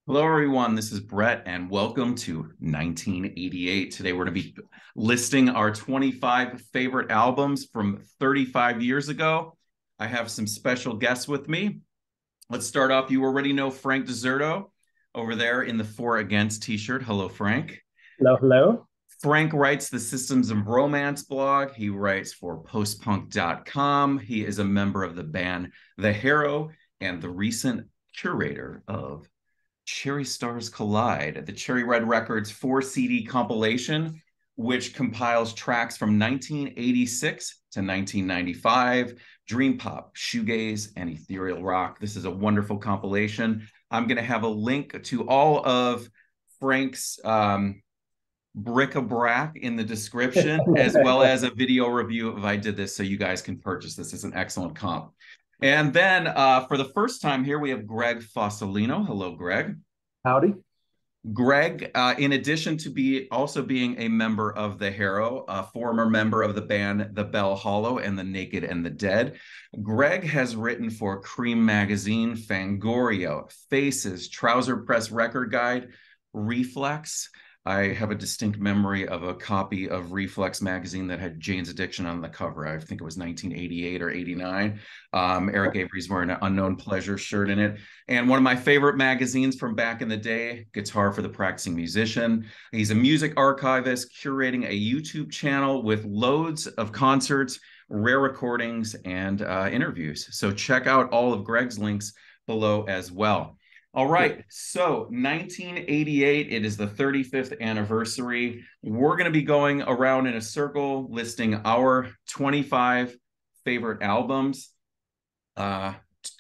Hello, everyone. This is Brett, and welcome to 1988. Today, we're going to be listing our 25 favorite albums from 35 years ago. I have some special guests with me. Let's start off. You already know Frank Deserto over there in the For Against t-shirt. Hello, Frank. Hello, hello. Frank writes the Systems of Romance blog. He writes for postpunk.com. He is a member of the band The Harrow and the recent curator of Cherry Stars Collide, the Cherry Red Records 4 CD compilation, which compiles tracks from 1986 to 1995, dream pop, shoegaze, and ethereal rock. This is a wonderful compilation. I'm going to have a link to all of Frank's bric-a-brac in the description, as well as a video review of I Did This, so you guys can purchase this. It's an excellent comp. And then for the first time here, we have Greg Fasolino. Hello, Greg. Howdy. Greg, in addition to also being a member of the Harrow, a former member of the band The Bell Hollow and The Naked and the Dead, Greg has written for Creem magazine, Fangoria, Faces, Trouser Press Record Guide, Reflex. I have a distinct memory of a copy of Reflex magazine that had Jane's Addiction on the cover. I think it was 1988 or 89. Eric Avery's wearing an Unknown Pleasure shirt in it. And one of my favorite magazines from back in the day, Guitar for the Practicing Musician. He's a music archivist curating a YouTube channel with loads of concerts, rare recordings, and interviews. So check out all of Greg's links below as well. All right, so 1988, it is the 35th anniversary. We're going to be going around in a circle listing our 25 favorite albums.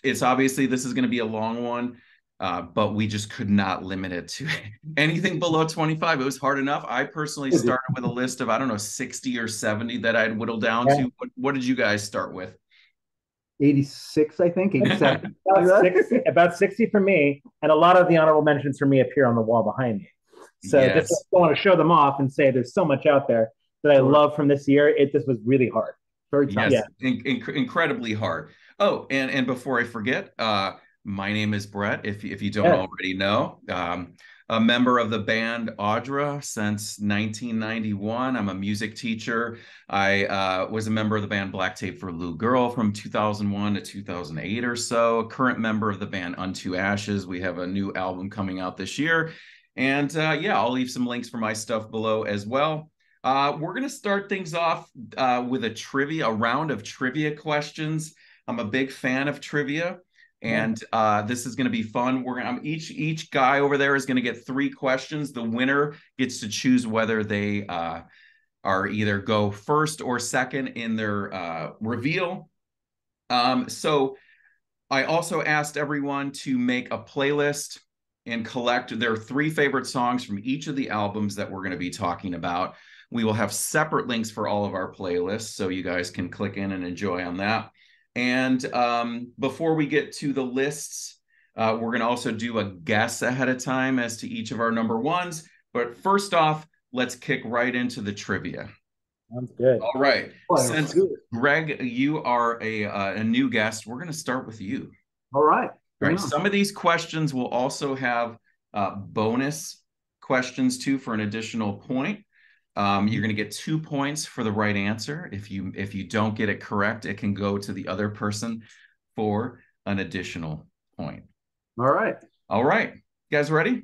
It's obviously, this is going to be a long one, but we just could not limit it to anything below 25. It was hard enough. I personally started with a list of, I don't know, 60 or 70 that I'd whittled down to. What did you guys start with? 86, I think, 87. about 60 for me, and a lot of the honorable mentions for me appear on the wall behind me. So Yes. just I want to show them off and say there's so much out there that I love from this year. This was really hard. Very tough. Yes, yeah. Incredibly hard. Oh, and before I forget, my name is Brett, if you don't already know. A member of the band Audra since 1991. I'm a music teacher. I was a member of the band Black Tape for Lou Girl from 2001 to 2008 or so. A current member of the band Unto Ashes. We have a new album coming out this year. And yeah, I'll leave some links for my stuff below as well. We're going to start things off with a round of trivia questions. I'm a big fan of trivia. And this is going to be fun. Each guy over there is going to get 3 questions. The winner gets to choose whether they are either go first or second in their reveal. So I also asked everyone to make a playlist and collect their 3 favorite songs from each of the albums that we're going to be talking about. We will have separate links for all of our playlists, so you guys can click in and enjoy on that. And before we get to the lists, we're going to also do a guess ahead of time as to each of our number ones. But first off, let's kick right into the trivia. Sounds good. All right. Since Greg, you are a new guest, we're going to start with you. All right. All right. Some of these questions will also have bonus questions too for an additional point. You're going to get 2 points for the right answer. If you don't get it correct, it can go to the other person for an additional point. All right. All right. You guys ready?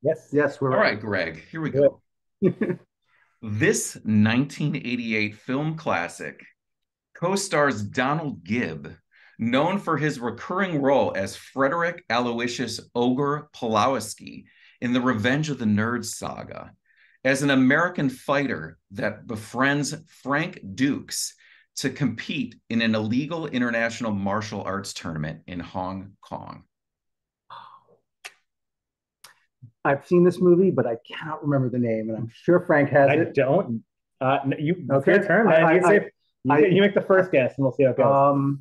Yes, we're ready. All right, Greg, here we go. This 1988 film classic co-stars Donald Gibb, known for his recurring role as Frederick Aloysius Ogre Pulowski in the Revenge of the Nerds saga, as an American fighter that befriends Frank Dukes to compete in an illegal international martial arts tournament in Hong Kong. I've seen this movie, but I cannot remember the name, and I'm sure Frank has it. I don't. You okay? Your turn. You make the first guess, and we'll see how it goes.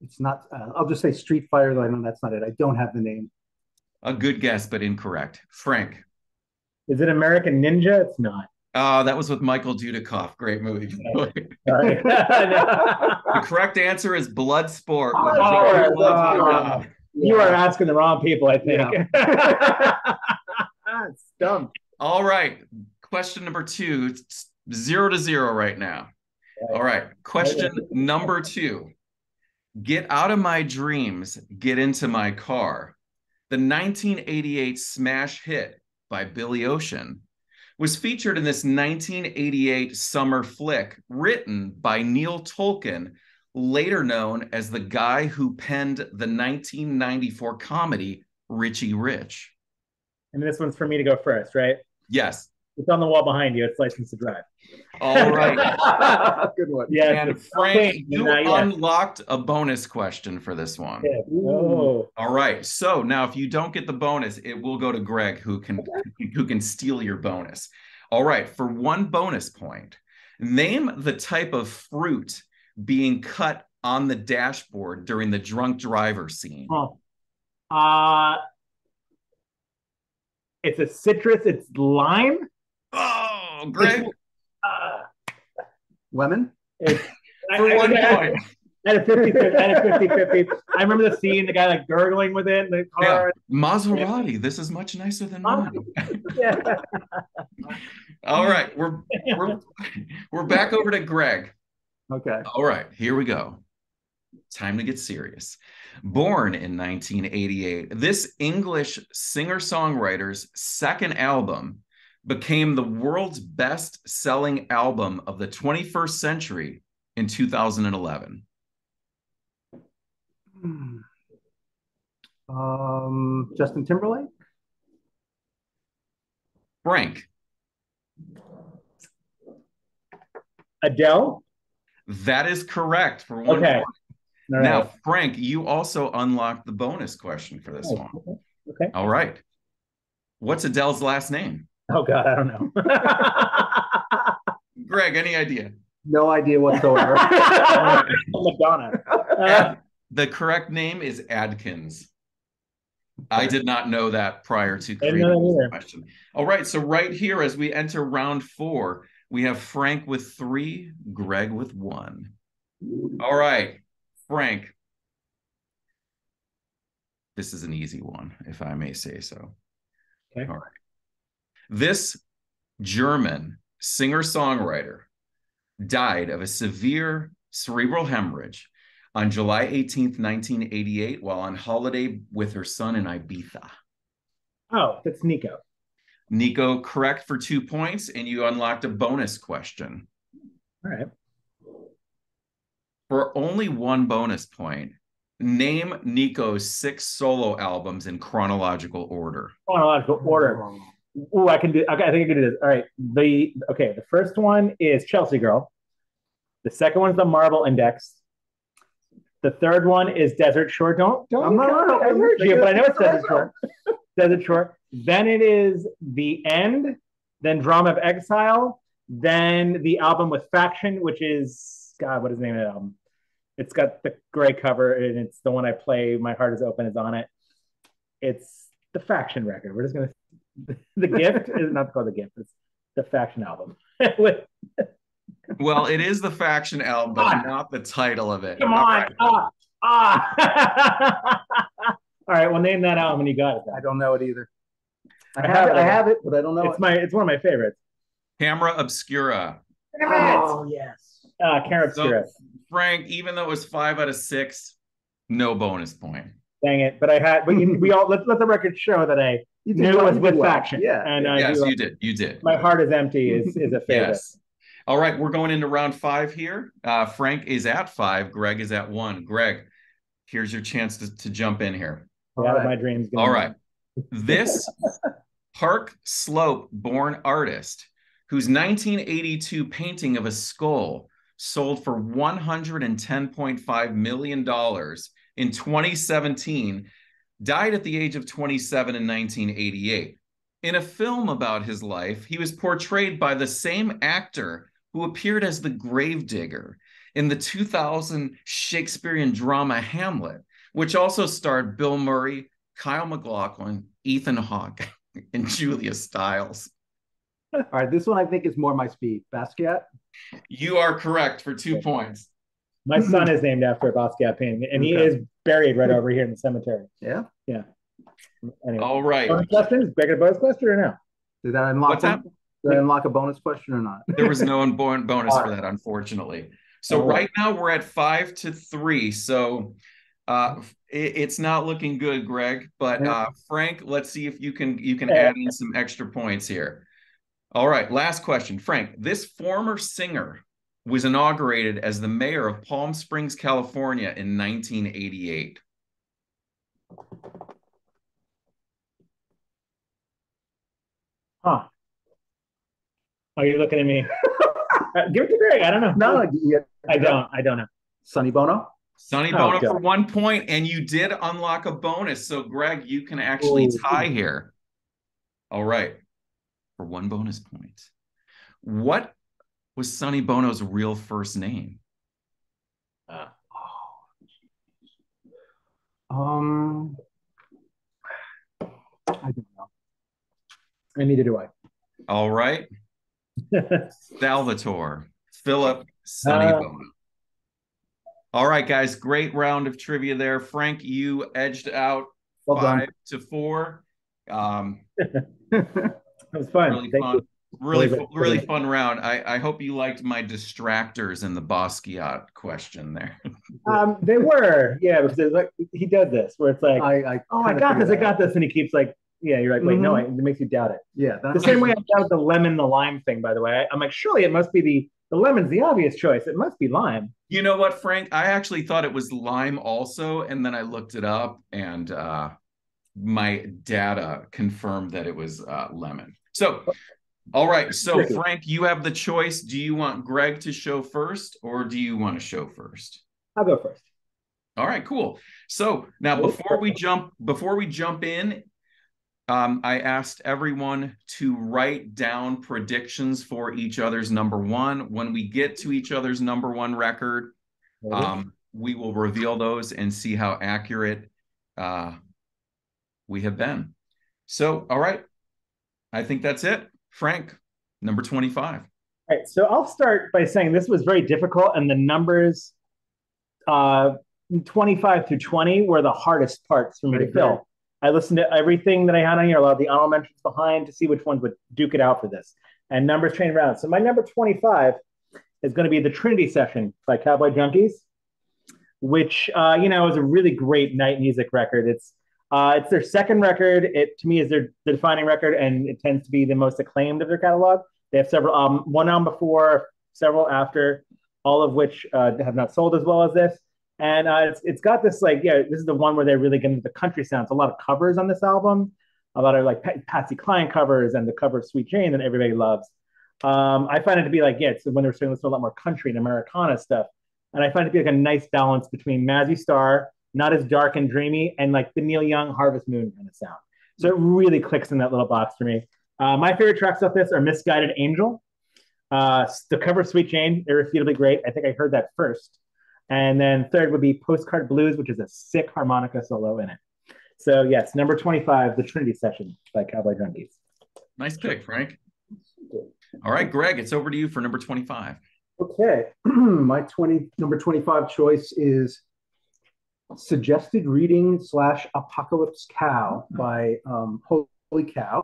It's not. I'll just say Street Fighter, though I know that's not it. I don't have the name. A good guess, but incorrect. Frank. Is it American Ninja? It's not. That was with Michael Dudikoff. Great movie. The correct answer is Bloodsport. You are asking the wrong people, I think. Yeah. Stumped. All right. Question number 2. It's 0-0 right now. All right. Question number 2. Get out of my dreams, get into my car. The 1988 smash hit by Billy Ocean was featured in this 1988 summer flick written by Neil Tolkien, later known as the guy who penned the 1994 comedy Richie Rich. And this one's for me to go first, right? Yes. It's on the wall behind you. It's License to Drive. All right. Good one. Yeah. And Frank, you unlocked a bonus question for this one. Yeah. Oh. All right. So now if you don't get the bonus, it will go to Greg, who can steal your bonus. All right. For 1 bonus point, name the type of fruit being cut on the dashboard during the drunk driver scene. It's a citrus. It's lime. Oh, Greg. Lemon? For 1 point. At a 50-50. I remember the scene, the guy like gurgling with it in the car. Yeah. Maserati, this is much nicer than mine. Yeah. All right, we're back over to Greg. Okay. All right, here we go. Time to get serious. Born in 1988, this English singer-songwriter's second album became the world's best-selling album of the 21st century in 2011. Justin Timberlake? Frank. Adele? That is correct for 1 Okay. point. All now, right. Frank, you also unlocked the bonus question for this one. Okay. All right. What's Adele's last name? Oh, God, I don't know. Greg, any idea? No idea whatsoever. Madonna. The correct name is Adkins. I did not know that prior to Didn't know creating that this question. All right, so right here, as we enter round 4, we have Frank with 3, Greg with 1. All right, Frank. This is an easy one, if I may say so. Okay. All right. This German singer-songwriter died of a severe cerebral hemorrhage on July 18th, 1988, while on holiday with her son in Ibiza. Oh, that's Nico. Nico, correct for 2 points, and you unlocked a bonus question. All right. For only 1 bonus point, name Nico's 6 solo albums in chronological order. Chronological order. Ooh, I can do. Okay, I think I can do this. All right. The first one is Chelsea Girl. The second one is the Marble Index. The third one is Desert Shore. Don't. I'm not. I heard you, but I know it's Desert Shore. Desert Shore. Then it is The End. Then Drama of Exile. Then the album with Faction, which is God. What is the name of that album? It's got the gray cover, and it's the one I play. My Heart Is Open is on it. It's the Faction record. We're just gonna. The Gift is not called The Gift. It's the Faction album. Well, it is the Faction album, but not the title of it. Come on. Right. All right, well, name that album when you got it. Then. I don't know it either. I have it, but I don't know It's one of my favorites. Camera Obscura. Oh, yes. Camera Obscura. So, Frank, even though it was 5 out of 6, no bonus point. Dang it. But we all, let the record show that I knew it was with Faction. Yeah. And yes, you did. You did. My Heart Is Empty is a favorite. Yes. All right, we're going into round 5 here. Frank is at 5. Greg is at 1. Greg, here's your chance to jump in here. Out of my dreams. All right. This Park Slope-born artist whose 1982 painting of a skull sold for $110.5 million in 2017 died at the age of 27 in 1988. In a film about his life, he was portrayed by the same actor who appeared as the gravedigger in the 2000 Shakespearean drama Hamlet, which also starred Bill Murray, Kyle MacLachlan, Ethan Hawke, and Julia Stiles. All right, this one I think is more my speed. Basquiat? You are correct for 2 points. My son is named after a Basquiat painting, and he is buried right over here in the cemetery. Yeah. Yeah. Anyway. All right. Bonus questions? Greg, a bonus question or no? Did that unlock What's that? Did I unlock a bonus question or not? There was no bonus for that, unfortunately. So right now we're at 5-3. So it's not looking good, Greg. But Frank, let's see if you can add in some extra points here. All right, last question. Frank, this former singer was inaugurated as the mayor of Palm Springs, California in 1988. Huh. Are you looking at me? Give it to Greg. I don't know. No, I don't know. Sonny Bono? Sonny Bono for 1 point, and you did unlock a bonus. So, Greg, you can actually tie here. All right, for 1 bonus point. What was Sonny Bono's real first name? I don't know. And neither do I. All right. Salvatore Philip Sonny Bono. All right, guys. Great round of trivia there. Frank, you edged out 5-4. That was fun. Really fun. Really fun round. I hope you liked my distractors in the Basquiat question there. They were, yeah, because it's like he does this where it's like, I got this, and he keeps like, yeah, you're like, wait, no, it makes you doubt it. Yeah, the same way I doubt the lemon, the lime thing. By the way, I'm like, surely it must be the lemon's the obvious choice. It must be lime. You know what, Frank? I actually thought it was lime also, and then I looked it up, and my data confirmed that it was lemon. So. All right, so Frank, you have the choice. Do you want Greg to show first, or do you want to show first? I'll go first. All right, cool. So now before we jump in, I asked everyone to write down predictions for each other's number one. When we get to each other's number one record, we will reveal those and see how accurate we have been. So, all right, I think that's it. Frank, number 25. All right, so I'll start by saying this was very difficult, and the numbers 25 through 20 were the hardest parts for me to fill. I listened to everything that I had on here, a lot of the honorable mentions behind, to see which ones would duke it out for this. And numbers trained around. So my number 25 is going to be the Trinity Session by Cowboy Junkies, which is a really great night music record. It's their second record. It, to me, is the defining record, and it tends to be the most acclaimed of their catalog. They have several, one album before, several after, all of which have not sold as well as this. And it's got this, like, this is the one where they're really getting into the country sounds. A lot of covers on this album, a lot of like Patsy Cline covers, and the cover of Sweet Jane that everybody loves. I find it to be like, it's when they were starting to listen to a lot more country and Americana stuff. And I find it to be like a nice balance between Mazzy Star, not as dark and dreamy, and like the Neil Young Harvest Moon kind of sound. So it really clicks in that little box for me. My favorite tracks off this are Misguided Angel. The cover of Sweet Jane, irrefutably great. I think I heard that first. And then third would be Postcard Blues, which is a sick harmonica solo in it. So yes, number 25, The Trinity Session by Cowboy Junkies. Nice pick, Frank. All right, Greg, it's over to you for number 25. Okay. My number 25 choice is Suggested Reading / Apocalypse Cow by Holy Cow,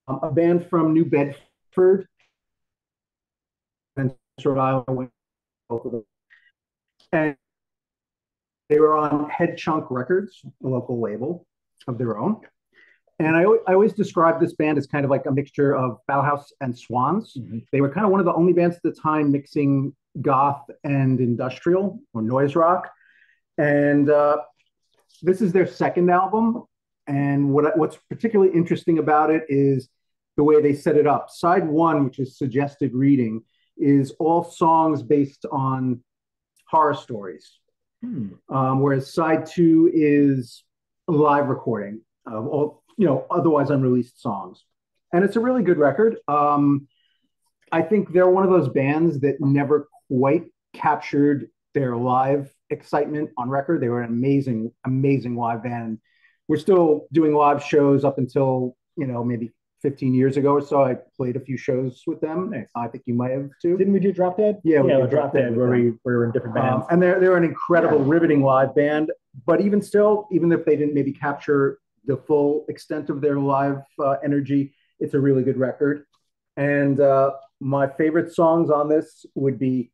a band from New Bedford, Rhode Island. And they were on Head Chunk Records, a local label of their own. And I always describe this band as kind of like a mixture of Bauhaus and Swans. Mm-hmm. They were kind of one of the only bands at the time mixing goth and industrial or noise rock. And this is their second album. And what's particularly interesting about it is the way they set it up. Side one, which is Suggested Reading, is all songs based on horror stories. Whereas side two is a live recording of all, otherwise unreleased songs. And it's a really good record. I think they're one of those bands that never quite captured their live excitement on record. They were an amazing, amazing live band. We're still doing live shows up until, maybe 15 years ago or so. I played a few shows with them. Nice. I think you might have too. Didn't we do Drop Dead? Yeah, we did Drop Dead where we were in different bands. And they're an incredible, riveting live band. But even still, even if they didn't maybe capture the full extent of their live energy, it's a really good record. And my favorite songs on this would be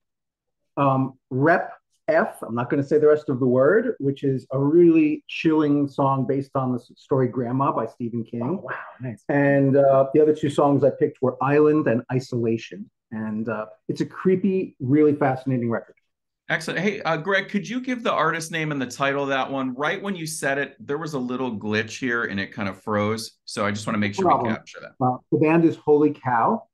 Rep F. I'm not going to say the rest of the word, which is a really chilling song based on the story Grandma by Stephen King. Oh, wow, nice. And the other two songs I picked were Island and Isolation. And it's a creepy, really fascinating record. Excellent. Hey, Greg, could you give the artist name and the title of that one? Right when you said it, there was a little glitch here and it kind of froze. So I just want to make sure we capture that. The band is Holy Cow.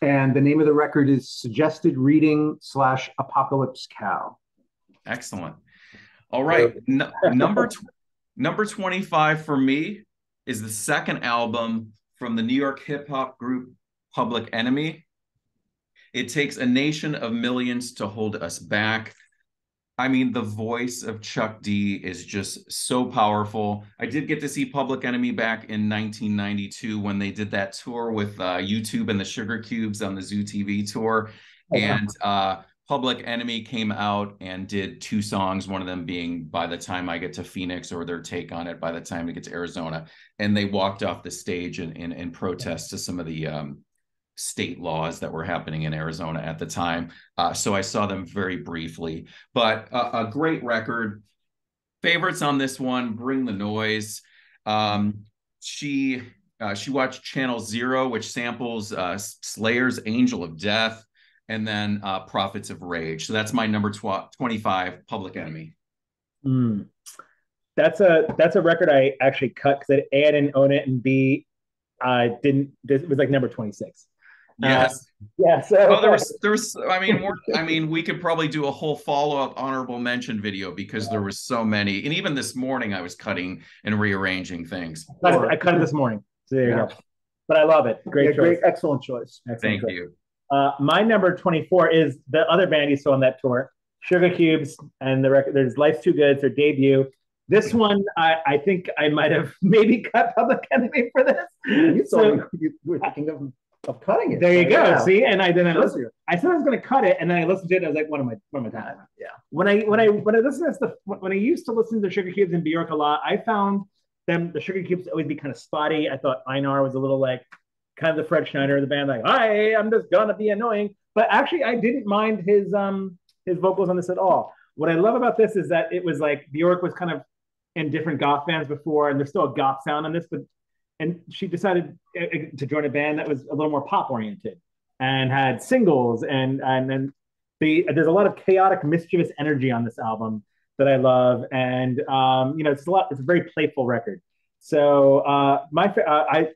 And the name of the record is Suggested Reading / Apocalypse Cow. Excellent. All right. Number 25 for me is the second album from the New York hip hop group Public Enemy. It takes a nation of millions to hold us back. I mean, the voice of Chuck D is just so powerful. I did get to see Public Enemy back in 1992 when they did that tour with YouTube and the Sugar Cubes on the Zoo TV tour. And Public Enemy came out and did 2 songs, one of them being By the Time I Get to Phoenix, or their take on it, By the Time I Get to Arizona. And they walked off the stage in protest to some of the state laws that were happening in Arizona at the time. So I saw them very briefly, but a great record. Favorites on this one, Bring the Noise. She watched Channel Zero, which samples Slayer's Angel of Death, and then Prophets of Rage. So that's my number 25, Public Enemy. That's a record I actually cut because A, I didn't own it, and B, it was like number 26. Yes. Yeah. So there's I mean, we could probably do a whole follow-up honorable mention video because there was so many. And even this morning I was cutting and rearranging things. I cut it this morning. So there you go. But I love it. Great choice. Excellent choice. Thank you. My number 24 is the other band you saw on that tour, Sugar Cubes, and the record. There's Life's Too Good. It's their debut. This one, I think I might have maybe cut Public Enemy for this. You were thinking of cutting it. There you go. Yeah. See, and I listened. I said I was going to cut it, and then I listened to it. And I was like, "What am I doing?" Yeah. When I used to listen to Sugar Cubes in Bjork a lot, I found the Sugar Cubes always be kind of spotty. I thought Einar was a little like kind of the Fred Schneider of the band, like, "Hi, I'm just gonna be annoying." But actually, I didn't mind his vocals on this at all. What I love about this is that it was like Bjork was kind of in different goth bands before, and there's still a goth sound on this, and she decided to join a band that was a little more pop oriented and had singles and there's a lot of chaotic, mischievous energy on this album that I love, and it's a very playful record. So I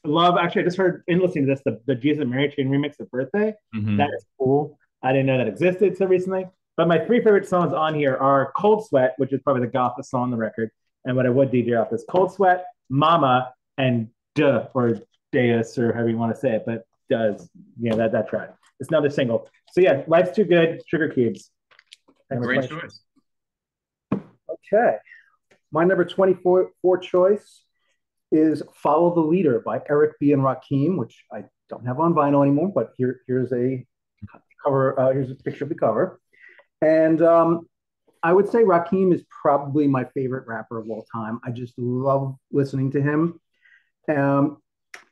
love, actually, I just heard in listening to this the Jesus and Mary Chain remix of Birthday. That is cool. I didn't know that existed so recently. But my 3 favorite songs on here are Cold Sweat, which is probably the gothest song on the record, and what I would DJ off is Cold Sweat, Mama, and Duh, or Deus, or however you want to say it, but Does, that track. It's another single. So yeah, Life's Too Good, Sugar Cubes. Great choice. Okay. My number 24 choice is Follow the Leader by Eric B. and Rakim, which I don't have on vinyl anymore, but here's a cover. Here's a picture of the cover. And I would say Rakim is probably my favorite rapper of all time. I just love listening to him.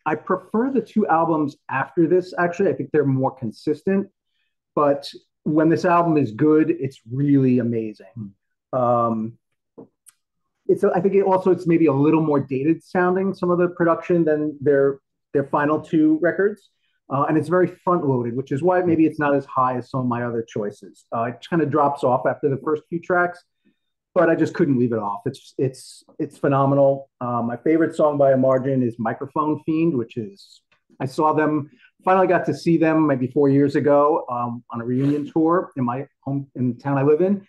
I prefer the 2 albums after this, actually. I think they're more consistent. But when this album is good, it's really amazing. I think it's maybe a little more dated sounding, some of the production, than their final 2 records. And it's very front loaded, which is why maybe it's not as high as some of my other choices. It kind of drops off after the first few tracks, but I just couldn't leave it off. It's phenomenal. My favorite song by a margin is Microphone Fiend, which is, I finally got to see them maybe 4 years ago on a reunion tour in my home, in the town I live in.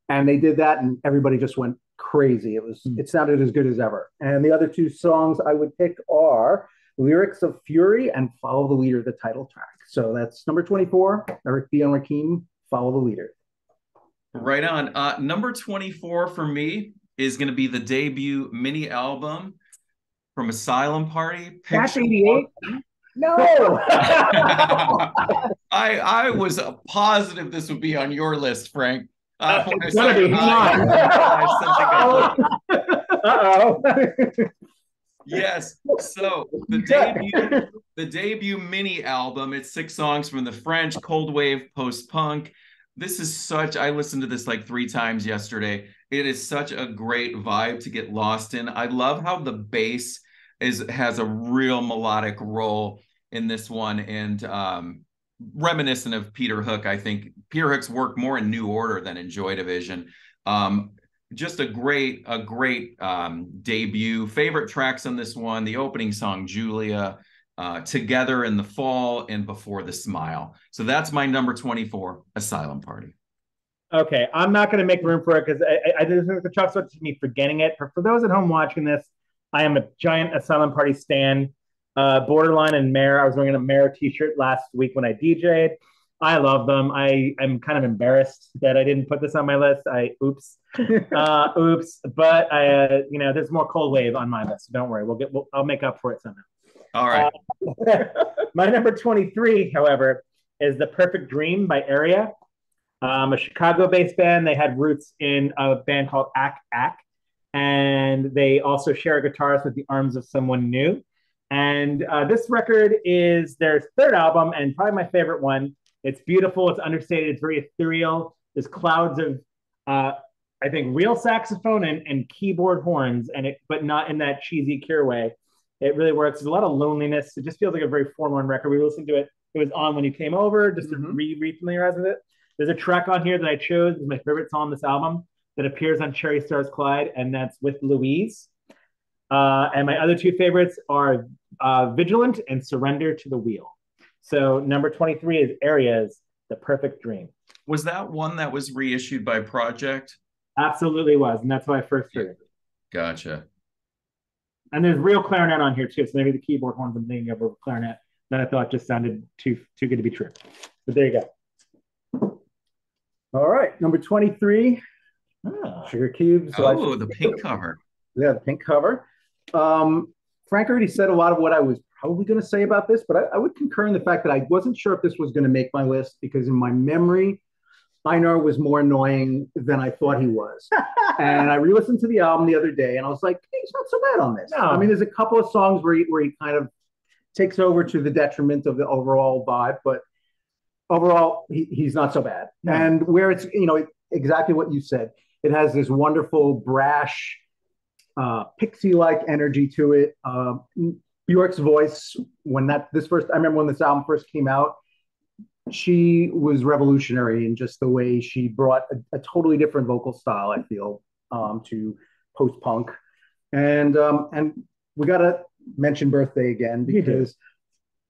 And they did that and everybody just went crazy. It sounded as good as ever. And the other 2 songs I would pick are Lyrics of Fury and Follow the Leader, the title track. So that's number 24, Eric B. and Rakim, Follow the Leader. Right on. Number 24 for me is going to be the debut mini album from Asylum Party. That's Picture 88? No. I was positive this would be on your list, Frank. It's gonna be. Hang on. Uh-oh. Yes. So the debut mini album, it's 6 songs from the French cold wave post-punk. This is such, I listened to this like 3 times yesterday. It is such a great vibe to get lost in. I love how the bass has a real melodic role in this one, and reminiscent of Peter Hook. I think Peter Hook's worked more in New Order than in Joy Division. Just a great debut. Favorite tracks on this one: the opening song Julia, Together in the Fall, and Before the Smile. So that's my number 24, Asylum Party. Okay, I'm not going to make room for it because I didn't think the chalk up to me forgetting it. For those at home watching this, I am a giant Asylum Party stan. Borderline and Mare. I was wearing a Mare t-shirt last week when I DJ'd. I love them. I'm kind of embarrassed that I didn't put this on my list. Oops. But there's more cold wave on my list. So don't worry. I'll make up for it somehow. All right. My number 23, however, is The Perfect Dream by Area. A Chicago-based band. They had roots in a band called Ack Ack, and they also share a guitarist with the Arms of Someone New. And this record is their 3rd album and probably my favorite one. It's beautiful. It's understated. It's very ethereal. There's clouds of, I think, real saxophone and keyboard horns, but not in that cheesy Cure way. It really works. There's a lot of loneliness. It just feels like a very forlorn record. We listened to it. It was on when you came over, just to re-familiarize with it. There's a track on here that I chose. It's my favorite song on this album that appears on Cherry Stars Clyde, and that's With Louise. And my other 2 favorites are Vigilant and Surrender to the Wheel. So number 23 is Area's The Perfect Dream. Was that one that was reissued by Project? Absolutely was, and that's why I first heard it. Gotcha. And there's real clarinet on here too, so maybe the keyboard horns I'm thinking of were clarinet that I thought just sounded too good to be true. But there you go. All right, number 23, Sugar Cubes. So the pink cover. Yeah, the pink cover. Frank already said a lot of what I was probably going to say about this, but I would concur in the fact that I wasn't sure if this was going to make my list because in my memory, Einar was more annoying than I thought he was. And I re-listened to the album the other day and I was like, hey, he's not so bad on this. No. I mean, there's a couple of songs where he kind of takes over to the detriment of the overall vibe, but overall, he's not so bad. No. And where it's, exactly what you said, it has this wonderful brash, Pixie-like energy to it. Bjork's voice, I remember when this album first came out, she was revolutionary in just the way she brought a totally different vocal style, I feel, to post-punk. And we got to mention Birthday again because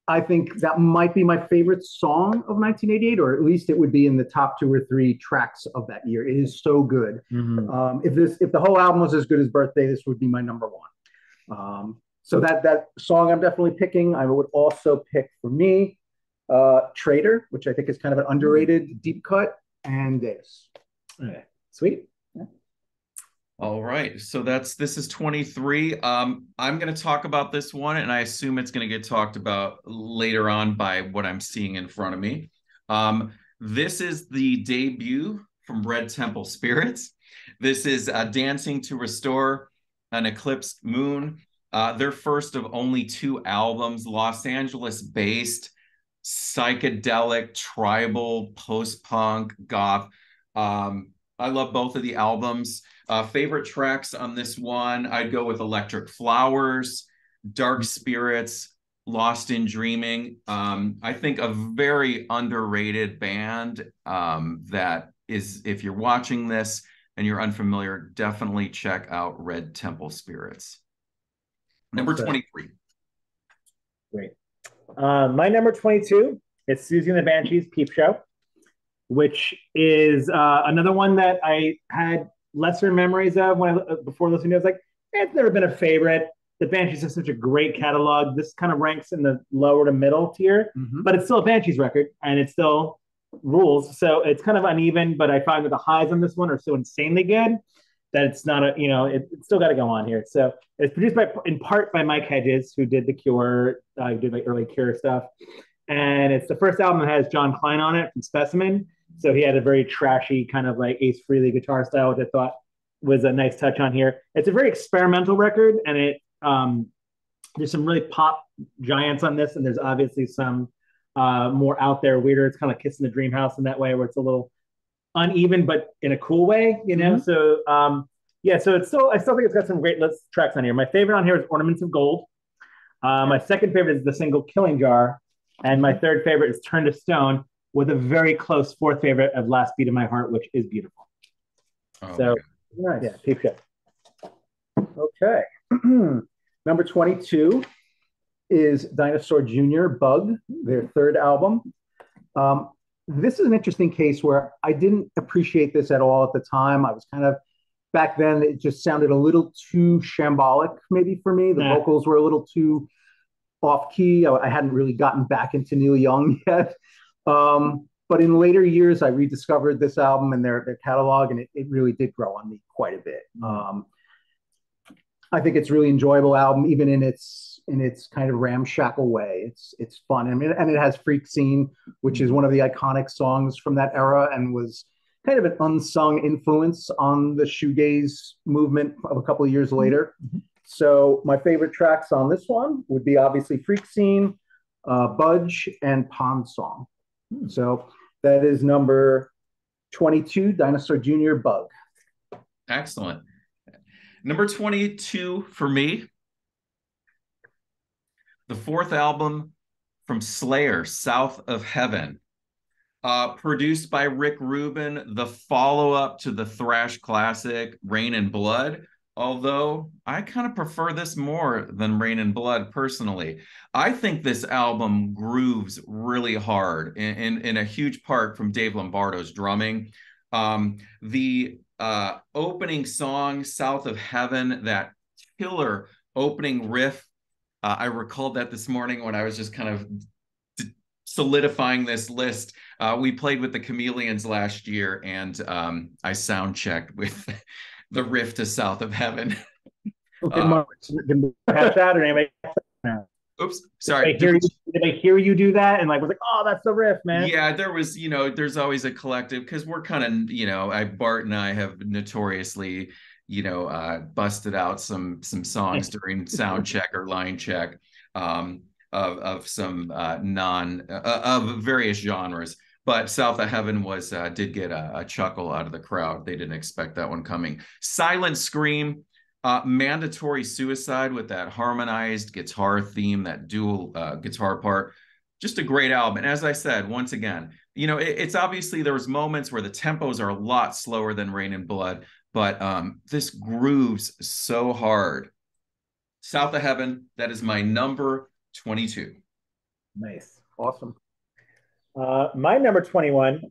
I think that might be my favorite song of 1988, or at least it would be in the top 2 or 3 tracks of that year. It is so good. Mm-hmm. If the whole album was as good as Birthday, this would be my number 1. So that song I'm definitely picking. I would also pick, for me, Traitor, which I think is kind of an underrated deep cut, and this. Okay. Sweet. Yeah. All right. So this is 23. I'm going to talk about this one, and I assume it's going to get talked about later on by what I'm seeing in front of me. This is the debut from Red Temple Spirits. This is Dancing to Restore an Eclipsed Moon. Their first of only 2 albums, Los Angeles-based, psychedelic, tribal, post-punk, goth. I love both of the albums. Favorite tracks on this one, I'd go with Electric Flowers, Dark Spirits, Lost in Dreaming. I think a very underrated band that is, if you're watching this and you're unfamiliar, definitely check out Red Temple Spirits. Number 23. Great. My number 22 is Susie and the Banshees Peep Show, which is another one that I had lesser memories of before listening to it. I was like, it's never been a favorite. The Banshees have such a great catalog. This kind of ranks in the lower to middle tier, but it's still a Banshees record and it still rules. So it's kind of uneven, but I find that the highs on this one are so insanely good. that it's not a, it's still got to go on here. So it's produced in part by Mike Hedges, who did The Cure, did like early Cure stuff. And it's the first album that has John Klein on it from Specimen. So he had a very trashy kind of like Ace Frehley guitar style, which I thought was a nice touch on here. It's a very experimental record, and there's some really pop giants on this, and there's obviously some more out there, weirder. It's kind of Kiss in the Dream House in that way, where it's a little uneven, but in a cool way, So so I still think it's got some great tracks on here. My favorite on here is Ornaments of Gold. My second favorite is the single Killing Jar, and my third favorite is Turn to Stone, with a very close fourth favorite of Last Beat of My Heart, which is beautiful. So nice. Yeah, keep shit. Okay. Number 22 is Dinosaur Jr. Bug, their third album. This is an interesting case where I didn't appreciate this at all at the time. I was kind of, back then, it just sounded a little too shambolic, maybe for me. The vocals were a little too off key. I hadn't really gotten back into Neil Young yet. But in later years, I rediscovered this album and their catalog, and it really did grow on me quite a bit. I think it's a really enjoyable album, even in its kind of ramshackle way. It's fun. I mean, and it has Freak Scene, which is one of the iconic songs from that era and was kind of an unsung influence on the shoegaze movement of a couple of years later. So my favorite tracks on this one would be obviously Freak Scene, Budge, and Pond Song. So that is number 22, Dinosaur Jr. Bug. Excellent. Number 22 for me, the fourth album from Slayer, South of Heaven, produced by Rick Rubin, the follow-up to the thrash classic Rain and Blood, although I kind of prefer this more than Rain and Blood personally. I think this album grooves really hard, in a huge part from Dave Lombardo's drumming. The opening song, South of Heaven, that killer opening riff, I recalled that this morning when I was just kind of solidifying this list. We played with the Chameleons last year, and I sound checked with the riff to South of Heaven. Oops, sorry. Did I hear you do that? And was like, oh, that's the riff, man. Yeah, there was, there's always a collective, because we're kind of, Bart and I have notoriously, busted out some songs during sound check or line check of some of various genres. But South of Heaven did get a chuckle out of the crowd. They didn't expect that one coming. Silent Scream, Mandatory Suicide with that harmonized guitar theme, that dual guitar part. Just a great album. And as I said, once again, it's obviously there was moments where the tempos are a lot slower than Rain and Blood, but this grooves so hard. South of Heaven, that is my number 22. Nice. Awesome. My number 21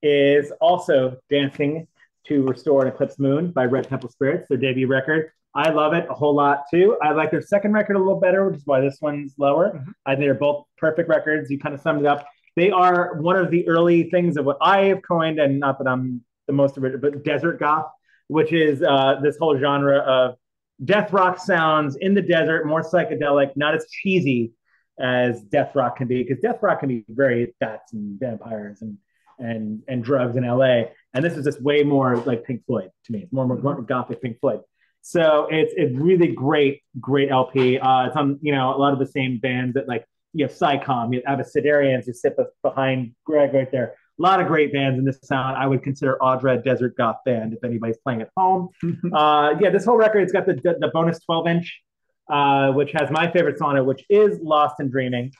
is also Dancing to Restore an Eclipsed Moon by Red Temple Spirits, their debut record. I love it a whole lot too. I like their second record a little better, which is why this one's lower. I think they're both perfect records. You kind of summed it up. They are one of the early things of what I have coined, and not that I'm the most of it, but desert goth, which is this whole genre of death rock sounds in the desert, more psychedelic, not as cheesy as death rock can be, because death rock can be very bats and vampires and drugs in LA. And this is just way more like Pink Floyd to me. It's more gothic Pink Floyd. So it's really great LP. It's on, a lot of the same bands that you have Psycom, you have Abecedarians, you sit behind Greg right there. A lot of great bands in this sound. I would consider Audra a desert goth band if anybody's playing at home. This whole record, it's got the bonus 12-inch, which has my favorite song on it, which is Lost in Dreaming.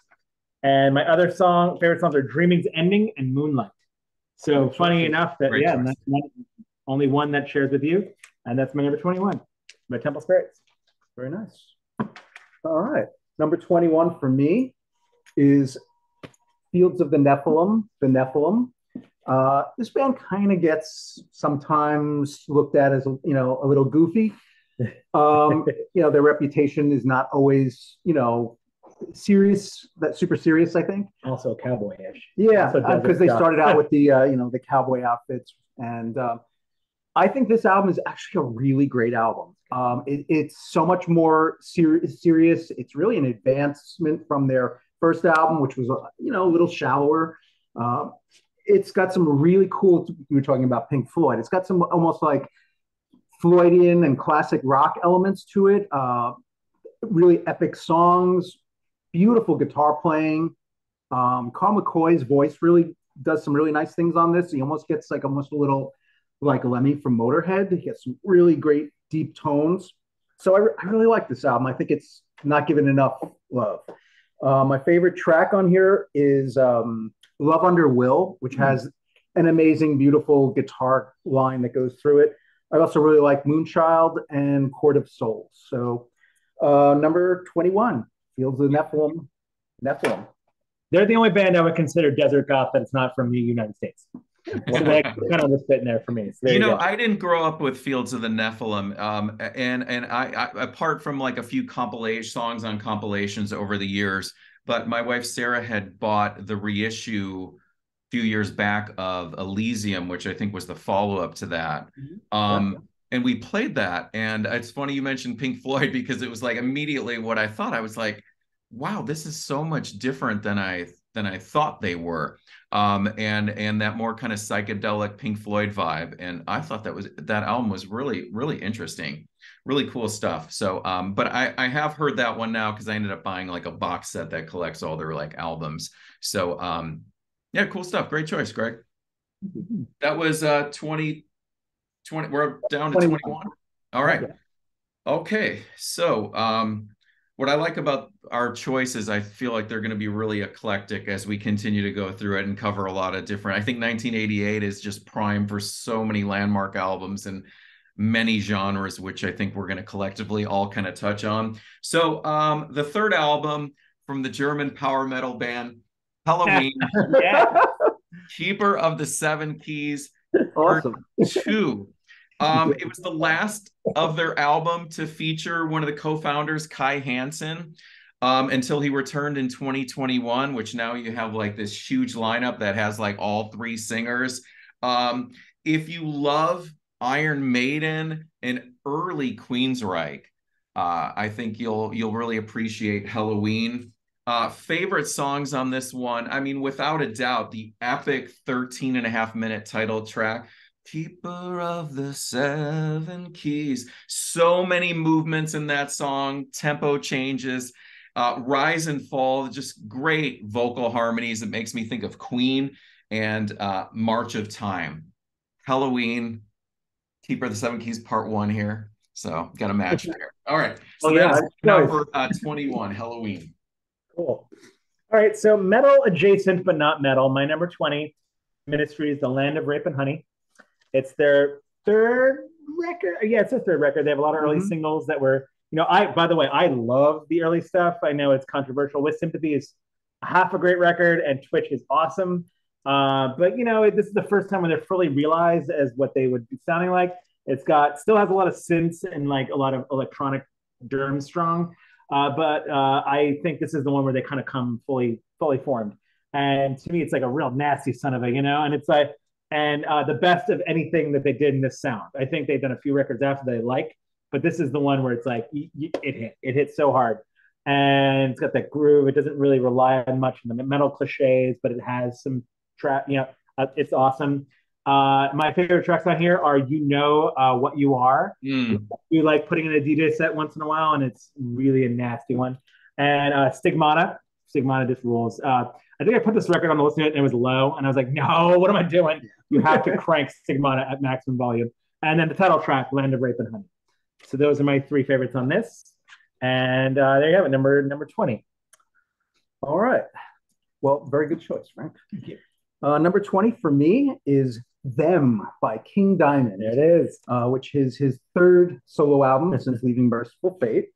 And my other favorite songs are Dreaming's Ending and Moonlight. So funny enough that, that's only one that shares with you. And that's my number 21, by Temple Spirits. Very nice. All right. Number 21 for me is Fields of the Nephilim. This band kind of gets sometimes looked at as, a little goofy. Their reputation is not always, serious, super serious, I think. Also cowboyish. Yeah, because they started out with the, the cowboy outfits. And I think this album is actually a really great album. It's so much more serious. It's really an advancement from their first album, which was a little shallower. Uh, it's got some really cool. You were talking about Pink Floyd. It's got some almost like Floydian and classic rock elements to it. Really epic songs, beautiful guitar playing. Carl McCoy's voice really does some really nice things on this. He almost gets like almost a little like Lemmy from Motorhead. He gets some really great deep tones. So I really like this album. I think it's not given enough love. My favorite track on here is Love Under Will, which has an amazing, beautiful guitar line that goes through it. I also really like Moonchild and Court of Souls. So number 21, Fields of the Nephilim. Nephilim. They're the only band I would consider desert goth that it's not from the United States. So they kind of just fit in there for me. So I didn't grow up with Fields of the Nephilim, and I apart from like a few compilation songs on compilations over the years, but my wife Sarah had bought the reissue a few years back of Elysium, which I think was the follow-up to that. And we played that, and it's funny you mentioned Pink Floyd because it was like immediately what I thought. I was like, wow, this is so much different than I thought they were. And that more kind of psychedelic Pink Floyd vibe. And I thought that album was really, really interesting, really cool stuff. So, but I have heard that one now because I ended up buying like a box set that collects all their like albums. So, yeah, cool stuff. Great choice, Greg. That was 20. We're down to 21. All right. Okay. So, what I like about our choices, I feel like they're going to be really eclectic as we continue to go through it and cover a lot of different. I think 1988 is just prime for so many landmark albums and many genres, which I think we're going to collectively all kind of touch on. So the third album from the German power metal band Halloween, Keeper of the Seven Keys, Awesome. Part 2. It was the last of their album to feature one of the co-founders, Kai Hansen, until he returned in 2021, which now you have like this huge lineup that has like all 3 singers. If you love Iron Maiden and early Queensryche, I think you'll really appreciate Halloween. Favorite songs on this one, I mean, without a doubt, the epic 13.5-minute title track, Keeper of the Seven Keys. So many movements in that song, tempo changes, rise and fall, just great vocal harmonies. It makes me think of Queen and March of Time. Halloween, Keeper of the Seven Keys, Part 1 here. So got a match there. All right. So that's number 21, Halloween. Cool. All right. So metal adjacent, but not metal. My number 20, Ministry's The Land of Rape and Honey. It's their third record. Yeah, it's their third record. They have a lot of early singles that were, by the way, I love the early stuff. I know it's controversial. With Sympathy is half a great record and Twitch is awesome. But, this is the first time when they're fully realized as what they would be sounding like. Still has a lot of synths and like a lot of electronic Durmstrong. But I think this is the one where they kind of come fully formed. And to me, it's like a real nasty son of a, and it's like, and the best of anything that they did in this sound. I think they've done a few records after they like, but this is the one where it's like it hit so hard, and it's got that groove. It doesn't really rely on much in the metal cliches, but it has some trap. It's awesome. My favorite tracks on here are What You Are. You like putting in a DJ set once in a while, and it's really a nasty one. And Stigmata just rules. I think I put this record on the list and it was low, and I was like, no, what am I doing? You have to crank Stigmata at maximum volume. And then the title track, Land of Rape and Honey. So those are my 3 favorites on this. And there you have it, number 20. All right. Well, very good choice, Frank. Thank you. Number 20 for me is Them by King Diamond. There it is. Which is his 3rd solo album since leaving Merciful Fate.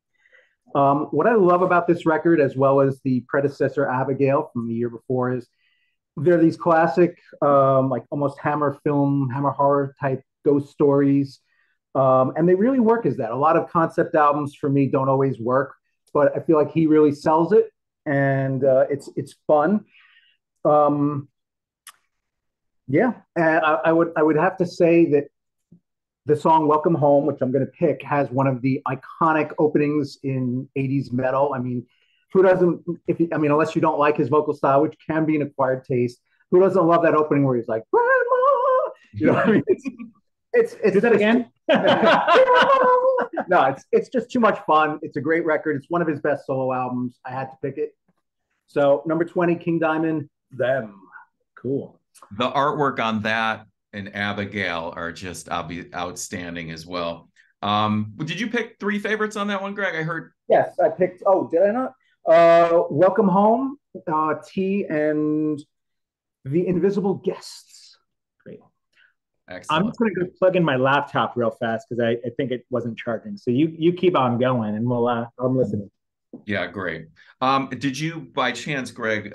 What I love about this record, as well as the predecessor Abigail from the year before, is they're these classic, like almost hammer horror type ghost stories. And they really work as that. A lot of concept albums for me don't always work, but I feel like he really sells it, and it's fun. Yeah, and I would have to say that the song Welcome Home, which I'm going to pick, has one of the iconic openings in 80s metal. I mean, who doesn't, I mean, unless you don't like his vocal style, which can be an acquired taste, who doesn't love that opening where he's like, Grandma? You know what I mean? It's Do that again? No, it's just too much fun. It's a great record. It's one of his best solo albums. I had to pick it. So number 20, King Diamond, Them. Cool. The artwork on that and Abigail are just outstanding as well. Did you pick three favorites on that one, Greg? I heard. Yes, I picked. Oh, did I not? Welcome Home, T, and The Invisible Guests. Great. Excellent. I'm just going to go plug in my laptop real fast because I think it wasn't charging. So you keep on going, and I'm listening. Yeah, great. Did you, by chance, Greg,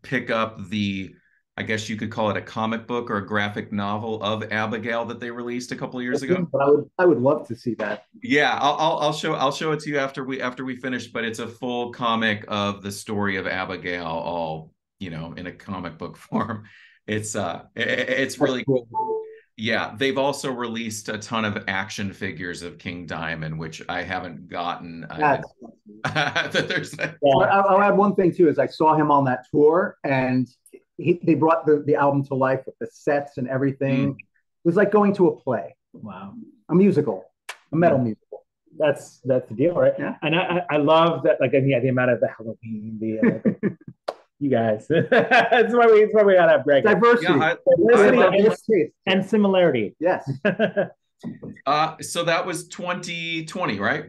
pick up the, I guess you could call it a comic book or a graphic novel of Abigail that they released a couple of years ago? But I would love to see that. Yeah, I'll show it to you after we finish. But it's a full comic of the story of Abigail, all in a comic book form. It's really cool. Yeah, they've also released a ton of action figures of King Diamond, which I haven't gotten. I'll add one thing too, is I saw him on that tour, and they brought the album to life with the sets and everything. It was like going to a play. Wow. A musical, a metal musical. That's the deal, right? Yeah. And I love that, like, the amount of the Halloween, you guys. That's why we gotta have Greg. Diversity. Yeah, diversity and similarity. Yes. So that was 2020, right?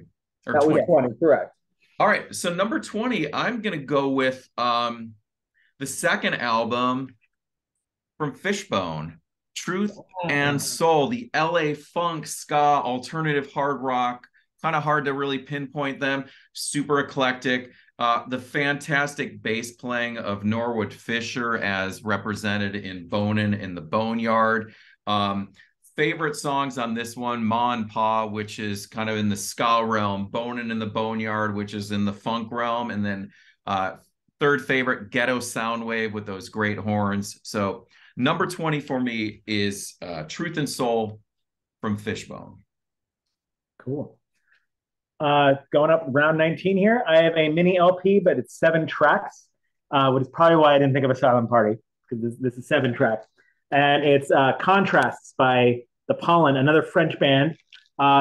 Or that was 20, correct. All right. So number 20, I'm gonna go with the second album from Fishbone, Truth and Soul, the LA funk, ska, alternative hard rock. Kind of hard to really pinpoint them. Super eclectic. The fantastic bass playing of Norwood Fisher as represented in Bonin in the Boneyard. Favorite songs on this one, Ma and Pa, which is kind of in the ska realm, Bonin in the Boneyard, which is in the funk realm, and then third favorite, Ghetto Soundwave with those great horns. So number 20 for me is Truth and Soul from Fishbone. Cool. Going up round 19 here, I have a mini LP, but it's 7 tracks, which is probably why I didn't think of a silent party, because this is 7 tracks. And it's Contrasts by The Pollen, another French band.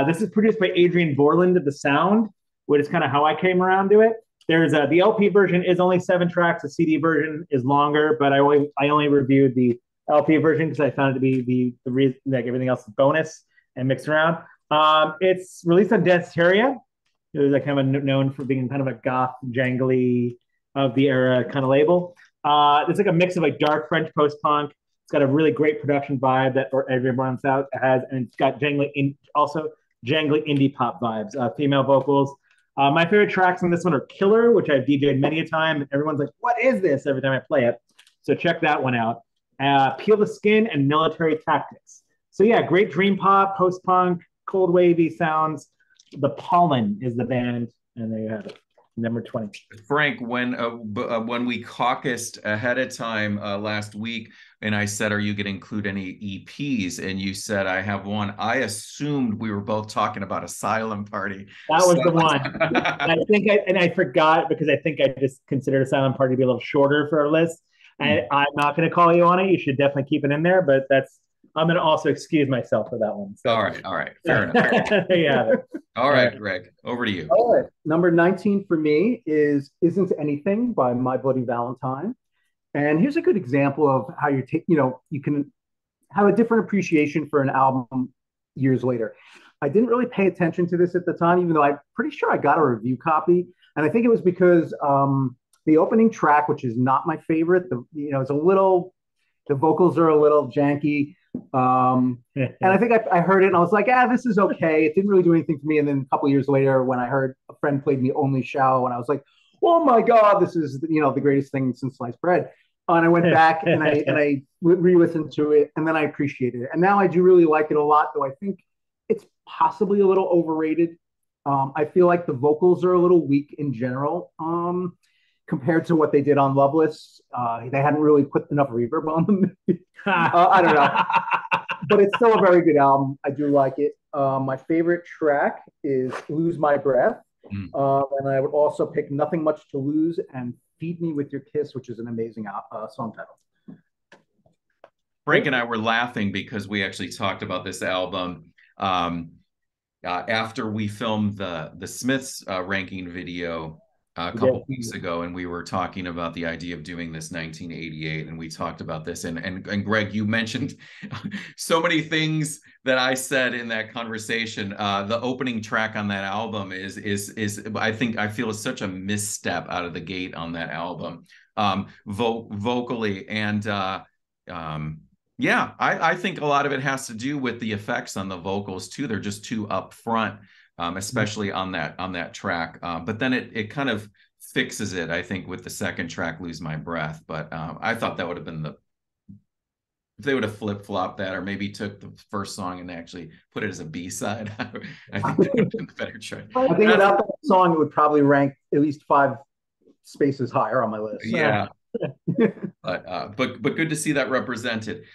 This is produced by Adrian Borland of The Sound, which is kind of how I came around to it. There's the LP version is only 7 tracks. The CD version is longer, but I only reviewed the LP version because I found it to be the reason, like everything else is bonus and mixed around. It's released on Danceteria. It was like kind of known for being kind of a goth, jangly of the era kind of label. It's like a mix of like dark French post-punk. It's got a really great production vibe that Adrian Borland has, and it's got jangly indie pop vibes, female vocals. My favorite tracks on this one are Killer, which I've DJ'd many a time, and everyone's like, what is this? Every time I play it. So check that one out. Peel the Skin and Military Tactics. So yeah, great dream pop, post-punk, cold wavy sounds. The Pollen is the band, and there you have it. Number 20. Frank, when we caucused ahead of time last week, and I said, are you going to include any EPs? And you said, I have one. I assumed we were both talking about Asylum Party. That was the one. I forgot because I think I just considered Asylum Party to be a little shorter for our list. And I'm not going to call you on it. You should definitely keep it in there, but I'm going to also excuse myself for that one. So. All right. Fair enough. Yeah. All right, Greg, over to you. All right. Number 19 for me is Isn't Anything by My Bloody Valentine. And here's a good example of how you can have a different appreciation for an album years later. I didn't really pay attention to this at the time, even though I'm pretty sure I got a review copy. And I think it was because the opening track, which is not my favorite, it's a little, the vocals are a little janky. And I think I heard it and I was like, this is okay. It didn't really do anything for me. And then a couple years later, when I heard a friend played me Only Shallow, and I was like, oh my God, this is, the greatest thing since sliced bread. And I went back and I re-listened to it, and then I appreciated it. And now I do really like it a lot, though I think it's possibly a little overrated. I feel like the vocals are a little weak in general compared to what they did on Loveless. They hadn't really put enough reverb on them. I don't know. but it's still a very good album. I do like it. My favorite track is "Lose My Breath," and I would also pick "Nothing Much to Lose" and "Feed Me with Your Kiss," which is an amazing song title. Frank and I were laughing because we actually talked about this album after we filmed the Smiths ranking video a couple weeks ago, and we were talking about the idea of doing this 1988, and we talked about this, and Greg, you mentioned so many things that I said in that conversation. The opening track on that album is I feel is such a misstep out of the gate on that album, vocally, and yeah, I think a lot of it has to do with the effects on the vocals too. They're just too upfront, especially on that track. But then it kind of fixes it, I think, with the second track, "Lose My Breath." But I thought that would have been if they would have flip-flopped that, or maybe took the first song and actually put it as a B-side. I think that would have been the better choice. I think without that song, it would probably rank at least 5 spaces higher on my list. Yeah. But good to see that represented.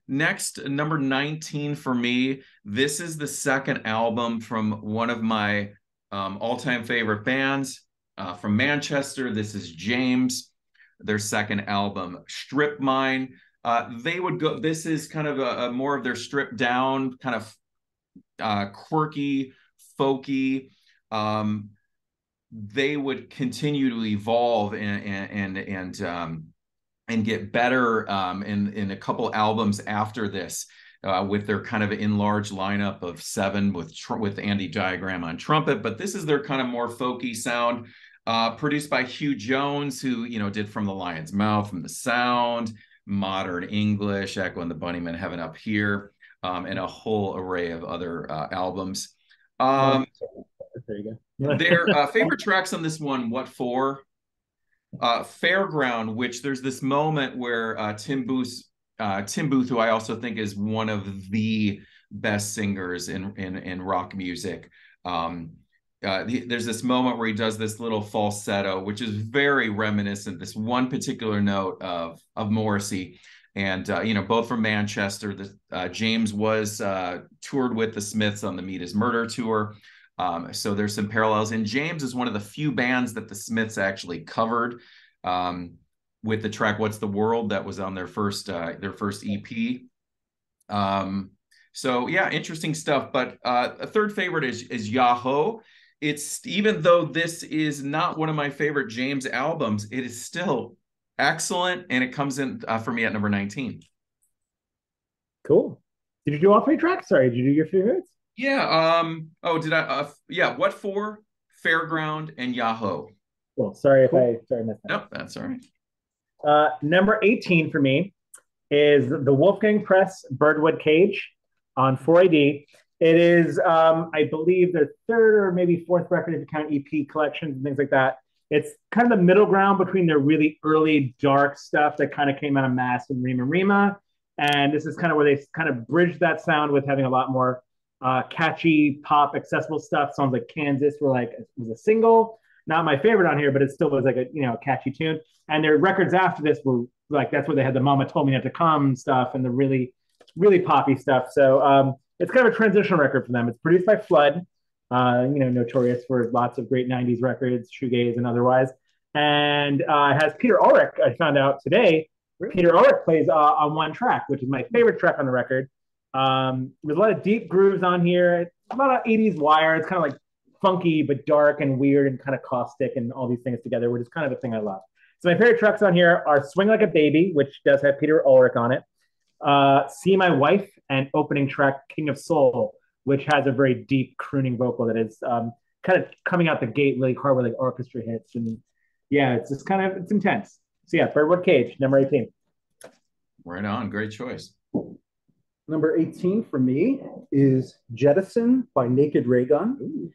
Next, number 19 for me. This is the second album from one of my all-time favorite bands from Manchester. This is James, their second album, Strip Mine. They would go. This is kind of a more of their stripped down, kind of quirky, folky. They would continue to evolve and get better in a couple albums after this, with their kind of enlarged lineup of 7 with Andy Diagram on trumpet. But this is their kind of more folky sound, produced by Hugh Jones, who did From the Lion's Mouth, From the Sound, Modern English, Echo and the Bunnymen, Heaven Up Here, and a whole array of other albums. There you go. Their favorite tracks on this one, What For? Fairground, which there's this moment where Tim Booth, who I also think is one of the best singers in rock music, there's this moment where he does this little falsetto, which is very reminiscent, this one particular note of Morrissey. And both from Manchester. James was toured with the Smiths on the Meat Is Murder tour. So there's some parallels. And James is one of the few bands that the Smiths actually covered with the track "What's the World" that was on their first EP. So yeah, interesting stuff. But a third favorite is Yahoo. It's, even though this is not one of my favorite James albums, it is still excellent, and it comes in for me at number 19. Cool. Did you do all 3 tracks? Sorry, did you do your favorites? Yeah. Oh, did I? Yeah. What For? Fairground and Yahoo. Cool. Sorry if I missed that. Nope, that's all right. Number 18 for me is the Wolfgang Press Birdwood Cage on 4AD. It is, I believe, their 3rd or maybe 4th record if you count EP collections and things like that. It's kind of the middle ground between their really early dark stuff that kind of came out of Mass and Rima Rima. And this is kind of where they kind of bridged that sound with having a lot more catchy, pop, accessible stuff. Songs like Kansas was a single. Not my favorite on here, but it still was like a catchy tune. And their records after this were like, that's where they had the Mama Told Me Not to Come stuff and the really, really poppy stuff. So it's kind of a transitional record for them. It's produced by Flood, notorious for lots of great 90s records, shoegaze and otherwise. And it has Peter Ulrich, I found out today. Peter Ulrich plays on one track, which is my favorite track on the record. There's a lot of deep grooves on here. A lot of 80s wire. It's kind of like funky, but dark and weird and kind of caustic and all these things together, which is kind of a thing I love. So my favorite tracks on here are Swing Like a Baby, which does have Peter Ulrich on it. See My Wife, and opening track King of Soul, which has a very deep crooning vocal that is kind of coming out the gate really hard with like orchestra hits. And yeah, it's just it's intense. So yeah, Birdwood Cage, number 18. Right on. Great choice. Number 18 for me is Jettison by Naked Raygun.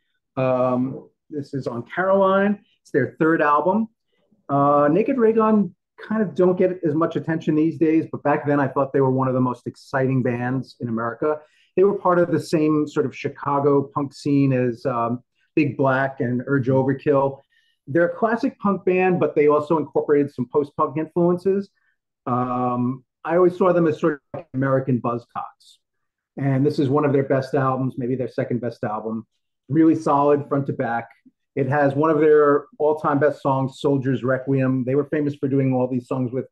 This is on Caroline. It's their 3rd album. Naked Raygun kind of don't get as much attention these days, but back then I thought they were one of the most exciting bands in America. They were part of the same sort of Chicago punk scene as Big Black and Urge Overkill. They're a classic punk band, but they also incorporated some post-punk influences. I always saw them as sort of like American Buzzcocks. And this is one of their best albums, maybe their second best album. Really solid front to back. It has one of their all-time best songs, Soldier's Requiem. They were famous for doing all these songs with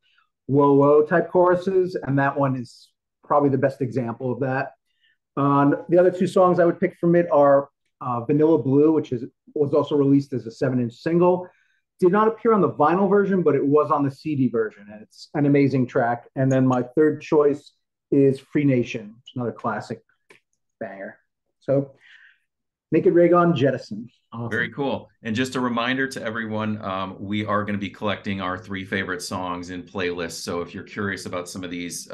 whoa whoa type choruses, and that one is probably the best example of that. The other two songs I would pick from it are Vanilla Blue, which was also released as a 7-inch single. Did not appear on the vinyl version, but it was on the CD version, and it's an amazing track. And then my third choice is Free Nation, which is another classic banger. So Naked Raygun, Jettison. Awesome. Very cool. And just a reminder to everyone, we are going to be collecting our 3 favorite songs in playlists. So if you're curious about some of these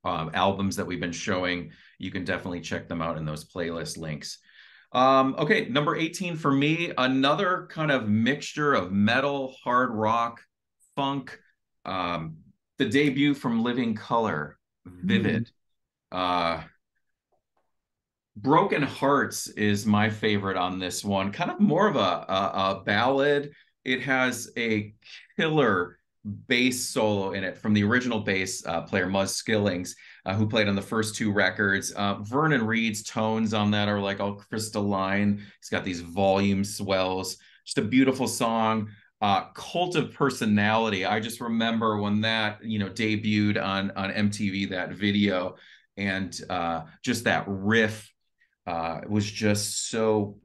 albums that we've been showing, you can definitely check them out in those playlist links. Okay, number 18 for me, another kind of mixture of metal, hard rock, funk, the debut from Living Colour, Vivid. Broken Hearts is my favorite on this one. Kind of more of a ballad. It has a killer bass solo in it from the original bass player, Muzz Skillings, who played on the first 2 records. Vernon Reid's tones on that are like all crystalline. He's got these volume swells. Just a beautiful song. Cult of Personality. I just remember when that, debuted on MTV, that video, and just that riff was just so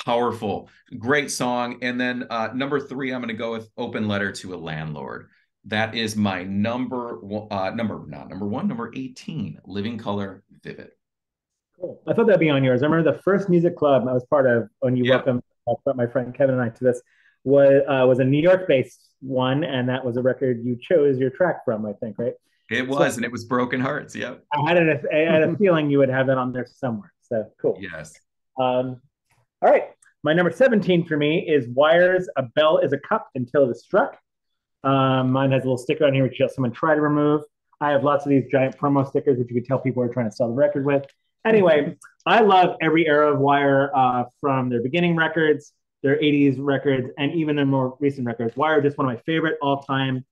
powerful. Great song. And then number 3, I'm going to go with Open Letter to a Landlord. That is my number 18, Living Colour, Vivid. Cool. I thought that'd be on yours. I remember the first music club I was part of when you welcomed my friend Kevin and I to this was a New York-based one, and that was a record you chose your track from, I think, right? It was, and it was Broken Hearts. Yeah. I had a feeling you would have that on there somewhere. So cool. Yes. All right. My number 17 for me is Wire's A Bell is a Cup Until It Is Struck. Mine has a little sticker on here, which someone tried to remove. I have lots of these giant promo stickers, which you could tell people are trying to sell the record with. Anyway, I love every era of Wire, from their beginning records, their 80s records, and even their more recent records. Wire is just one of my favorite all-time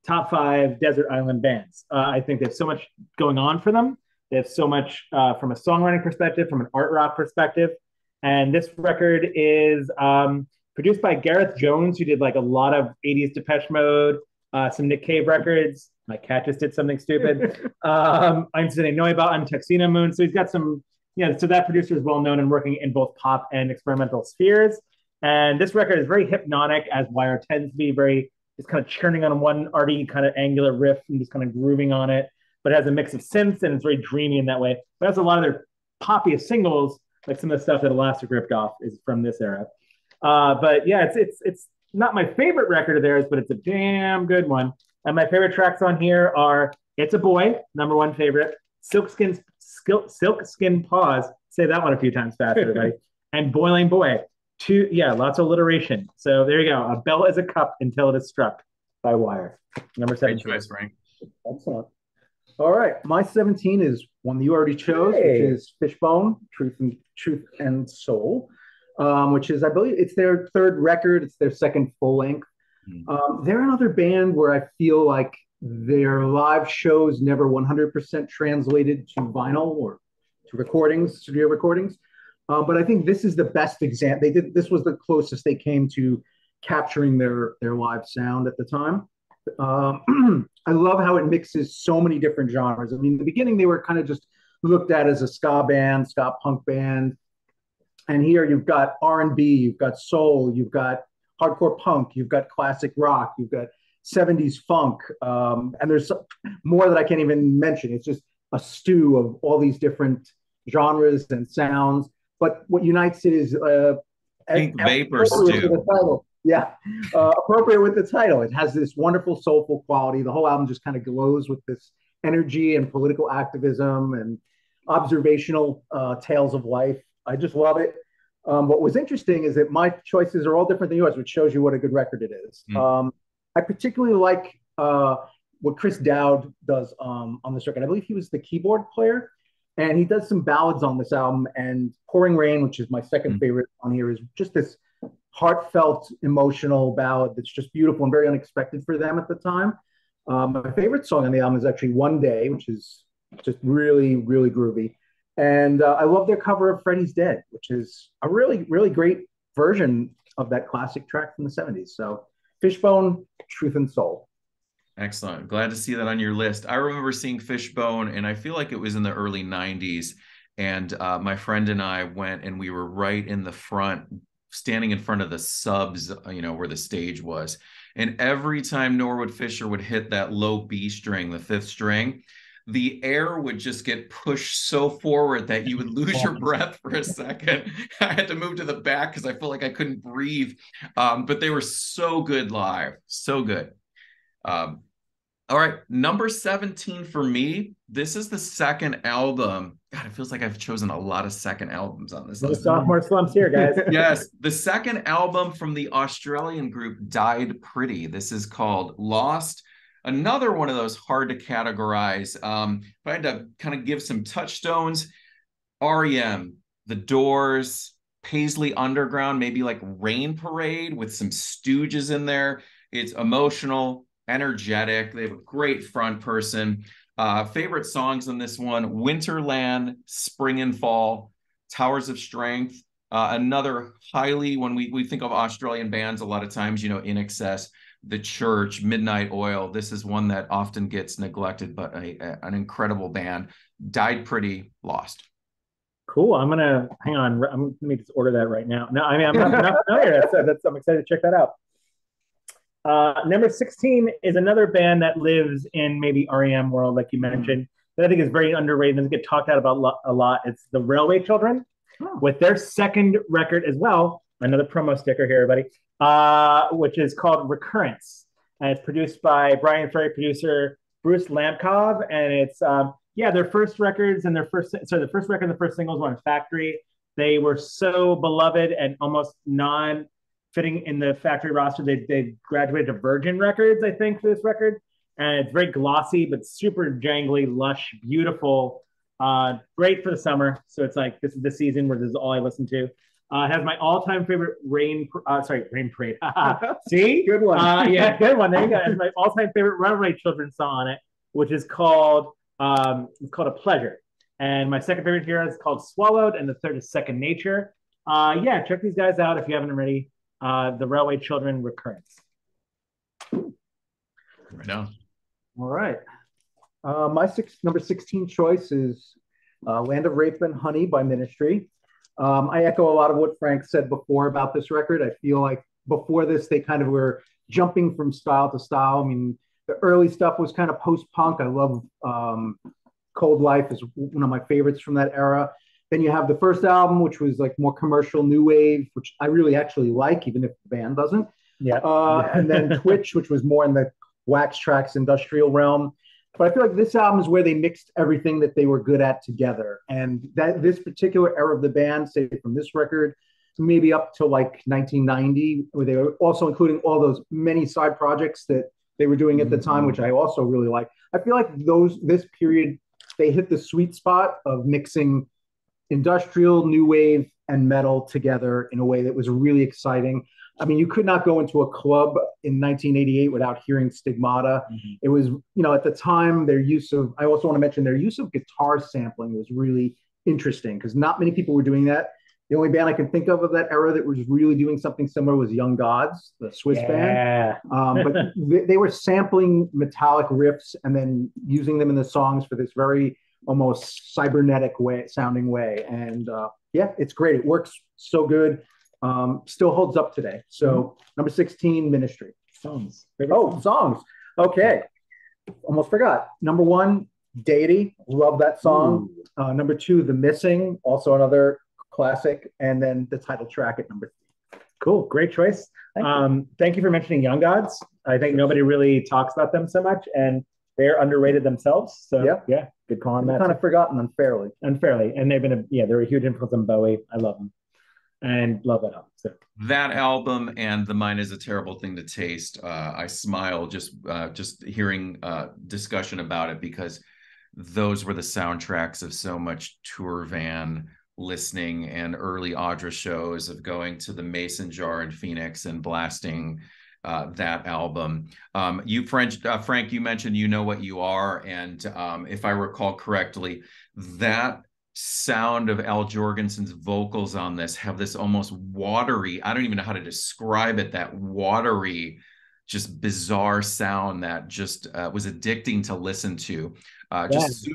top 5 desert island bands. I think they have so much going on for them. They have so much from a songwriting perspective, from an art rock perspective. And this record is produced by Gareth Jones, who did like a lot of 80s Depeche Mode, some Nick Cave records. My cat just did something stupid. I'm sitting knowing about on Tuxedo Moon. So he's got some, so that producer is well known and working in both pop and experimental spheres. And this record is very hypnotic, as Wire tends to be, very just kind of churning on one arty kind of angular riff and just kind of grooving on it. But it has a mix of synths and it's very dreamy in that way. But it has a lot of their poppiest singles, like some of the stuff that Elastic ripped off, is from this era. But yeah, it's not my favorite record of theirs, but it's a damn good one. And my favorite tracks on here are It's a Boy, number 1 favorite, Silkskin Paws, say that one a few times fast, everybody, and Boiling Boy. Lots of alliteration. So there you go. A Bell is a Cup Until It Is Struck by Wire. Number 7. Great choice, Frank. Excellent. All right. My 17 is one that you already chose, which is Fishbone, Truth and Soul, which is, I believe, it's their 3rd record. It's their 2nd full length. They're another band where I feel like their live shows never 100% translated to vinyl or to recordings, studio recordings. But I think this is the best example. This was the closest they came to capturing their live sound at the time. I love how it mixes so many different genres. I mean, in the beginning, they were kind of just looked at as a ska band, ska punk band. And here you've got R&B, you've got soul, you've got hardcore punk, you've got classic rock, you've got 70s funk. And there's more that I can't even mention. It's just a stew of all these different genres and sounds. But what unites it is Pink Vapor Stew. Yeah, appropriate with the title. It has this wonderful soulful quality. The whole album just kind of glows with this energy and political activism and observational tales of life. I just love it. What was interesting is that my choices are all different than yours, which shows you what a good record it is. I particularly like what Chris Dowd does on this record. I believe he was the keyboard player. And he does some ballads on this album, and Pouring Rain, which is my 2nd favorite on here, is just this heartfelt, emotional ballad that's just beautiful and very unexpected for them at the time. My favorite song on the album is actually One Day, which is just really, really groovy. And I love their cover of Freddie's Dead, which is a really, really great version of that classic track from the 70s. So Fishbone, Truth and Soul. Excellent. Glad to see that on your list. I remember seeing Fishbone, and I feel like it was in the early 90s. And my friend and I went, and we were right in the front, standing in front of the subs, where the stage was. And every time Norwood Fisher would hit that low B string, the fifth string, the air would just get pushed so forward that you would lose your breath for a second. I had to move to the back because I felt like I couldn't breathe. But they were so good live, so good. All right, number 17 for me. This is the second album. God, it feels like I've chosen a lot of second albums on this list. Sophomore slumps here, guys. Yes, the second album from the Australian group Died Pretty. This is called Lost. Another one of those hard to categorize. If I had to kind of give some touchstones, REM, The Doors, Paisley Underground, maybe like Rain Parade with some Stooges in there. It's emotional, energetic. They have a great front person. Favorite songs on this one: Winterland, Spring and Fall, Towers of Strength. Another highly, when we think of Australian bands, a lot of times, In Excess, The Church, Midnight Oil. This is one that often gets neglected, but an incredible band. Died Pretty, Lost. Cool. I'm gonna hang on. Let me just order that right now. No, I mean I'm not familiar. I'm excited to check that out. Number 16 is another band that lives in maybe REM world, like you mentioned, that I think is very underrated and doesn't get talked about a lot. It's the Railway Children with their second record as well. Another promo sticker here, everybody, which is called Recurrence. And it's produced by Brian Ferry producer Bruce Lampkov. And it's, their first records and the first record and the first singles were on Factory. They were so beloved and almost fitting in the Factory roster. They graduated to Virgin Records, I think, for this record. And it's very glossy, but super jangly, lush, beautiful. Great for the summer. So it's like, this is the season where this is all I listen to. It has my all-time favorite Rain Parade. See? Good one. Yeah, good one. There you go. It has my all-time favorite Runaway Children song on it, which is called A Pleasure. And my second favorite here is called Swallowed, and the third is Second Nature. Check these guys out if you haven't already. The Railway Children, Recurrence. Right on. All right. My number 16 choice is Land of Rape and Honey by Ministry. I echo a lot of what Frank said before about this record. I feel like before this, they kind of were jumping from style to style. I mean, the early stuff was kind of post-punk. I love Cold Life is one of my favorites from that era. Then you have the first album, which was like more commercial new wave, which I really actually like, even if the band doesn't. Yeah. And then Twitch, which was more in the Wax Trax industrial realm. But I feel like this album is where they mixed everything that they were good at together. And that this particular era of the band, say from this record, maybe up to like 1990, where they were also including all those many side projects that they were doing at the time, which I also really like. I feel like this period, they hit the sweet spot of mixing industrial, new wave, and metal together in a way that was really exciting. I mean, you could not go into a club in 1988 without hearing Stigmata. It was, at the time, I also want to mention their use of guitar sampling was really interesting because not many people were doing that. The only band I can think of that era that was really doing something similar was Young Gods, the Swiss band. But they were sampling metallic riffs and then using them in the songs for this very almost cybernetic sounding way. And it's great. It works so good. Still holds up today. So number 16, Ministry. Songs. Songs. Okay. Almost forgot. Number 1, Deity. Love that song. Number 2, The Missing. Also another classic. And then the title track at number 3. Cool. Great choice. Thank you for mentioning Young Gods. I think nobody really talks about them so much, and they're underrated themselves. So good call on that. Kind of forgotten unfairly. And they've been they're a huge influence on Bowie. I love them and love that album. So that album and The Mine Is a Terrible Thing to Taste. I smile just hearing discussion about it, because those were the soundtracks of so much tour van listening and early Audra shows, of going to the Mason Jar in Phoenix and blasting that album. Frank, you mentioned You Know What You Are, and if I recall correctly, that sound of Al Jorgensen's vocals on this have this almost watery, I don't even know how to describe it, that watery, just bizarre sound that just was addicting to listen to. Just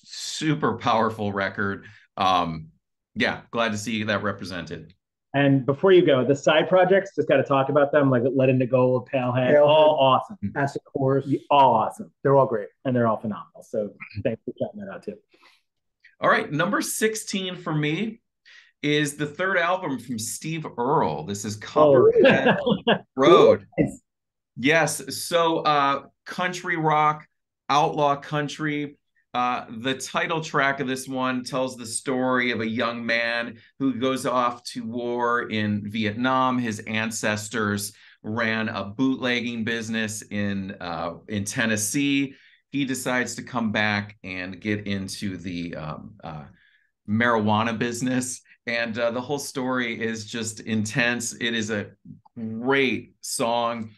super powerful record. Yeah, glad to see that represented. And before you go, the side projects, just got to talk about them, like Let Into Gold, Palehead, all awesome. Acid Course, all awesome. They're all great. And they're all phenomenal. So thanks for shouting that out too. All right, number 16 for me is the third album from Steve Earle. This is Copperhead Road. Yes, so country rock, outlaw country. The title track of this one tells the story of a young man who goes off to war in Vietnam. His ancestors ran a bootlegging business in Tennessee. He decides to come back and get into the marijuana business. And the whole story is just intense. It is a great song.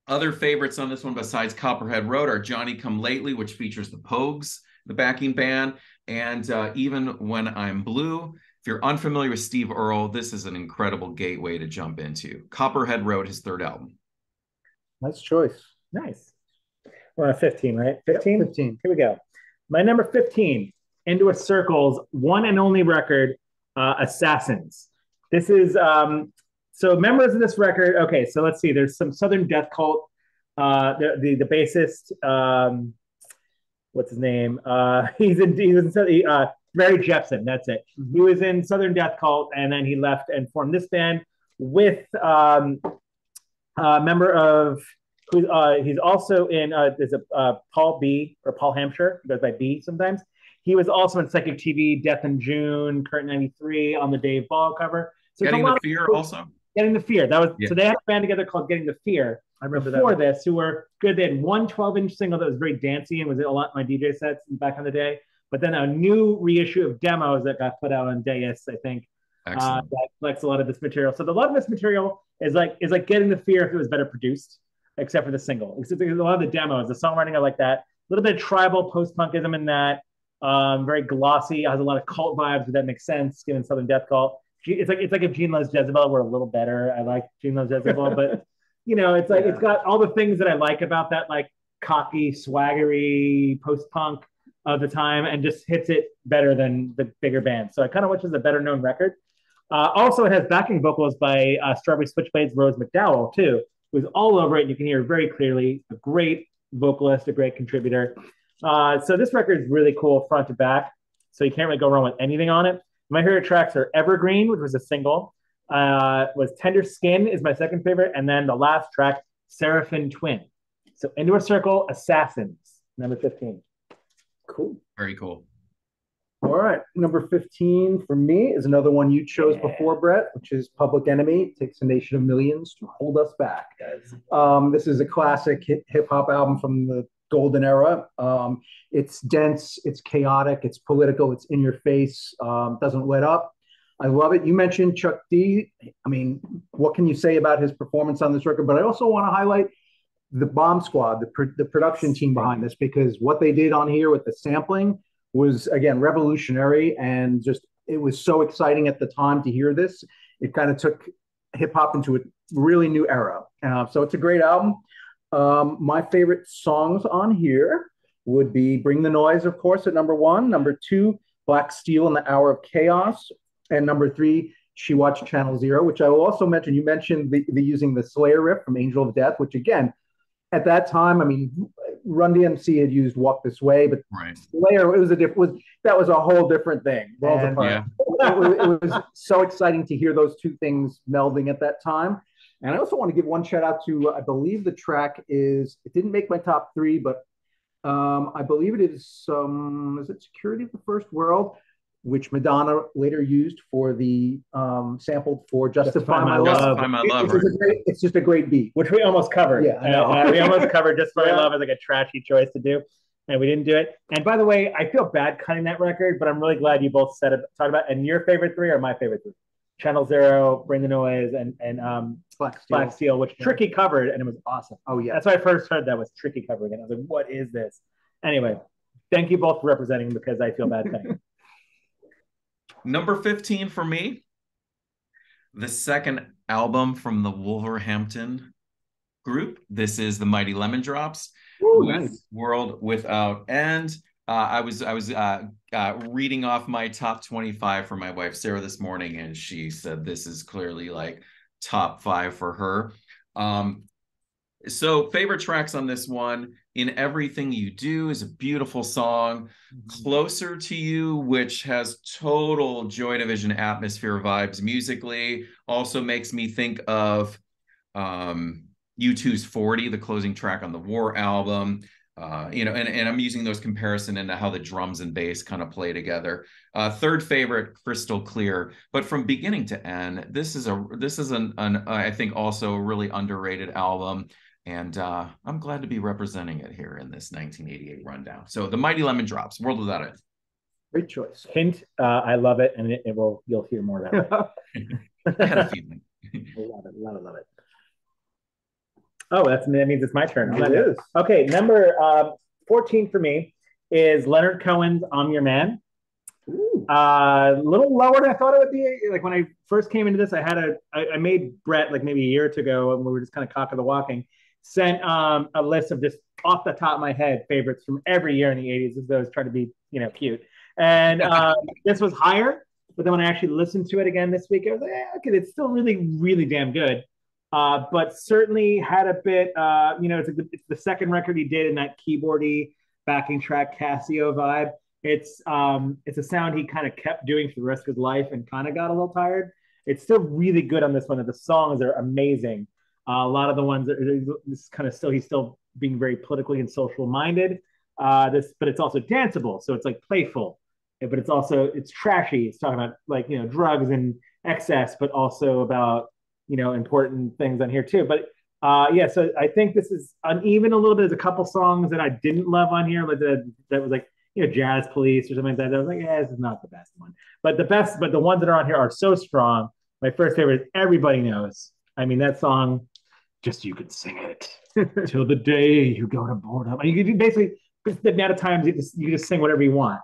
Other favorites on this one besides Copperhead Road are Johnny Come Lately, which features the Pogues, the backing band, and Even When I'm Blue. If you're unfamiliar with Steve Earle, this is an incredible gateway to jump into. Copperhead Road, his third album. Nice choice. Nice. We're on 15, right? 15? Yep, 15. Here we go. My number 15, Into a Circle's one and only record, Assassins. This is... so members of this record, okay, so let's see. There's some Southern Death Cult. The bassist, what's his name? He's in Barry Jepson. That's it. He was in Southern Death Cult, and then he left and formed this band with a member of who he's also in. There's a Paul B or Paul Hampshire. He goes by B sometimes. He was also in Psychic TV, Death in June, Current 93 on the Dave Ball cover. So Getting the Fear also. Getting the Fear. That was So they had a band together called Getting the Fear. I remember before this, who were good. They had one 12-inch single that was very dancey and was a lot in my DJ sets back in the day. But then a new reissue of demos that got put out on Deus, I think, that collects a lot of this material. So a lot of this material is like Getting the Fear if it was better produced, except for the single. Except a lot of the demos, the songwriting are like that. A little bit of tribal post-punkism in that. Very glossy. Has a lot of cult vibes, but that makes sense given Southern Death Cult. It's like if Gene Loves Jezebel were a little better. I like Gene Loves Jezebel, but it's like it's got all the things that I like about that, like cocky, swaggery post-punk of the time, and just hits it better than the bigger bands. So I kind of wish it was a better known record. Also, it has backing vocals by Strawberry Switchblades' Rose McDowell too, who's all over it. And you can hear very clearly. A great vocalist, a great contributor. So this record is really cool front to back. So you can't really go wrong with anything on it. My favorite tracks are Evergreen, which was a single. Was Tender Skin is my second favorite. And then the last track, Seraphim Twin. So Into a Circle, Assassins, number 15. Cool. Very cool. All right. Number 15 for me is another one you chose before, Brett, which is Public Enemy. It takes a nation of millions to hold us back. This is a classic hip hop album from the golden era. It's dense, it's chaotic, it's political, it's in your face, doesn't let up. I love it. You mentioned Chuck D. I mean, what can you say about his performance on this record? But I also want to highlight the Bomb Squad, the production team behind this, because what they did on here with the sampling was, again, revolutionary, and just it was so exciting at the time to hear this. It kind of took hip hop into a really new era. So it's a great album. My favorite songs on here would be Bring the Noise, of course, at number 1. Number 2, Black Steel and the Hour of Chaos. And number 3, She Watched Channel Zero, which I will also mention. You mentioned the using the Slayer riff from Angel of Death, which, again, at that time, I mean, Run DMC had used Walk This Way, but Slayer, that was a whole different thing. And, it was so exciting to hear those two things melding at that time. And I also want to give one shout out to, I believe the track it didn't make my top 3, but I believe it is it Security of the First World, which Madonna later used for the sampled for Justify My Love. Justify My Love, it's just a great beat. Which we almost covered. Yeah, I know. We almost covered Justify My Love as like a trashy choice to do, and we didn't do it. And by the way, I feel bad cutting that record, but I'm really glad you both talked about it. And your favorite 3 are my favorite 3. Channel Zero, Bring the Noise, and Black Steel, which Tricky covered, and it was awesome. Oh yeah, that's when I first heard that was Tricky covering it. I was like, what is this? Anyway, thank you both for representing because I feel bad saying. Number 15 for me, the second album from the Wolverhampton group. This is the Mighty Lemon Drops. Ooh, nice. World Without End. I was reading off my top 25 for my wife Sarah this morning, and she said this is clearly like top 5 for her. So favorite tracks on this one: In Everything You Do is a beautiful song. Closer to You, which has total Joy Division atmosphere vibes musically, also makes me think of U2's 40, the closing track on the War album. And I'm using those comparison into how the drums and bass kind of play together. Third favorite, Crystal Clear. But from beginning to end, this is an I think also a really underrated album. And I'm glad to be representing it here in this 1988 rundown. So the Mighty Lemon Drops, World Without End. Great choice. Hint, I love it, and you'll hear more about it. I had a feeling. Love it. Oh, that means it's my turn. It is. Okay, number 14 for me is Leonard Cohen's I'm Your Man. A little lower than I thought it would be. Like when I first came into this, I made Brett like maybe a year or two ago, and we were just kind of cock of the walking. Sent a list of just off the top of my head favorites from every year in the 80s, as though I was trying to be cute. And this was higher, but then when I actually listened to it again this week, I was like, okay, it's still really, really damn good. But certainly had a bit, it's the second record he did in that keyboardy backing track Casio vibe. It's a sound he kind of kept doing for the rest of his life and kind of got a little tired. It's still really good on this one. And the songs are amazing. A lot of the ones that this kind of he's still being very politically and social minded. But it's also danceable, so it's like playful, but it's trashy. It's talking about like drugs and excess, but also about important things on here too. But so I think this is uneven a little bit. There's a couple songs that I didn't love on here, like that was like Jazz Police or something like that. I was like, this is not the best one. But the ones that are on here are so strong. My first favorite is Everybody Knows. I mean, that song, just you could sing it till the day you go to boredom. And you could basically, the amount of times you just sing whatever you want.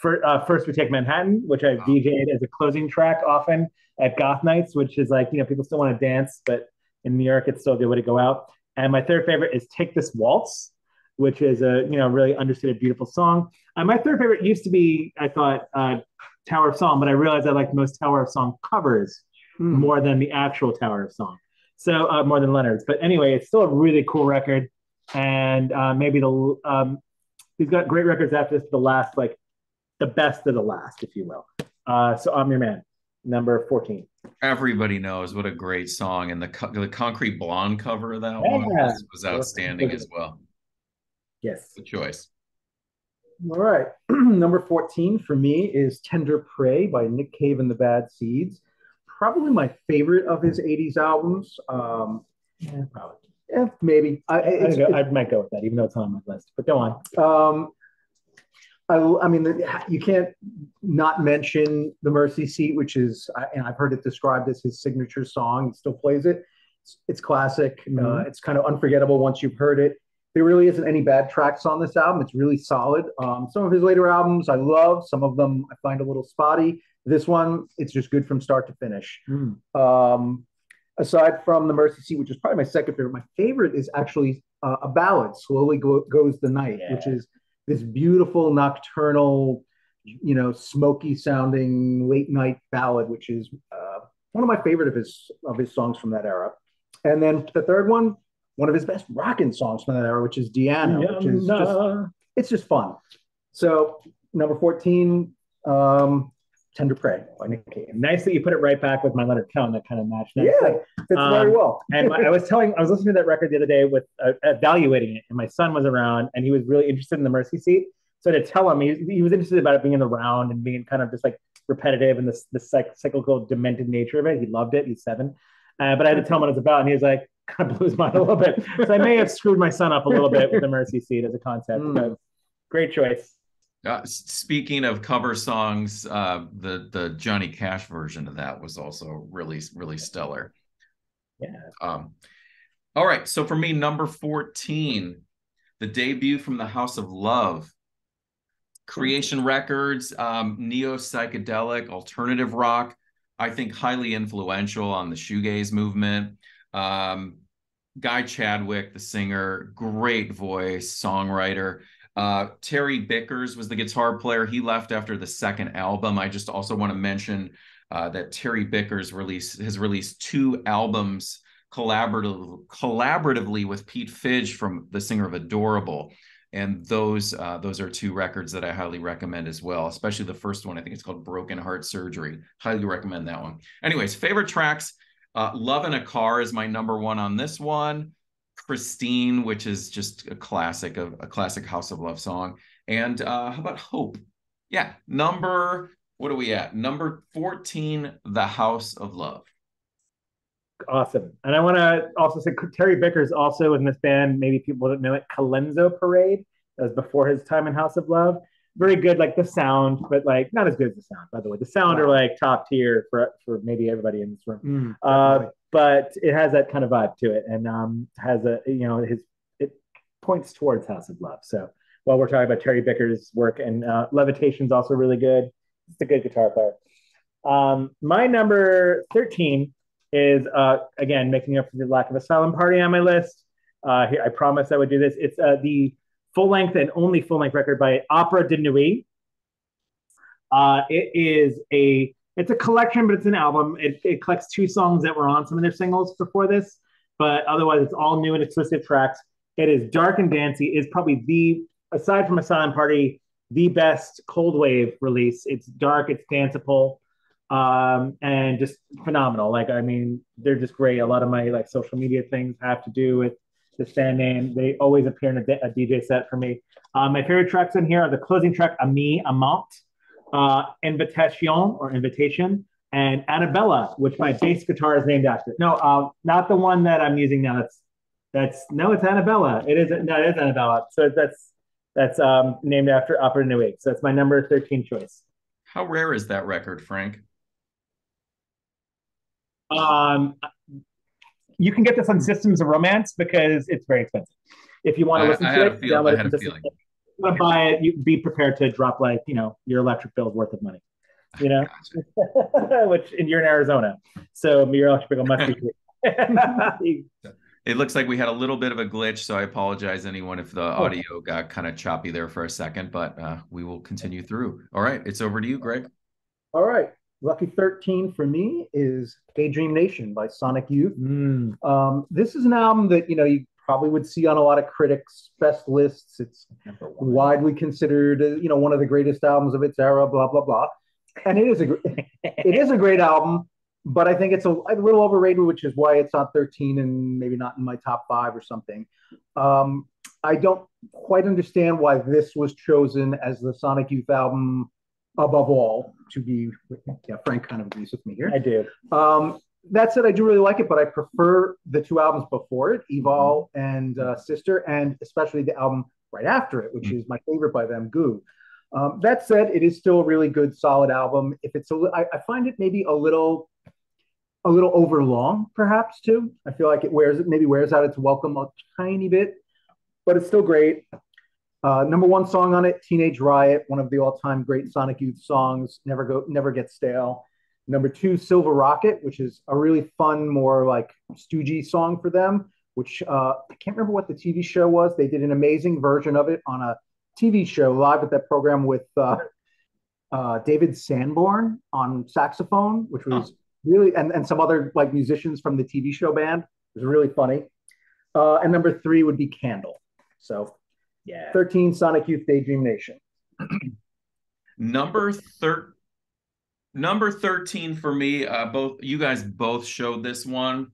First We Take Manhattan, which I DJ'd as a closing track often at goth nights, which is like, people still want to dance, but in New York, it's still a good way to go out. And my third favorite is Take This Waltz, which is a, really understated, beautiful song. My third favorite used to be, I thought, Tower of Song, but I realized I liked most Tower of Song covers more than the actual Tower of Song. So more than Leonard's. But anyway, it's still a really cool record. And maybe he's got great records after this, the best of the last, if you will. So I'm Your Man, number 14. Everybody Knows, what a great song. And the Concrete Blonde cover of that one was outstanding as well. Yes. Good choice. All right. Number 14 for me is Tender Prey by Nick Cave and the Bad Seeds. Probably my favorite of his 80s albums. Probably. Yeah, maybe. I might go with that, even though it's on my list. But go on. I mean, you can't not mention The Mercy Seat, which is, and I've heard it described as his signature song. He still plays it. It's classic. It's kind of unforgettable once you've heard it. There really isn't any bad tracks on this album. It's really solid. Some of his later albums I love. Some of them I find a little spotty. This one, it's just good from start to finish. Aside from The Mercy Seat, which is probably my second favorite, my favorite is actually a ballad, Slowly Goes the Night, which is this beautiful nocturnal, smoky sounding late night ballad, which is one of my favorite of his songs from that era. And then the third one of his best rockin' songs from that era, which is Deanna, which is just fun. So number 14, Tender Prey by Nick Cave. Nice that you put it right back with my Leonard Cohen that kind of matched. Yeah, fits very well. And I was listening to that record the other day with evaluating it, and my son was around, and he was really interested in The Mercy Seat. So to tell him, he was interested about it being in the round and being kind of just like repetitive and this cyclical, demented nature of it. He loved it. He's 7, but I had to tell him what it's about, and he was like, kind of blew his mind a little bit. So I may have screwed my son up a little bit with The Mercy Seat as a concept. But great choice. Speaking of cover songs, the Johnny Cash version of that was also really, really stellar. Yeah. All right. So for me, number 14, the debut from the House of Love. Creation Records, neo psychedelic, alternative rock, I think highly influential on the shoegaze movement. Guy Chadwick, the singer, great voice, songwriter. Terry Bickers was the guitar player. He left after the second album. I just also want to mention that Terry Bickers has released 2 albums collaboratively with Pete Fidge, from the singer of Adorable. And those are 2 records that I highly recommend as well, especially the first one. I think it's called Broken Heart Surgery. Highly recommend that one. Anyways, favorite tracks. Love in a Car is my number 1 on this one. Christine, which is just a classic House of Love song. And how about Hope? Yeah, what are we at? Number 14, The House of Love. Awesome. And I want to also say Terry Bickers also in this band. Maybe people don't know it. Colenso Parade. That was before his time in House of Love. Very good, like the sound, but like not as good as the sound, by the way. The sound are like top tier for maybe everybody in this room. But it has that kind of vibe to it, and has it points towards House of Love. So while we're talking about Terry Bickers' work, and Levitation's also really good. It's a good guitar player. My number 13 is again making up for the lack of a Silent Party on my list. Here, I promised I would do this. It's the full-length and only full-length record by Opera de Nuit. It's a collection, but it's an album. It collects 2 songs that were on some of their singles before this, but otherwise it's all new and exclusive tracks. It is dark and dancey. It's probably aside from a Silent Party, the best cold wave release. It's dark, it's danceable, and just phenomenal. Like, I mean, they're just great. A lot of my like social media things have to do with the band name. They always appear in a DJ set for me. My favorite tracks in here are the closing track, Ami Amant, Invitation, and Annabella, which my bass guitar is named after. No, not the one that I'm using now. It's Annabella. It is Annabella. So that's named after Opera de Nuit. So that's my number 13 choice. How rare is that record, Frank? You can get this on Systems of Romance because it's very expensive. If you want to listen to it, I had a feeling. If you want to buy it, you be prepared to drop like, your electric bill's worth of money, gotcha. Which you're in Arizona. So your electric bill must be free. It looks like we had a little bit of a glitch, so I apologize anyone if the audio got kind of choppy there for a second, but we will continue through. All right, it's over to you, Greg. All right. Lucky 13 for me is Daydream Nation by Sonic Youth. This is an album that, you probably would see on a lot of critics' best lists. It's widely considered, one of the greatest albums of its era, blah, blah, blah. And it is a great album, but I think it's a little overrated, which is why it's not 13 and maybe not in my top 5 or something. I don't quite understand why this was chosen as the Sonic Youth album above all, to be, Frank kind of agrees with me here. I do. That said, I do really like it, but I prefer the 2 albums before it, Evol and Sister, and especially the album right after it, which is my favorite by them, Goo. That said, it is still a really good, solid album. If it's I find it maybe a little over long, perhaps too. I feel like it wears out its welcome a tiny bit, but it's still great. Number 1 song on it, Teenage Riot, one of the all-time great Sonic Youth songs, never gets stale. Number 2, Silver Rocket, which is a really fun, more like stoogey song for them, which I can't remember what the TV show was. They did an amazing version of it on a TV show live at that program with David Sanborn on saxophone, which was really, and some other like musicians from the TV show band. It was really funny. And number 3 would be Candle. So 13, Sonic Youth, Daydream Nation. Number 13 for me, you guys both showed this one.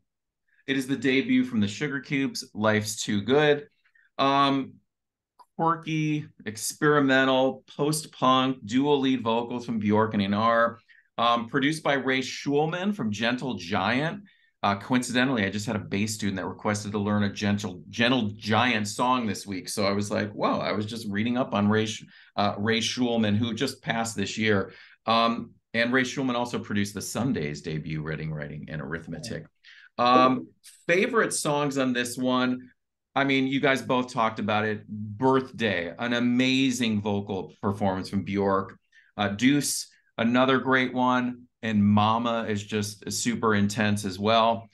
It is the debut from the Sugar Cubes, Life's Too Good. Quirky, experimental, post-punk, dual lead vocals from Bjork and Einar. Produced by Ray Schulman from Gentle Giant. Coincidentally, I just had a bass student that requested to learn a Gentle Giant song this week. So I was like, wow, I was just reading up on Ray Schulman, who just passed this year. And Ray Schulman also produced the Sundays debut, Writing and Arithmetic. Favorite songs on this one? I mean, you guys both talked about it. Birthday, an amazing vocal performance from Bjork. Deuce, another great one. And Mama is just super intense as well.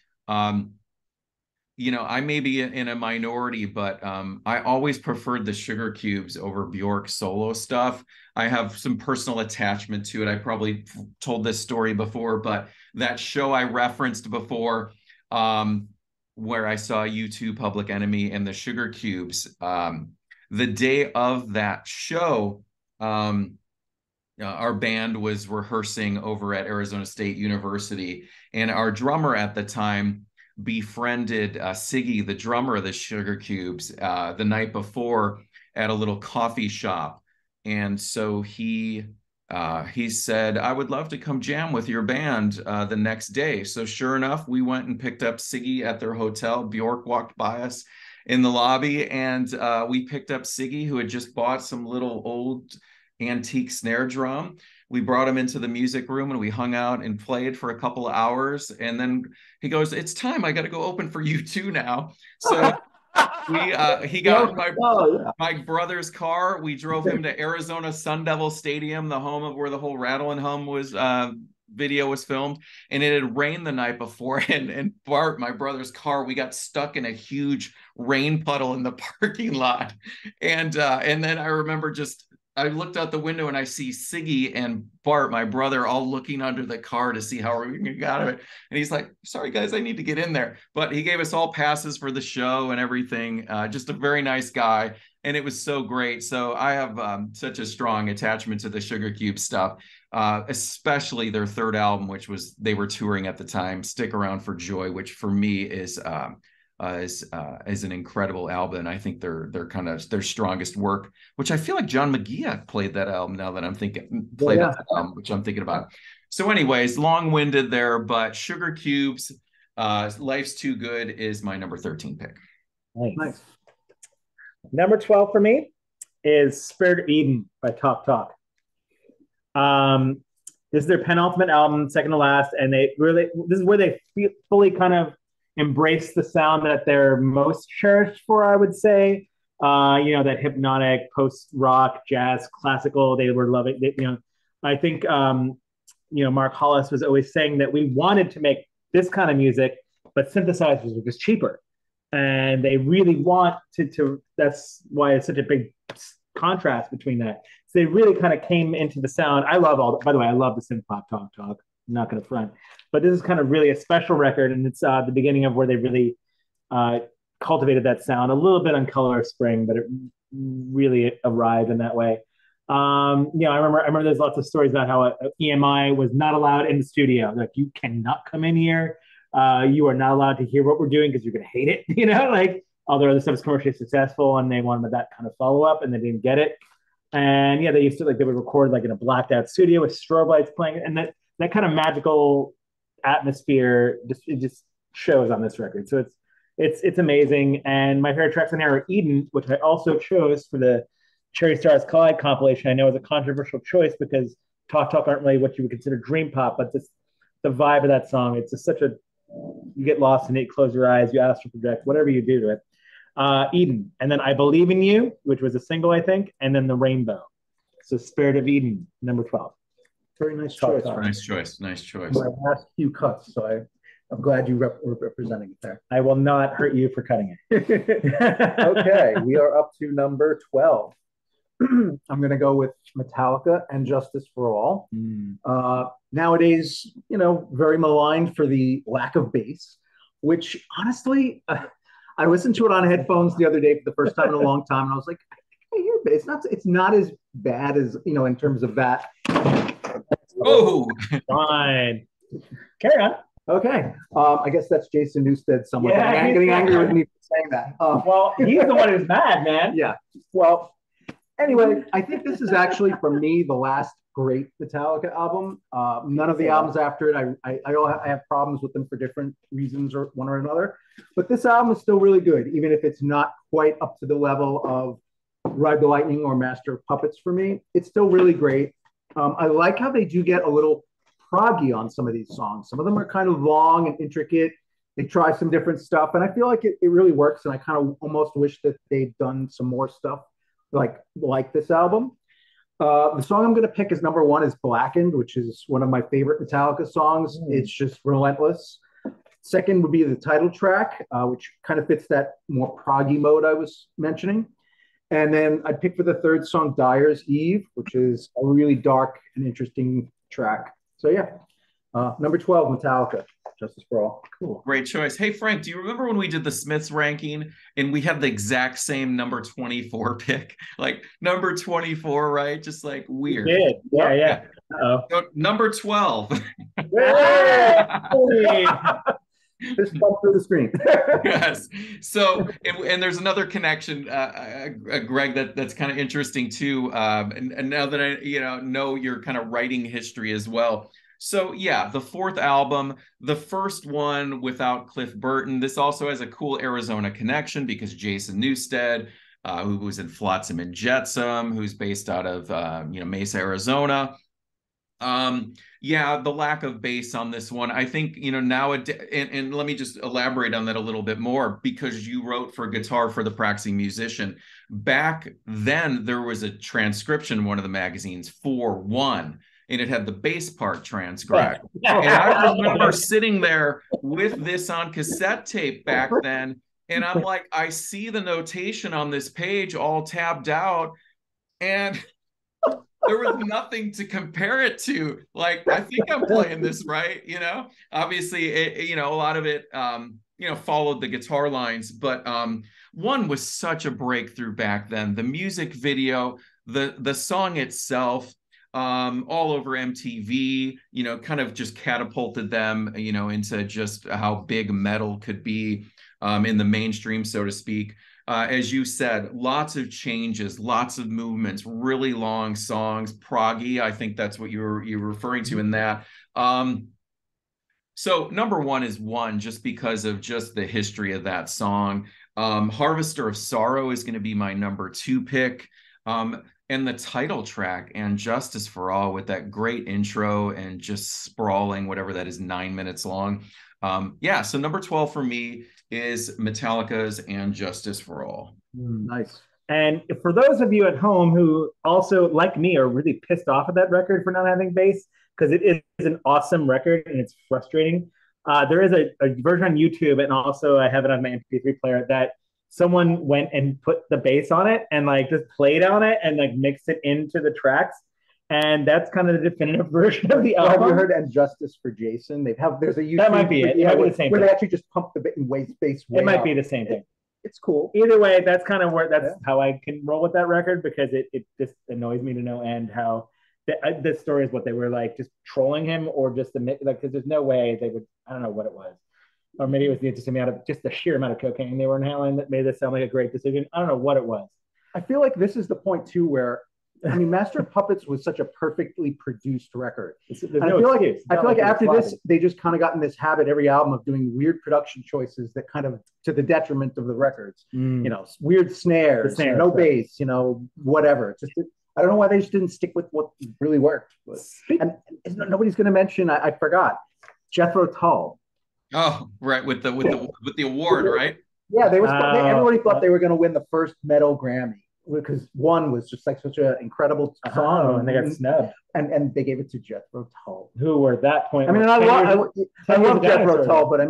You know, I may be in a minority, but I always preferred the Sugar Cubes over Bjork solo stuff. I have some personal attachment to it. I probably told this story before, but that show I referenced before, where I saw U2, Public Enemy, and the Sugar Cubes, the day of that show, our band was rehearsing over at Arizona State University, and our drummer at the time befriended Siggy, the drummer of the Sugar Cubes, the night before at a little coffee shop. And so he said, I would love to come jam with your band the next day. So sure enough, we went and picked up Siggy at their hotel. Bjork walked by us in the lobby, and we picked up Siggy, who had just bought some little old antique snare drum. We brought him into the music room and we hung out and played for a couple of hours. And then he goes, it's time. I got to go open for U2 now. So he got my brother's car. We drove him to Arizona Sun Devil Stadium, the home of where the whole Rattle and Hum was video was filmed, and it had rained the night before, and Bart, my brother's car, we got stuck in a huge rain puddle in the parking lot. And then I remember I looked out the window and I see Siggy and Bart, my brother, all looking under the car to see how we're going to get out of it. And he's like, sorry, guys, I need to get in there. But he gave us all passes for the show and everything. Just a very nice guy. And it was so great. So I have such a strong attachment to the Sugar Cube stuff, especially their third album, which was, they were touring at the time, Stick Around for Joy, which for me is an incredible album. I think they're kind of their strongest work, which I feel like John McGee played that album now that I'm thinking, that album, which I'm thinking about. So anyways, long-winded there, but Sugar Cubes, Life's Too Good is my number 13 pick. Nice. Number 12 for me is Spirit of Eden by Talk Talk. This is their penultimate album, second to last, and this is where they fully kind of embrace the sound that they're most cherished for, I would say. That hypnotic post-rock, jazz, classical, they were loving. I think, Mark Hollis was always saying that we wanted to make this kind of music, but synthesizers were just cheaper. And they really want to that's why it's such a big contrast between that. So they really kind of came into the sound. By the way, I love the synth pop Talk Talk. I'm not going to front. But this is kind of really a special record, and it's the beginning of where they really cultivated that sound. A little bit on Color of Spring, but it really arrived in that way. I remember there's lots of stories about how EMI was not allowed in the studio. Like, you cannot come in here. You are not allowed to hear what we're doing because you're going to hate it. All their other stuff is commercially successful, and they wanted that kind of follow up, and they didn't get it. And they used to they would record in a blacked out studio with strobe lights playing, and that kind of magical atmosphere just shows on this record. So it's amazing. And my favorite tracks on here are Eden, which I also chose for the Cherry Stars Collide compilation. I know it's a controversial choice because Talk Talk aren't really what you would consider dream pop, but just the vibe of that song, it's just you get lost in it, close your eyes, you astral project, whatever you do to it. Eden, and then I Believe in You, which was a single, I think, and then The Rainbow. So Spirit of Eden, number 12. Very nice choice. Nice choice. My last few cuts, so I'm glad you were representing it there. I will not hurt you for cutting it. Okay, we are up to number 12. I'm going to go with Metallica and Justice for All. Nowadays, very maligned for the lack of bass, which honestly, I listened to it on headphones the other day for the first time in a long time, and I was like, I hear bass. It's not as bad as, in terms of that. Oh, fine. Carry on. Okay. I guess that's Jason Newstead somewhere. Getting angry with me for saying that. Well, he's the one who's mad, man. Yeah. Well, Anyway, I think this is actually for me the last great Metallica album. None of the albums after it, I have problems with them for different reasons or one or another. But this album is still really good, even if it's not quite up to the level of Ride the Lightning or Master of Puppets for me. It's still really great. I like how they do get a little proggy on some of these songs. Some of them are kind of long and intricate. They try some different stuff, and I feel like it really works. And I kind of almost wish that they'd done some more stuff like this album. The song I'm going to pick as number one is Blackened, which is one of my favorite Metallica songs. It's just relentless. Second would be the title track, which kind of fits that more proggy mode I was mentioning. And then I'd pick for the third song, Dyer's Eve, which is a really dark and interesting track. So yeah, number 12, Metallica, Justice for All. Cool. Great choice. Hey, Frank, do you remember when we did the Smiths ranking and we had the exact same number 24 pick? Like number 24, right? Just like weird. We did. Yeah. So, number 12. Just bump through the screen. Yes. So, and there's another connection, Greg, that's kind of interesting too. And now that I, know your kind of writing history as well. So yeah, the fourth album, the first one without Cliff Burton. This also has a cool Arizona connection because Jason Newsted, who was in Flotsam and Jetsam, who's based out of Mesa, Arizona. Yeah, the lack of bass on this one, I think, now and let me just elaborate on that a little bit more, because you wrote for Guitar for the Practicing Musician. Back then, there was a transcription in one of the magazines for one, and it had the bass part transcribed. And I remember sitting there with this on cassette tape back then, and I'm like, I see the notation on this page all tabbed out, and there was nothing to compare it to. Like, I think I'm playing this right, Obviously, a lot of it, followed the guitar lines, but one was such a breakthrough back then. The music video, the song itself, all over MTV, kind of just catapulted them, into just how big metal could be in the mainstream, so to speak. As you said, lots of changes, lots of movements, really long songs, proggy. I think that's what you're referring to in that. So number one is One, just because of just the history of that song. Harvester of Sorrow is going to be my number two pick. And the title track, and Justice for All, with that great intro and just sprawling, whatever that is, 9 minutes long. Yeah, so number 12 for me is Metallica's And Justice for All. Nice. And for those of you at home who also, like me, are really pissed off at that record for not having bass, because it is an awesome record and it's frustrating. There is a version on YouTube, and also I have it on my MP3 player, that someone went and put the bass on it and just played on it and mixed it into the tracks. And that's kind of the definitive version of the album. Have you heard And Justice for Jason? There's a YouTube. That might be it. It might be the same where thing. They actually just pump the bass. It might be the same thing. It's cool. Either way, that's kind of how I can roll with that record, because it just annoys me to no end how this story is what they were just trolling him, or just because there's no way they would. I don't know what it was. Or maybe it was the interesting amount of just the sheer amount of cocaine they were inhaling that made this sound like a great decision. I don't know what it was. I feel like this is the point too where, Master of Puppets was such a perfectly produced record. I feel like after this, they just kind of got in this habit every album of doing weird production choices that kind of to the detriment of the records. Weird snares, no bass, whatever. I don't know why they just didn't stick with what really worked. And nobody's going to mention. I forgot Jethro Tull. Oh, right, with the award, right? Yeah, everybody thought they were going to win the first metal Grammy, because One was just such an incredible song, and they got snubbed, and they gave it to Jethro Tull, who were at that point. I love Jethro Tull, but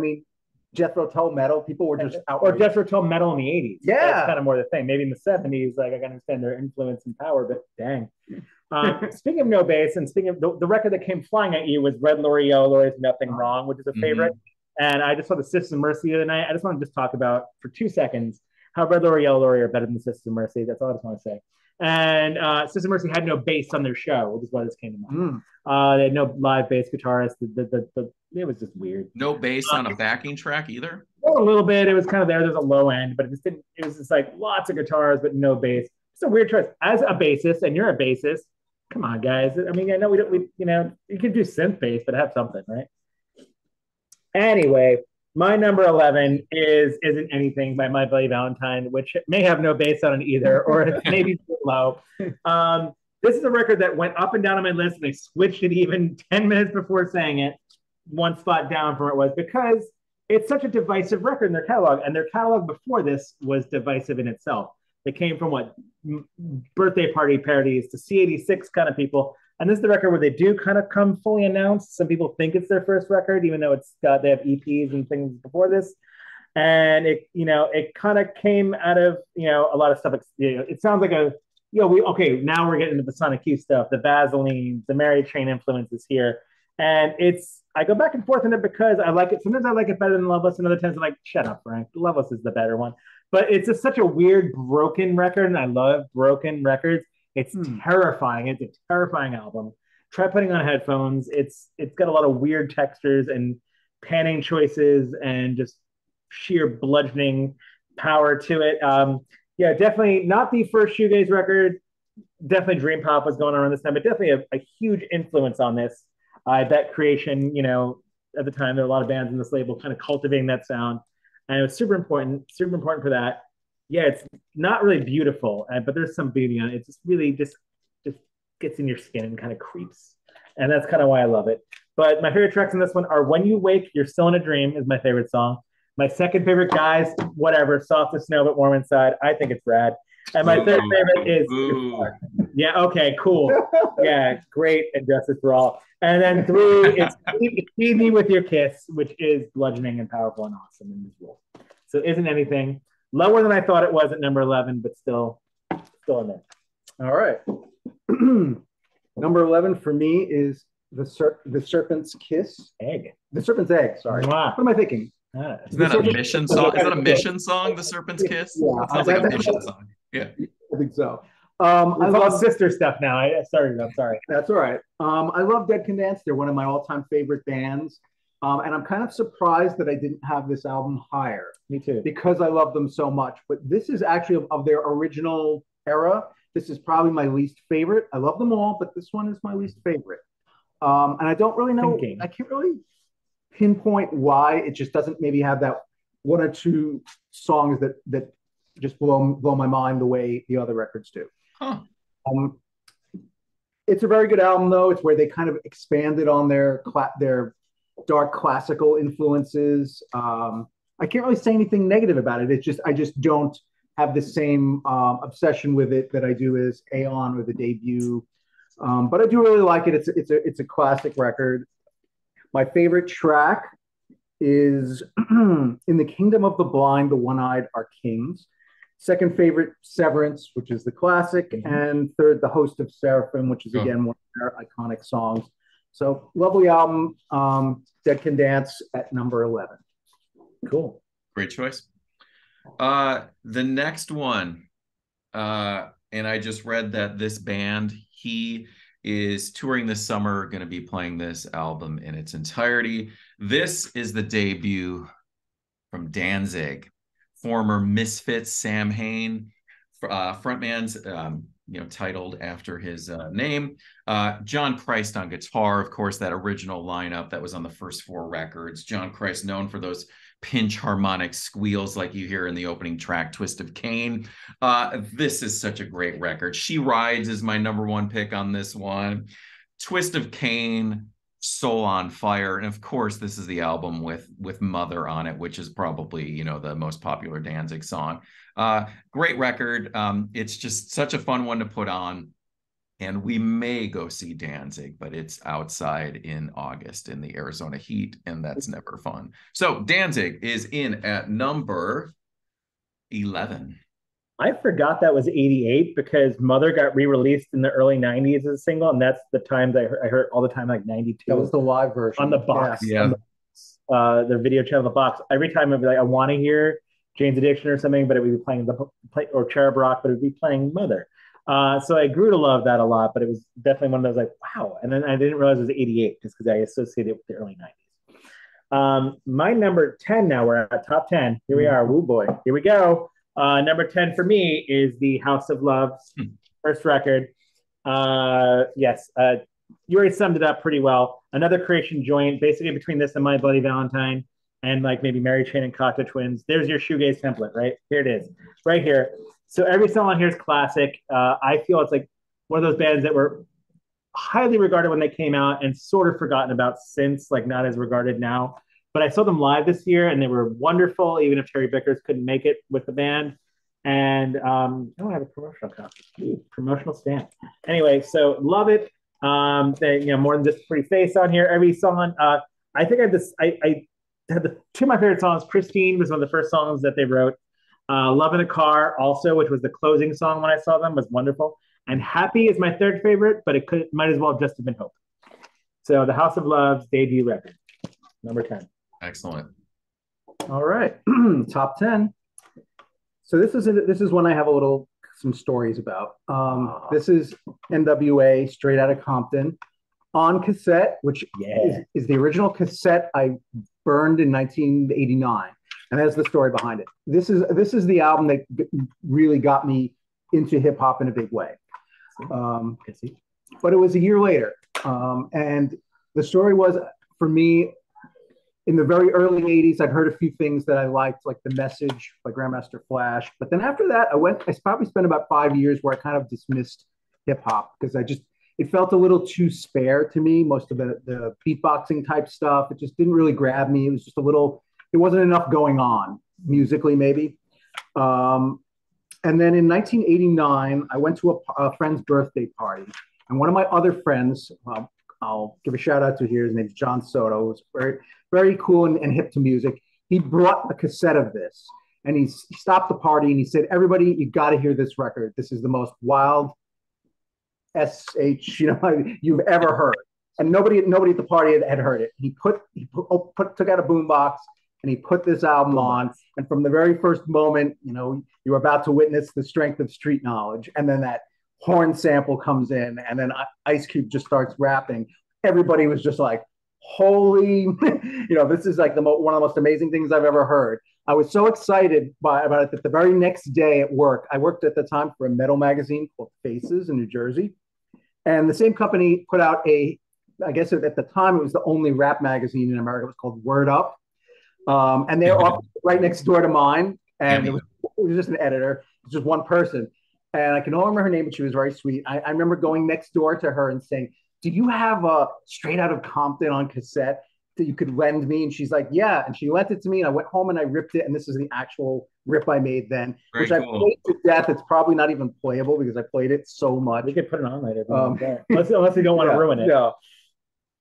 Jethro Tull metal, people were just outraged. Or Jethro Tull metal in the 80s. Yeah, that's kind of more the thing. Maybe in the 70s, I can understand their influence and power, but dang. Speaking of no bass, and speaking of the record that came flying at you was Red Lorry, Yellow Lorry's Nothing Wrong, which is a favorite. And I just saw the Sisters of Mercy the other night. I just want to just talk about for 2 seconds how Red Lorry, Yellow Lorry are better than the Sisters of Mercy. That's all I just want to say. And Sisters of Mercy had no bass on their show, which is why this came to mind. They had no live bass guitarist. It was just weird. No bass on a backing track either? A little bit. It was kind of there. There's a low end, but it was just lots of guitars, but no bass. a weird choice. As a bassist, and you're a bassist, come on, guys. I mean, I know you can do synth bass, but have something, right? Anyway, my number 11 is Isn't Anything by My Bloody Valentine, which may have no bass on it either, or it's maybe too low. This is a record that went up and down on my list, and I switched it even 10 minutes before saying it, one spot down from where it was, because it's such a divisive record in their catalog, and their catalog before this was divisive in itself. They came from what birthday party parodies to C86 kind of people, and this is the record where they do kind of come fully announced. Some people think it's their first record, even though they have EPs and things before this. And it kind of came out of a lot of stuff. It sounds like now we're getting into the Sonic Youth stuff, the Vaseline, the Mary Chain influences here, and I go back and forth in it because I like it. Sometimes I like it better than Loveless, and other times I'm like, shut up, Frank. Loveless is the better one. But it's just such a weird, broken record, and I love broken records. It's terrifying. It's a terrifying album. Try putting on headphones. It's got a lot of weird textures and panning choices and just sheer bludgeoning power to it. Yeah, definitely not the first shoegaze record. Definitely Dream Pop was going on around this time, but definitely a huge influence on this. I bet Creation, at the time, there were a lot of bands in this label kind of cultivating that sound. And it was super important for that. Yeah, it's not really beautiful, but there's some beauty on it. It just really just gets in your skin and kind of creeps. And that's kind of why I love it. But my favorite tracks in this one are When You Wake, You're Still in a Dream is my favorite song. My second favorite, Guys, whatever, Soft as Snow but Warm Inside. I think it's rad. And my third favorite is yeah, okay, cool. Yeah, great, and Justice for All. And then 3, it's Feed Me With Your Kiss, which is bludgeoning and powerful and awesome in this role. So Isn't Anything. Lower than I thought it was at number 11, but still in there. All right. Number 11 for me is the Serpent's Kiss. The Serpent's Egg, sorry. Wow. What am I thinking? Isn't that a Mission song? Is that a Mission song, The Serpent's Kiss? Yeah. That sounds like a Mission song. Yeah. I think so. I love sister stuff now. I'm sorry. That's all right. I love Dead Can Dance. They're one of my all-time favorite bands. And I'm kind of surprised that I didn't have this album higher. Me too. Because I love them so much. But this is actually of their original era. This is probably my least favorite. I love them all, but this one is my least favorite. And I don't really know. I can't really pinpoint why. It just doesn't maybe have that one or two songs that just blow my mind the way the other records do. Huh. It's a very good album, though. It's where they kind of expanded on their dark classical influences. I can't really say anything negative about it. It's just I just don't have the same obsession with it that I do as Aeon or the debut. But I do really like it. It's a classic record. My favorite track is In the Kingdom of the Blind, the One-Eyed Are Kings. Second favorite, Severance, which is the classic. Mm-hmm. And third, The Host of Seraphim, which is, again, one of their iconic songs. So, lovely album. Dead Can Dance at number 11. Cool. Great choice. The next one, and I just read that this band, he is touring this summer, going to be playing this album in its entirety. This is the debut from Danzig. Former Misfits Sam Hain, frontman's titled after his name. John Christ on guitar, of course, that original lineup that was on the first 4 records. John Christ known for those pinch harmonic squeals like you hear in the opening track, Twist of Cain. This is such a great record. She Rides is my number 1 pick on this one. Twist of Cain, Soul on Fire, and of course this is the album with Mother on it, which is probably the most popular Danzig song. Great record. It's just such a fun one to put on, and we may go see Danzig, but it's outside in August in the Arizona heat, and that's never fun. So Danzig is in at number 11. I forgot that was 88 because Mother got re-released in the early 90s as a single, and that's the times I heard all the time, like 92. That was the live version. On the box. Yeah. The video channel, the box. Every time I'd be like, I want to hear Jane's Addiction or something, but it would be playing or Cherub Rock, but it would be playing Mother. So I grew to love that a lot, but it was definitely one of those like, wow. And then I didn't realize it was 88 just because I associated it with the early 90s. My number 10 now, we're at top 10. Here we are. Woo boy. Here we go. Number 10 for me is the House of Love's first record. Yes, you already summed it up pretty well. Another creation joint, basically between this and My Bloody Valentine, and like maybe Mary Chain and Cocteau Twins. There's your shoegaze template, right? Here it is, right here. So every song on here is classic. I feel it's like one of those bands that were highly regarded when they came out and sort of forgotten about since, like not as regarded now. But I saw them live this year and they were wonderful, even if Terry Bickers couldn't make it with the band. And oh, I have a promotional copy, promotional stamp. Anyway, so love it. They, more than just a pretty face on here. Every song, I think I had this. I had two of my favorite songs. Christine was one of the first songs that they wrote. Love in a Car, also, which was the closing song when I saw them, was wonderful. And Happy is my third favorite, but it might as well just have been Hope. So the House of Love's debut record, number 10. Excellent. All right, top 10. So this is one I have some stories about. This is NWA, Straight Outta Compton, on cassette, which is the original cassette I burned in 1989, and that's the story behind it. This is the album that really got me into hip hop in a big way. But it was a year later, and the story was, for me, in the very early 80s, I'd heard a few things that I liked, like The Message by Grandmaster Flash. But then after that, I probably spent about 5 years where I kind of dismissed hip hop because it felt a little too spare to me. Most of the beatboxing type stuff, it just didn't really grab me. It was just there wasn't enough going on musically, maybe. And then in 1989, I went to a friend's birthday party. And one of my other friends, I'll give a shout out to here, his name's John Soto, who's very, very cool and hip to music. He brought a cassette of this and he stopped the party and he said, "Everybody, you got to hear this record. This is the most wild SH, you've ever heard." And nobody at the party had heard it. He took out a boombox and he put this album on. And from the very first moment, you're about to witness the strength of street knowledge. And then that horn sample comes in and then Ice Cube just starts rapping. Everybody was just like, holy, this is like one of the most amazing things I've ever heard. I was so excited about it that the very next day at work, I worked at the time for a metal magazine called Faces in New Jersey. And the same company put out I guess at the time, it was the only rap magazine in America. It was called Word Up. And they're right next door to mine. And it was just an editor. It was just one person. And I can only remember her name, but she was very sweet. I remember going next door to her and saying, "Do you have a Straight Outta Compton on cassette that you could lend me?" And she's like, "Yeah." And she lent it to me and I went home and I ripped it. And this is the actual rip I made then, Very which cool. I played to death. It's probably not even playable because I played it so much. We could put it on later. Unless you don't want to ruin it. Yeah.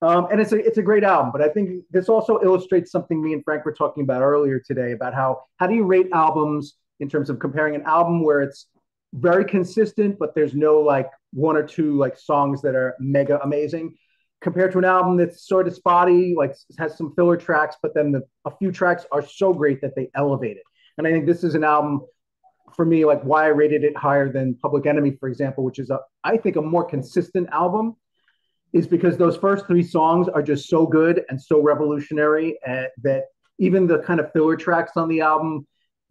And it's a great album, but I think this also illustrates something me and Frank were talking about earlier today about how do you rate albums in terms of comparing an album where it's very consistent, but there's no like one or two like songs that are mega amazing, compared to an album that's sort of spotty, like has some filler tracks, but then a few tracks are so great that they elevate it. And I think this is an album for me, like why I rated it higher than Public Enemy, for example, which is I think a more consistent album, is because those first three songs are just so good and so revolutionary that even the kind of filler tracks on the album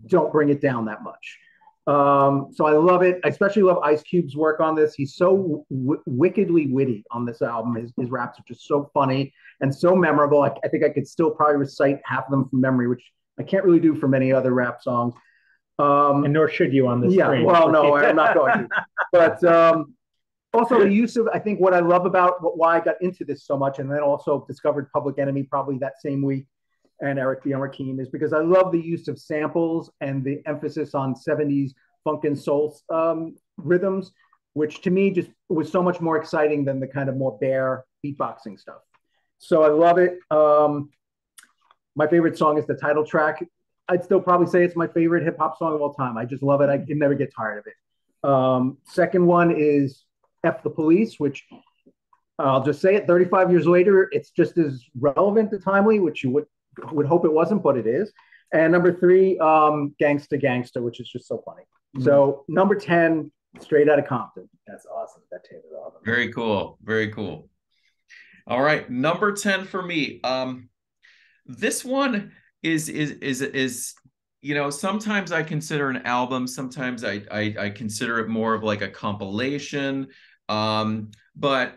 don't bring it down that much. So I love it. I especially love Ice Cube's work on this. He's so wickedly witty on this album. His raps are just so funny and so memorable. I think I could still probably recite half of them from memory, which I can't really do for many other rap songs. And nor should you on this screen. Well, no, I'm not going to. But also the use of, I think what I love about why I got into this so much, and then also discovered Public Enemy probably that same week, and Eric B. and Rakim, is because I love the use of samples and the emphasis on 70s funk and soul rhythms, which to me just was so much more exciting than the kind of more bare beatboxing stuff. So I love it. My favorite song is the title track. I'd still probably say it's my favorite hip hop song of all time. I just love it. I can never get tired of it. Second one is F the Police, which I'll just say it, 35 years later, it's just as relevant and timely, which you would hope it wasn't, but it is. And number three, Gangsta Gangsta, which is just so funny. So number 10, Straight Outta Compton. That's awesome. That tape is awesome. Very cool. Very cool. All right, number 10 for me. This one is you know, sometimes I consider an album, sometimes I consider it more of like a compilation. But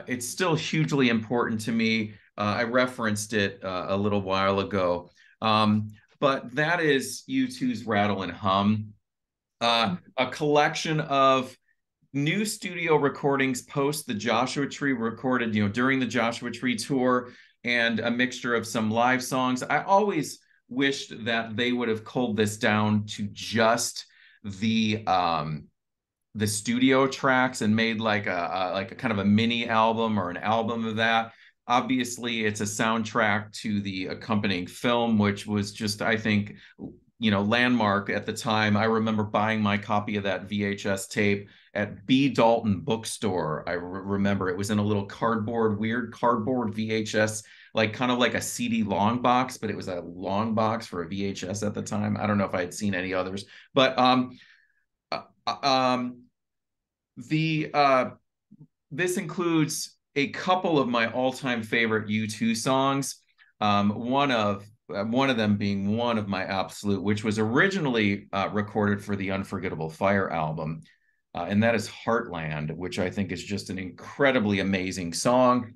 it's still hugely important to me. I referenced it a little while ago. But that is U2's Rattle and Hum, a collection of new studio recordings post the Joshua Tree, recorded, you know, during the Joshua Tree tour, and a mixture of some live songs. I always wished that they would have culled this down to just the studio tracks and made like a kind of a mini album or an album of that. Obviously, it's a soundtrack to the accompanying film, which was just, I think, you know, landmark at the time. I remember buying my copy of that VHS tape at B. Dalton Bookstore. I remember it was in a little weird cardboard VHS, like kind of like a CD long box, but it was a long box for a VHS at the time. I don't know if I had seen any others, but uh, um, this includes a couple of my all-time favorite U2 songs. One of them being one of my absolute, which was originally recorded for the Unforgettable Fire album, and that is Heartland, which I think is just an incredibly amazing song.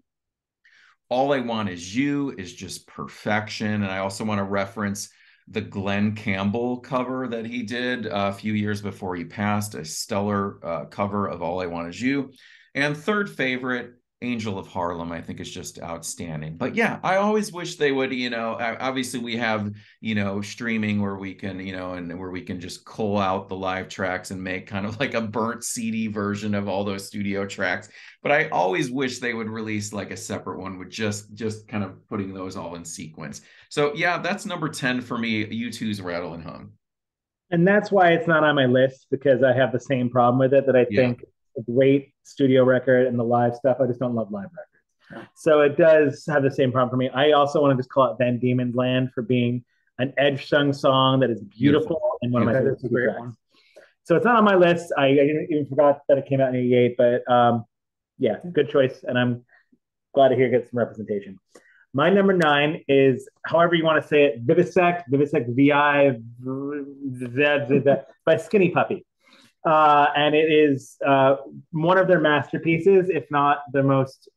All I Want Is You is just perfection. And I also want to reference the Glenn Campbell cover that he did a few years before he passed, a stellar cover of All I Want Is You. And third favorite, Angel of Harlem, I think is just outstanding. But yeah, I always wish they would, you know, obviously we have, you know, streaming where we can, you know, and where we can just cull out the live tracks and make kind of like a burnt CD version of all those studio tracks. But I always wish they would release like a separate one with just kind of putting those all in sequence. So yeah, that's number 10 for me, U2's Rattle and Hum. And that's why it's not on my list, because I have the same problem with it, that I Yeah. think a great studio record and the live stuff, I just don't love live records. So it does have the same problem for me. I also want to just call it Van Diemen's Land for being an edge sung song that is beautiful and one of my favorite tracks. One. So it's not on my list. I even forgot that it came out in '88, but yeah, good choice. And I'm glad to hear it get some representation. My number 9 is, however you want to say it, Vivisect VI by Skinny Puppy. And it is one of their masterpieces, if not the most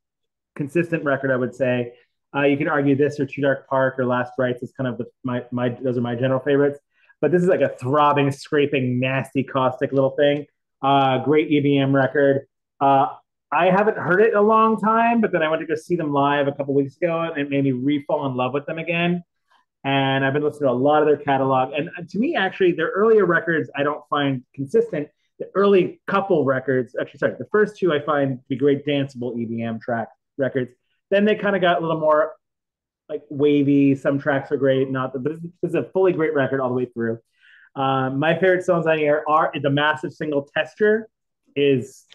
consistent record, I would say. You can argue this or Too Dark Park or Last Rites is kind of those are my general favorites. But this is like a throbbing, scraping, nasty, caustic little thing. Great EBM record. I haven't heard it in a long time, but then I went to go see them live a couple weeks ago, and it made me re-fall in love with them again. And I've been listening to a lot of their catalog. And to me, actually, their earlier records I don't find consistent. The early couple records, actually, sorry, the first two I find to be great danceable EBM track records. Then they kind of got a little more like wavy. Some tracks are great, not the, but this is a fully great record all the way through. My favorite songs on here are the massive single "Texture." It's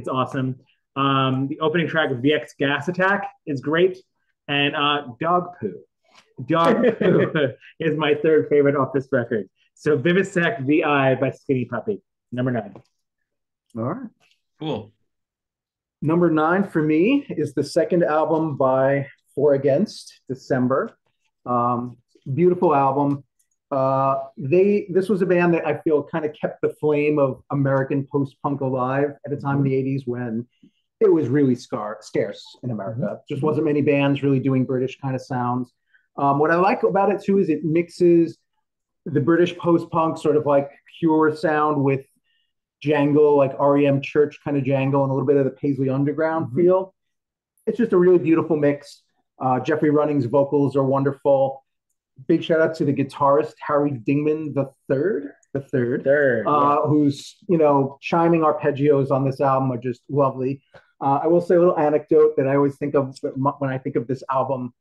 awesome. The opening track of VX Gas Attack is great, and Dog Poo. Dog Poo is my third favorite off this record. So Vivisect VI by Skinny Puppy, number 9. All right. Cool. Number 9 for me is the second album by For Against, December. Beautiful album. This was a band that I feel kind of kept the flame of American post-punk alive at a time in the 80s when it was really scarce in America. Just wasn't many bands really doing British kind of sounds. What I like about it too is it mixes the British post-punk sort of like pure sound with jangle, like REM Church kind of jangle, and a little bit of the Paisley Underground feel. It's just a really beautiful mix. Jeffrey Running's vocals are wonderful. Big shout out to the guitarist Harry Dingman the third, who's, you know, chiming arpeggios on this album are just lovely. I will say a little anecdote that I always think of when I think of this album.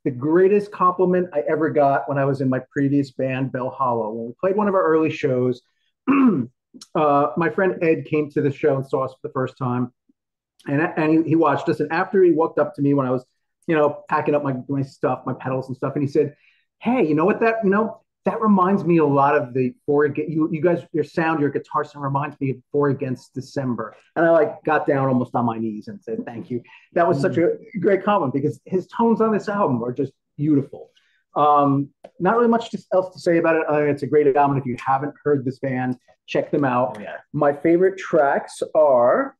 The greatest compliment I ever got when I was in my previous band, Bell Hollow, when we played one of our early shows. My friend Ed came to the show and saw us for the first time, and he watched us. And after he walked up to me when I was, you know, packing up my stuff, my pedals and stuff, and he said, "Hey, you know what that reminds me a lot of the you guys, your sound, your guitar sound reminds me of For Against December." And I like got down almost on my knees and said, "Thank you." That was such a great compliment because his tones on this album are just beautiful. Not really much else to say about it. It's a great album. If you haven't heard this band, check them out. Yeah. My favorite tracks are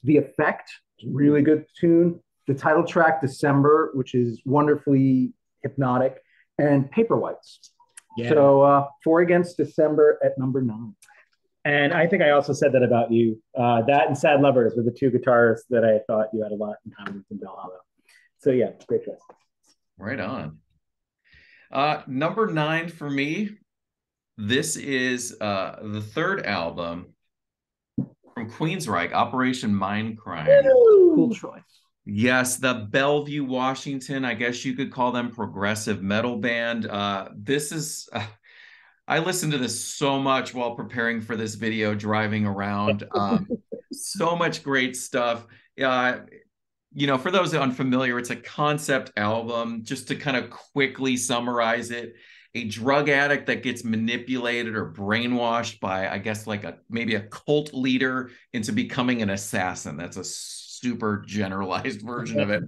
The Effect, really good tune. The title track, December, which is wonderfully hypnotic, and Paper Whites. Yeah. So four against December at number 9. And I think I also said that about you. That and Sad Lovers were the two guitarists that I thought you had a lot in common with Bell Hollow. So yeah, great choice. Right on. Number 9 for me. This is the third album from Queensryche, Operation Mindcrime. Cool choice. Yes, the Bellevue, Washington, I guess you could call them progressive metal band. This is, I listened to this so much while preparing for this video, driving around. So much great stuff. For those unfamiliar, it's a concept album. Just to kind of quickly summarize it, a drug addict that gets manipulated or brainwashed by, I guess, maybe a cult leader into becoming an assassin. That's a super generalized version of it.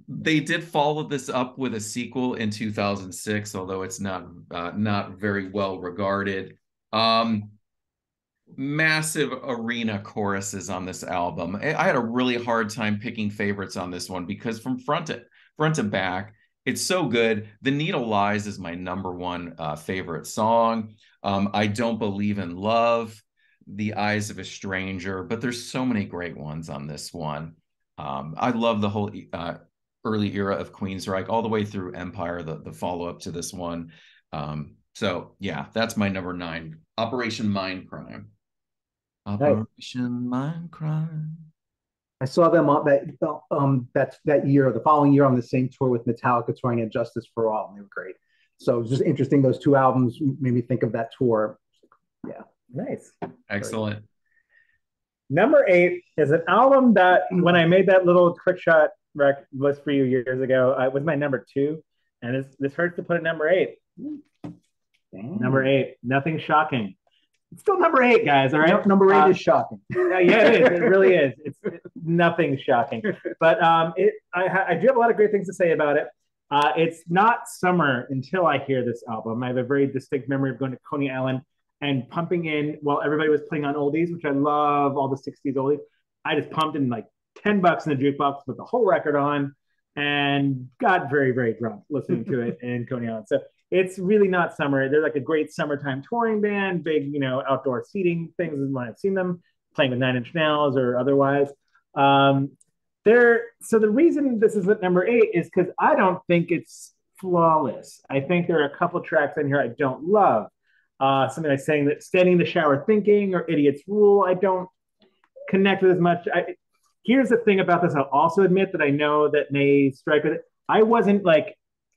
They did follow this up with a sequel in 2006, although it's not very well regarded. Massive arena choruses on this album. I had a really hard time picking favorites on this one because from front to back, it's so good. The Needle Lies is my number 1 favorite song. I Don't Believe in Love, The Eyes of a Stranger, but there's so many great ones on this one. I love the whole early era of Queensryche, all the way through Empire, the follow-up to this one. So yeah, that's my number 9, Operation Mindcrime. Operation Mindcrime. I saw them on that year, the following year, on the same tour with Metallica touring at Justice for All, and they were great. So it was just interesting. Those 2 albums made me think of that tour. Yeah. Nice. Excellent. Number 8 is an album that when I made that little quick shot list for you years ago, it was my number 2, and this hurts to put at number 8. Damn. Number 8, Nothing Shocking. It's still number 8, guys. All right, number 8 is shocking. Yeah, it is. It really is. It's nothing shocking, but I do have a lot of great things to say about it. It's not summer until I hear this album. I have a very distinct memory of going to Coney Island and pumping in while everybody was playing on oldies, which I love, all the 60s oldies. I just pumped in like $10 in the jukebox, put the whole record on, and got very, very drunk listening to it in Coney Island. So it's really not summer. They're like a great summertime touring band, big, outdoor seating things when I've seen them playing with 9 Inch Nails or otherwise. So the reason this is at number 8 is because I don't think it's flawless. I think there are a couple tracks in here I don't love. Something like saying that Standing in the Shower Thinking or Idiot's Rule, I don't connect with as much. Here's the thing about this. I'll also admit that I know that may strike with it. I wasn't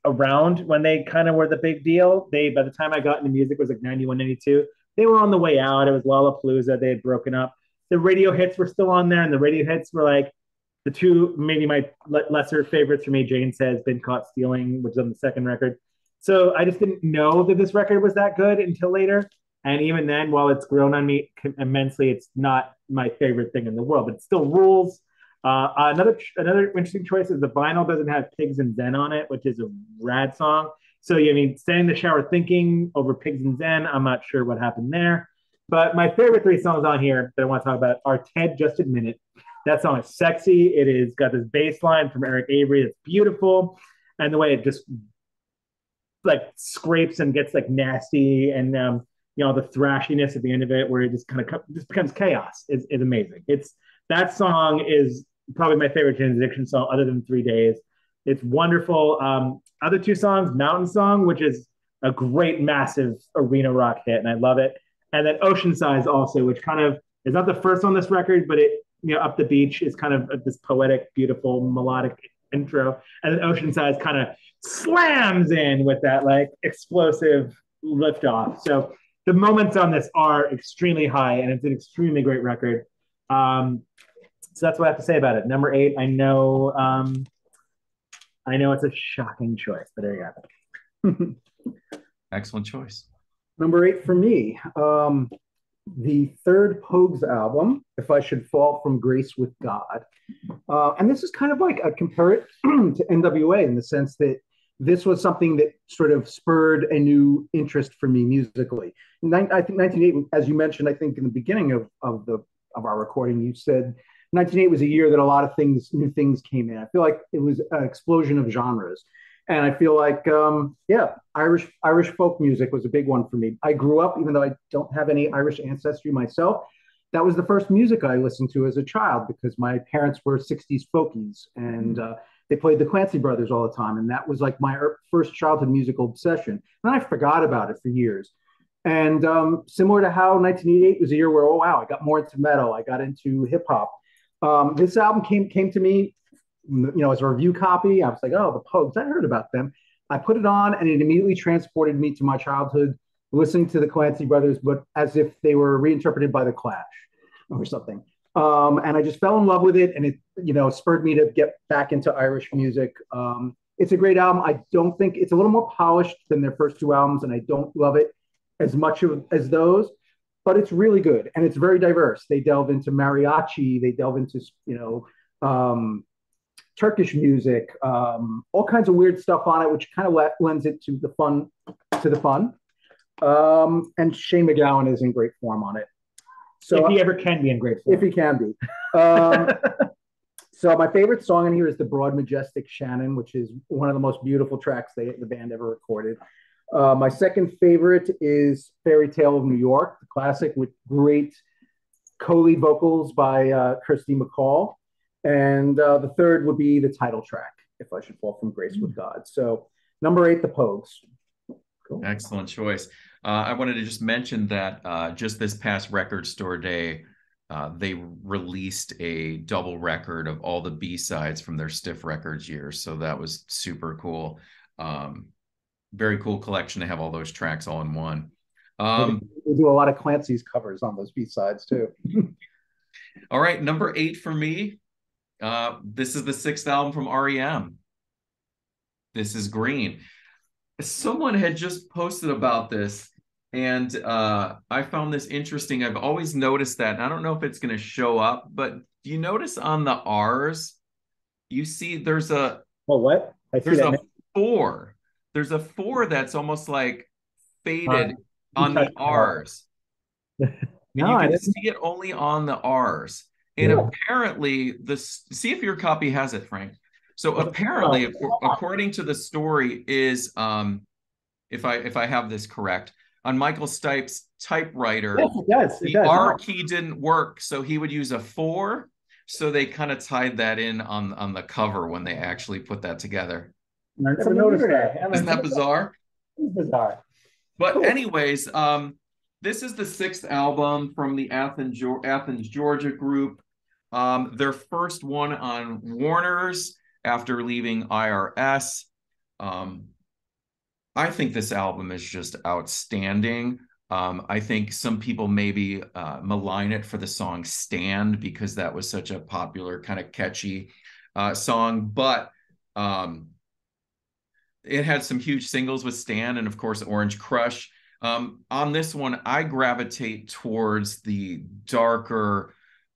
around when they kind of were the big deal. By the time I got into music, it was 91, 92. They were on the way out. It was Lollapalooza. They had broken up. The radio hits were still on there, and the radio hits were the 2, maybe my lesser favorites for me. Jane Says, Been Caught Stealing, which is on the second record. So I just didn't know that this record was that good until later. And even then, while it's grown on me immensely, it's not my favorite thing in the world, but it still rules. Another interesting choice is the vinyl doesn't have Pigs and Zen on it, which is a rad song. So, Standing in the Shower Thinking over Pigs and Zen, I'm not sure what happened there. But my favorite 3 songs on here that I want to talk about are Ted, Just Admit It. That song is sexy. It is got this bass line from Eric Avery that's beautiful. And the way it just scrapes and gets nasty, and the thrashiness at the end of it, where it just kind of just becomes chaos, is amazing. That song is probably my favorite Jane's Addiction song, other than 3 Days. It's wonderful. Other 2 songs, Mountain Song, which is a great, massive arena rock hit, and I love it. And then Ocean Size also, which kind of is not the first on this record, but it, Up the Beach is kind of this poetic, beautiful, melodic intro. And then Ocean Size kind of slams in with that explosive liftoff. So the moments on this are extremely high, and it's an extremely great record. So that's what I have to say about it. Number 8, I know it's a shocking choice, but there you go. Excellent choice. Number 8 for me, the third Pogues album, If I Should Fall from Grace with God. And this is kind of I compare it to NWA in the sense that this was something that sort of spurred a new interest for me musically. I think 1988, as you mentioned, I think in the beginning of our recording, you said 1988 was a year that a lot of new things came in. I feel like it was an explosion of genres. And I feel like, Irish folk music was a big one for me. I grew up, even though I don't have any Irish ancestry myself, that was the first music I listened to as a child because my parents were 60s folkies and they played the Clancy Brothers all the time. And that was like my first childhood musical obsession. And then I forgot about it for years. And similar to how 1988 was a year where, oh, wow, I got more into metal. I got into hip hop. This album came to me, as a review copy. I was like, oh, the Pogues, I heard about them. I put it on and it immediately transported me to my childhood listening to the Clancy Brothers, but as if they were reinterpreted by the Clash or something. And I just fell in love with it, and it, spurred me to get back into Irish music. It's a great album. I don't think it's a little more polished than their first two albums, and I don't love it as much as those, but it's really good and it's very diverse. They delve into mariachi, they delve into Turkish music, all kinds of weird stuff on it, which kind of lends it to the fun. And Shane MacGowan is in great form on it. So if he ever can be in great form. If he can be. So my favorite song in here is The Broad Majestic Shannon, which is one of the most beautiful tracks the band ever recorded. My second favorite is Fairy Tale of New York, the classic with great co-lead vocals by Kirsty MacColl. And the third would be the title track, If I Should Fall from Grace with God. So number 8, the Pogues. Cool. Excellent choice. I wanted to just mention that just this past Record Store Day, they released a double record of all the B-sides from their Stiff Records years. So that was super cool. Very cool collection to have all those tracks all in one. We do a lot of Clancy's covers on those B-sides too. All right, number 8 for me. This is the 6th album from REM. This is Green. Someone had just posted about this, and I found this interesting. I've always noticed that, and I don't know if it's going to show up, but do you notice on the R's, you see there's a... Oh, what? There's a 4. There's a 4 that's almost like faded on the R's. No, you can see it only on the R's. And apparently, see if your copy has it, Frank. So apparently, according to the story, is if I have this correct, on Michael Stipe's typewriter, the R key didn't work, so he would use a 4. So they kind of tied that in on the cover when they actually put that together. I never noticed that. Isn't that bizarre? It's bizarre. But anyways, this is the 6th album from the Athens, Georgia group. Their first one on Warner's after leaving IRS. I think this album is just outstanding. I think some people maybe malign it for the song Stand because that was such a popular, kind of catchy song. But it had some huge singles with Stand and, of course, Orange Crush. On this one, I gravitate towards the darker,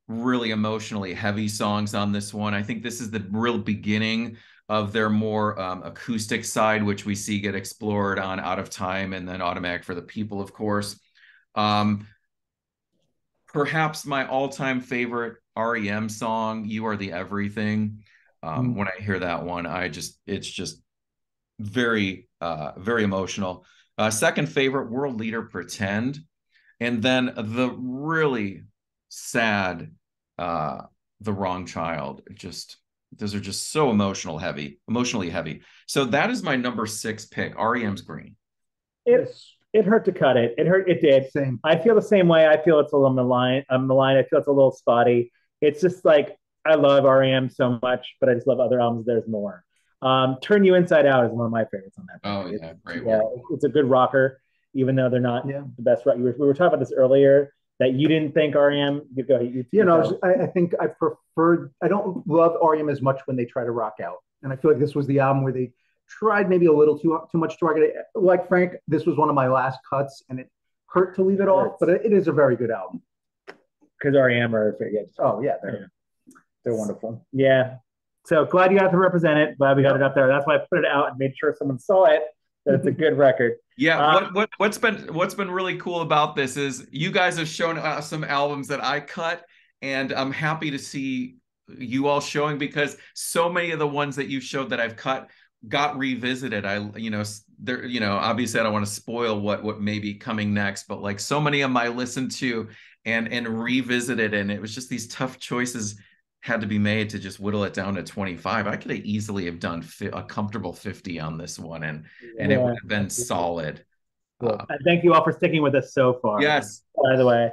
really emotionally heavy songs on this one. I think this is the real beginning of their more acoustic side, which we see get explored on Out of Time and then Automatic for the People, of course. Perhaps my all-time favorite REM song, You Are the Everything. When I hear that one, it's just very, very emotional. Second favorite, World Leader, Pretend. And then the really sad, The Wrong Child. Those are just so emotionally heavy. So that is my number 6 pick, REM's Green. It hurt to cut it. It did. Same. I feel the same way. I feel it's a little maligned. I feel it's a little spotty. It's just like, I love REM so much, but I just love other albums. There's more. Turn You Inside Out is one of my favorites on that. Oh, yeah, great. Yeah, it's a good rocker, even though they're not the best rock. We were talking about this earlier, that you didn't think REM. I think I don't love REM as much when they try to rock out, and I feel like this was the album where they tried maybe a little too much to rock it. Like Frank, this was one of my last cuts, and it hurt to leave it off, but it is a very good album. Because REM are they're wonderful. Yeah. So glad you got to represent it. Glad we got it up there. That's why I put it out and made sure someone saw it. That it's a good record. Yeah, what's been really cool about this is you guys have shown some albums that I cut, and I'm happy to see you all showing, because so many of the ones that you showed that I've cut got revisited. Obviously I don't want to spoil what may be coming next, but like so many of them I listened to and revisited, and it was just these tough choices had to be made to just whittle it down to 25. I could have easily have done a comfortable 50 on this one, and it would have been solid. Cool. Thank you all for sticking with us so far. Yes. By the way.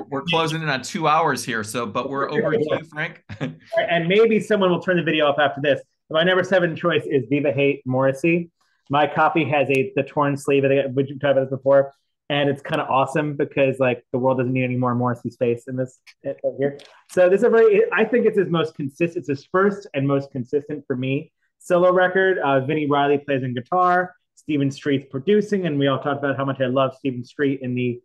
We're closing in on 2 hours here, but we're over to you, Frank. And maybe someone will turn the video off after this. My number 7 choice is Viva Hate Morrissey. My copy has the torn sleeve, which we've talked about this before. And it's kind of awesome because like the world doesn't need any more Morrissey space in this here. So this is I think it's his most consistent, it's his first and most consistent for me solo record. Vinnie Riley plays in guitar, Stephen Street's producing, and we all talked about how much I love Stephen Street in the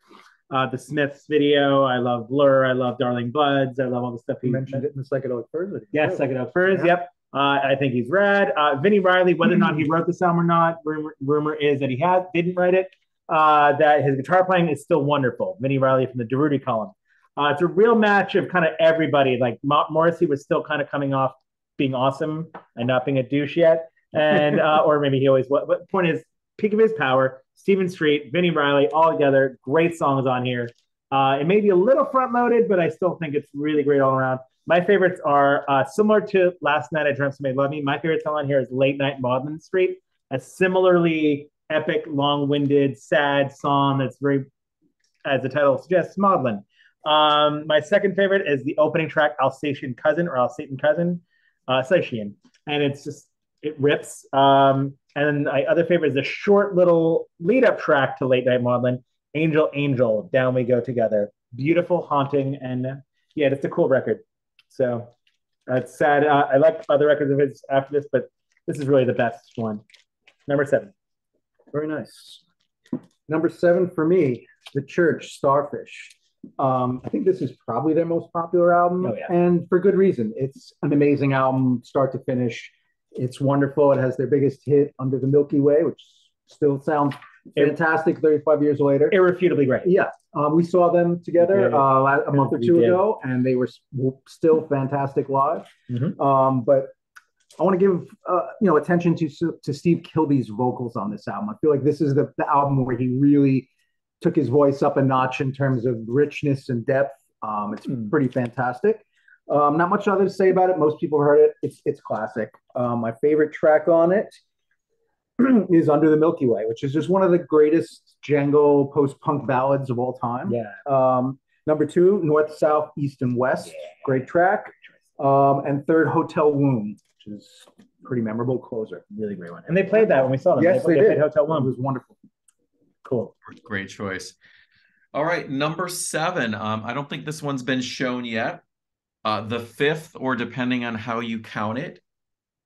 Smiths video. I love Blur, I love Darling Buds, I love all the stuff he mentioned it in the Psychedelic Furs video. Yes, Psychedelic Furs, yeah. Yep. I think he's rad. Vinnie Riley, whether or not he wrote this album or not, rumor is that he didn't write it. That his guitar playing is still wonderful. Vinnie Riley from the Durruti column. It's a real match of kind of everybody. Like Morrissey was still kind of coming off being awesome and not being a douche yet, and or maybe he always was. But the point is, peak of his power. Stephen Street, Vinnie Riley, all together. Great songs on here. It may be a little front loaded, but I still think it's really great all around. My favorites are similar to Last Night I Dreamt Somebody Loved Me. My favorite song on here is Late Night Maudlin Street, a similarly epic, long-winded, sad song that's very, as the title suggests, maudlin. My second favorite is the opening track, Alsatian Cousin, Alsatian, and it rips. And then my other favorite is the short little lead-up track to Late Night Maudlin, Angel, Angel, Down We Go Together. Beautiful, haunting, and yeah, it's a cool record. So it's sad. I like other records of his after this, but this is really the best one. Number 7. Very nice. Number 7 for me, The Church, Starfish. I think this is probably their most popular album, and for good reason. It's an amazing album, start to finish. It's wonderful. It has their biggest hit, Under the Milky Way, which still sounds fantastic 35 years later. Irrefutably great. Yeah. We saw them together a month or two ago, and they were still fantastic live. Mm-hmm. But I want to give attention to Steve Kilbee's vocals on this album. I feel like this is the album where he really took his voice up a notch in terms of richness and depth. It's pretty fantastic. Not much other to say about it. Most people heard it. It's classic. My favorite track on it is Under the Milky Way, which is just one of the greatest Django post-punk ballads of all time. Yeah. Number 2, North, South, East, and West. Yeah. Great track. And third, Hotel Womb, which is pretty memorable closer. Really great one. And they played that when we saw them. Yes, they did. Played Hotel Womb. It was wonderful. Cool. Great choice. All right, number 7. I don't think this one's been shown yet. The 5th, or depending on how you count it,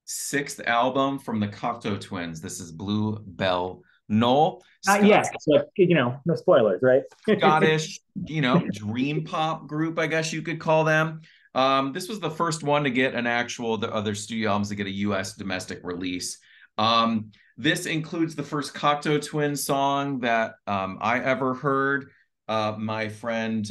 6th album from the Cocteau Twins. This is Blue Bell Knoll. Yes, so, no spoilers, right? Scottish, dream pop group, I guess you could call them. This was the first one to get the other studio albums to get a U.S. domestic release. This includes the first Cocteau Twins song that I ever heard. My friend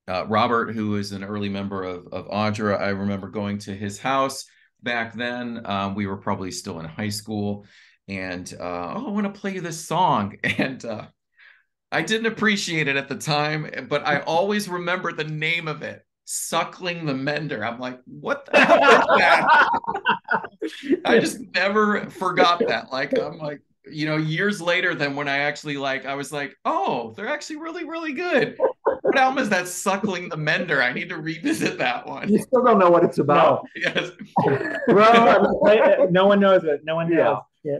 Robert, who is an early member of Audra, I remember going to his house back then. We were probably still in high school, and I want to play you this song. And I didn't appreciate it at the time, but I always remember the name of it. Suckling the Mender. I'm like, what the hell is that? I just never forgot that. I'm like, years later than when I actually I was like, oh, they're actually really, really good. What album is that, Suckling the Mender? I need to revisit that one. You still don't know what it's about. No. Yes. Bro, no one knows it. No one knows. Yeah.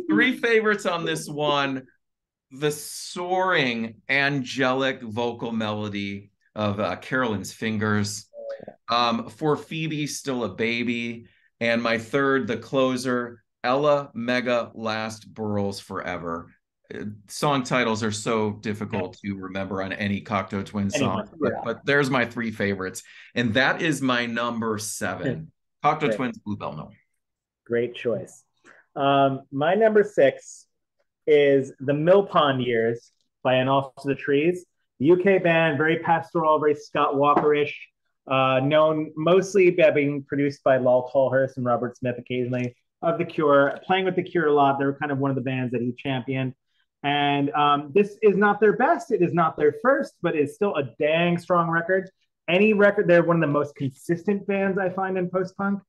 3 favorites on this one. The soaring, angelic vocal melody of Carolyn's Fingers. For Phoebe, Still a Baby. And my 3rd, the closer, Ella Mega Last Burls Forever. song titles are so difficult to remember on any Cocteau Twins song, but there's my three favorites, and that is my number 7, Cocteau Twins, Bluebell Knoll. Great choice. My number 6 is The Mill Pond Years by And Also the Trees. The UK band, very pastoral, very Scott Walkerish, known mostly by being produced by Lol Tolhurst and Robert Smith occasionally, of The Cure, playing with The Cure a lot. They were kind of one of the bands that he championed. And this is not their best. It is not their first, but it's still a dang strong record. Any record, they're one of the most consistent bands I find in post-punk.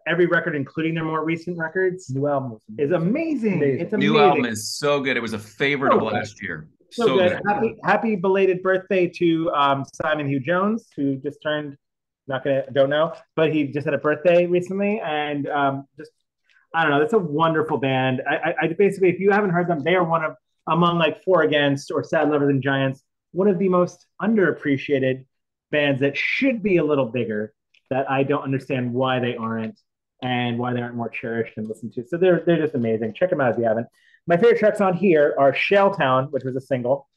Every record, including their more recent records, new album is amazing. It's amazing. New album is so good. It was a favorite of last year. So good. Happy belated birthday to Simon Hugh Jones, who just turned, don't know, but he just had a birthday recently. And I don't know, it's a wonderful band. I basically, if you haven't heard them, they are among like Four Against or Sad Lovers and Giants, one of the most underappreciated bands that should be a little bigger, that I don't understand why they aren't, and why they aren't more cherished and listened to. So they're just amazing. Check them out if you haven't. My favorite tracks on here are Shelltown, which was a single,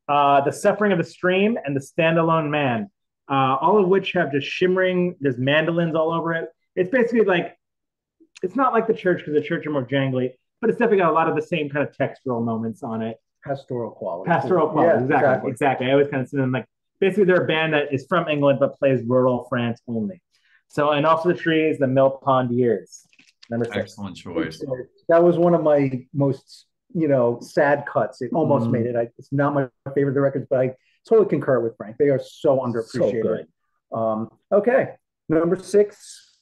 The Suffering of the Stream, and The Standalone Man, all of which have just shimmering, there's mandolins all over it. It's basically like, it's not like The Church, because The Church are more jangly, but it's definitely got a lot of the same kind of textural moments on it. Pastoral quality. Yeah, exactly. I always kind of see them like, basically they're a band that is from England, but plays rural France only. So, And Also the Trees, The Mill Pond Years. Number 6. Excellent choice. That was one of my most, sad cuts. It almost made it. It's not my favorite of the records, but I totally concur with Frank. They are so underappreciated. Okay, number 6,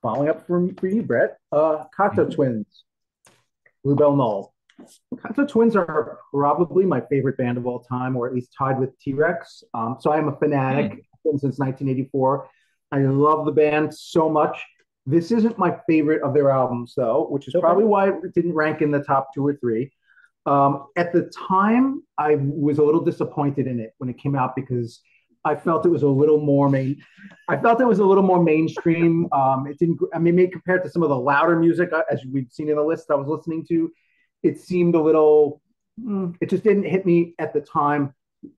following up for you, Brett. Cocteau Twins, Bluebell Knoll. Cocteau Twins are probably my favorite band of all time, or at least tied with T-Rex. So I am a fanatic since 1984. I love the band so much. This isn't my favorite of their albums, though, which is probably why it didn't rank in the top 2 or 3. At the time, I was a little disappointed in it when it came out, because I felt it was a little more mainstream. It didn't. I mean, maybe compared to some of the louder music, as we've seen in the list I was listening to, it seemed a little. It just didn't hit me at the time.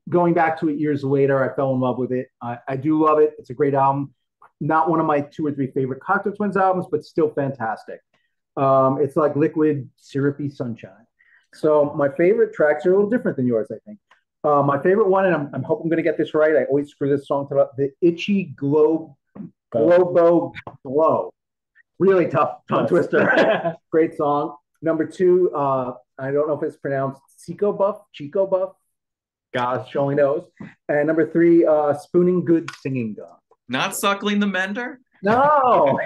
Going back to it years later, I fell in love with it. I do love it. It's a great album. Not one of my 2 or 3 favorite Cocteau Twins albums, but still fantastic. It's like liquid, syrupy sunshine. So my favorite tracks are a little different than yours, I think. My favorite one, and I'm hoping I'm going to get this right. I always screw this song up. The Itchy Globo Glow. Really tough tongue twister. Great song. Number 2, I don't know if it's pronounced Chico Buff. Gosh only knows. And number 3, Spooning Good Singing Gum. Not Suckling the Mender? No.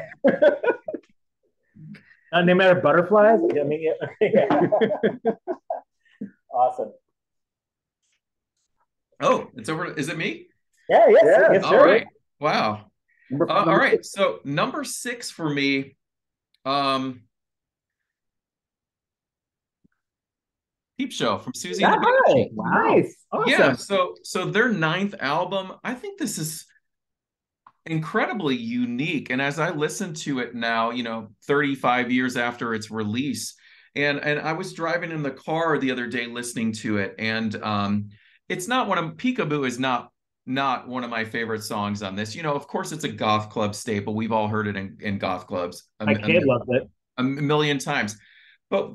No matter butterflies? I mean, yeah. Awesome. Oh, it's over. Is it me? Yes, all right. Wow. All right. So number 6 for me, Peep Show from Susie and the Banshees. Nice. Awesome. Yeah. So their 9th album, I think this is incredibly unique. And as I listen to it now, 35 years after its release, and I was driving in the car the other day listening to it, and it's not Peekaboo is not one of my favorite songs on this. Of course it's a goth club staple. We've all heard it in goth clubs. My kid loves it a million times. But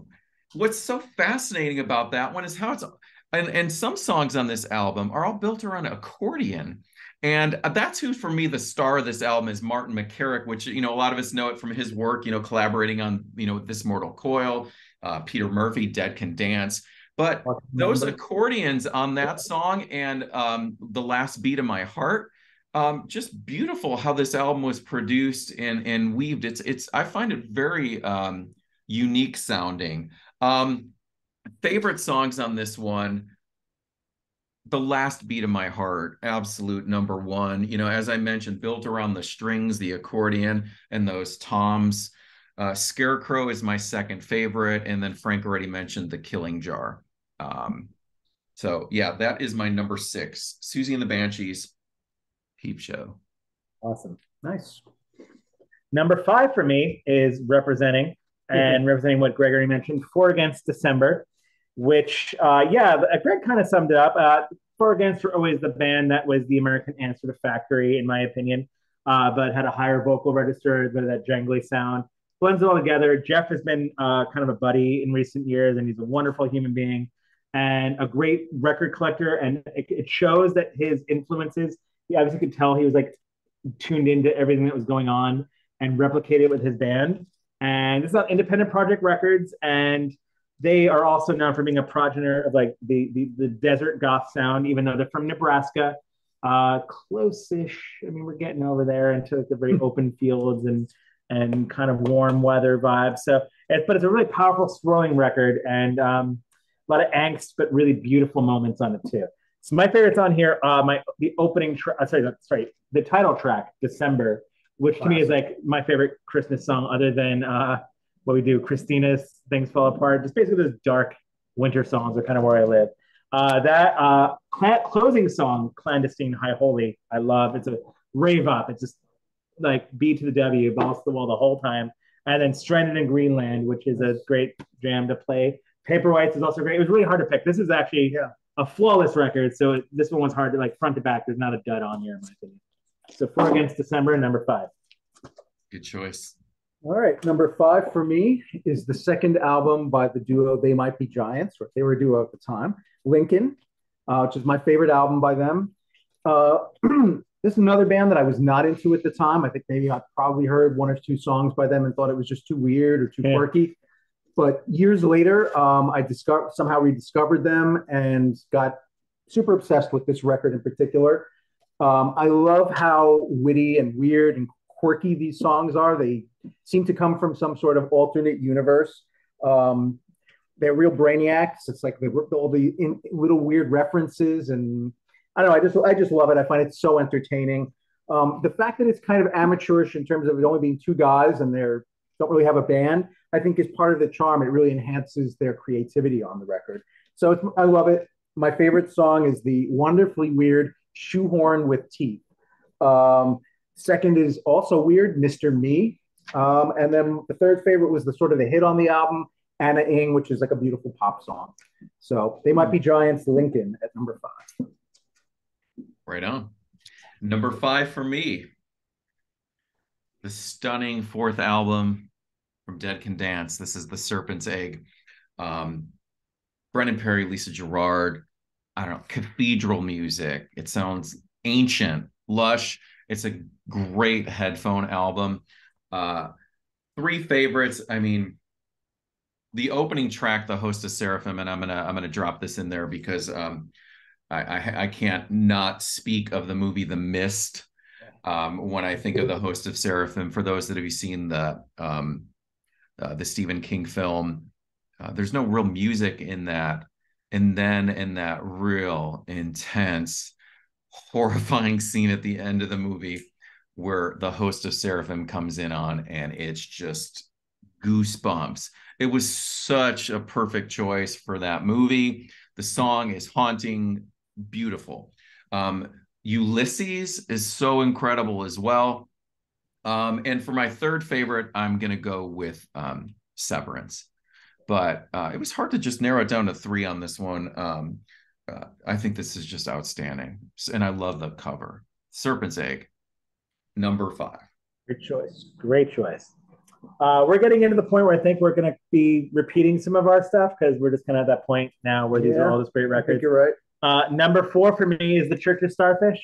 what's so fascinating about that one is how it's, and some songs on this album are all built around accordion. And that's who, for me, the star of this album is Martin McCarrick, which, a lot of us know it from his work, collaborating on, This Mortal Coil, Peter Murphy, Dead Can Dance. But those accordions on that song and The Last Beat of My Heart, just beautiful how this album was produced and weaved. I find it very unique sounding. Favorite songs on this one, The Last Beat of My Heart, absolute number 1. As I mentioned, built around the strings, the accordion, and those toms. Scarecrow is my 2nd favorite, and then Frank already mentioned The Killing Jar. So yeah, that is my number 6. Susie and the Banshees, Peep Show. Awesome. Nice. Number 5 for me is representing what Gregory mentioned, Four Against December. which, yeah, Greg kind of summed it up. For Against were always the band that was the American answer to Factory, in my opinion, but had a higher vocal register, that jangly sound. Blends it all together. Jeff has been kind of a buddy in recent years, and he's a wonderful human being and a great record collector. And it shows that his influences, he obviously could tell he was like tuned into everything that was going on and replicated with his band. And this is on Independent Project Records, and they are also known for being a progenitor of like the desert goth sound, even though they're from Nebraska, close-ish. I mean, we're getting over there into like the very open fields and kind of warm weather vibes. But it's a really powerful, swirling record, and a lot of angst, but really beautiful moments on it too. So my favorites on here, the opening track, the title track, December, which to me is like my favorite Christmas song, other than what we do, Christina's Things Fall Apart. Just basically those dark winter songs are kind of where I live. That closing song, Clandestine High Holy, I love. It's a rave up. It's just like B to the W, balls to the wall the whole time. And then Stranded in Greenland, which is a great jam to play. Paper Whites is also great. It was really hard to pick. This is actually a flawless record, so this one was hard to like front to back. There's not a dud on here, in my opinion. So For Against December, number 5. Good choice. All right, number 5 for me is the second album by the duo They Might Be Giants, or they were a duo at the time, Lincoln, which is my favorite album by them. This is another band that I was not into at the time. I think maybe I probably heard 1 or 2 songs by them and thought it was just too weird or too quirky. But years later, I somehow rediscovered them and got super obsessed with this record in particular. I love how witty and weird and quirky these songs are. They seem to come from some sort of alternate universe. They're real brainiacs. It's like all the little weird references, and I don't know. I just love it. I find it so entertaining. The fact that it's kind of amateurish in terms of it only being 2 guys and they don't really have a band, I think is part of the charm. It really enhances their creativity on the record. So I love it. My favorite song is the wonderfully weird Shoehorn with Teeth. Second is also weird, Mr. Me. And then the third favorite was the sort of the hit on the album, Anna Ing, which is like a beautiful pop song. So They Might Be Giants, Lincoln at number 5. Right on. Number 5 for me, the stunning 4th album from Dead Can Dance. This is The Serpent's Egg. Brendan Perry, Lisa Gerrard, I don't know, cathedral music. It sounds ancient, lush. It's a great headphone album. 3 favorites. I mean, the opening track, The Host of Seraphim, and I'm gonna drop this in there because I can't not speak of the movie The Mist when I think of The Host of Seraphim. For those that have seen the Stephen King film, there's no real music in that, and then in that real intense, horrifying scene at the end of the movie where the Host of Seraphim comes in on, and it's just goosebumps. It was such a perfect choice for that movie. The song is haunting, beautiful. Ulysses is so incredible as well. And for my 3rd favorite, I'm going to go with Severance. But it was hard to just narrow it down to 3 on this one. I think this is just outstanding. And I love the cover. Serpent's Egg, number 5. Great choice. Great choice. We're getting into the point where I think we're going to be repeating some of our stuff because we're just kind of at that point now where these are all just great records. I think you're right. Number 4 for me is The Church of Starfish,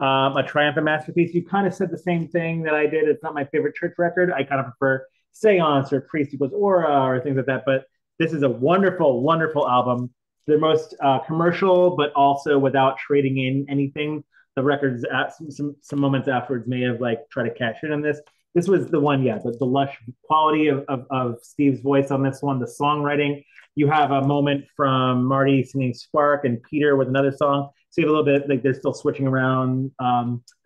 a triumphant masterpiece. You kind of said the same thing that I did. It's not my favorite Church record. I kind of prefer Seance or Priest Equals Aura or things like that. But this is a wonderful, wonderful album. The most commercial, but also without trading in anything. The records, some moments afterwards, may have like tried to cash in on this. This was the one, the lush quality of Steve's voice on this one, the songwriting. You have a moment from Marty singing Spark and Peter with another song. So you have a little bit like they're still switching around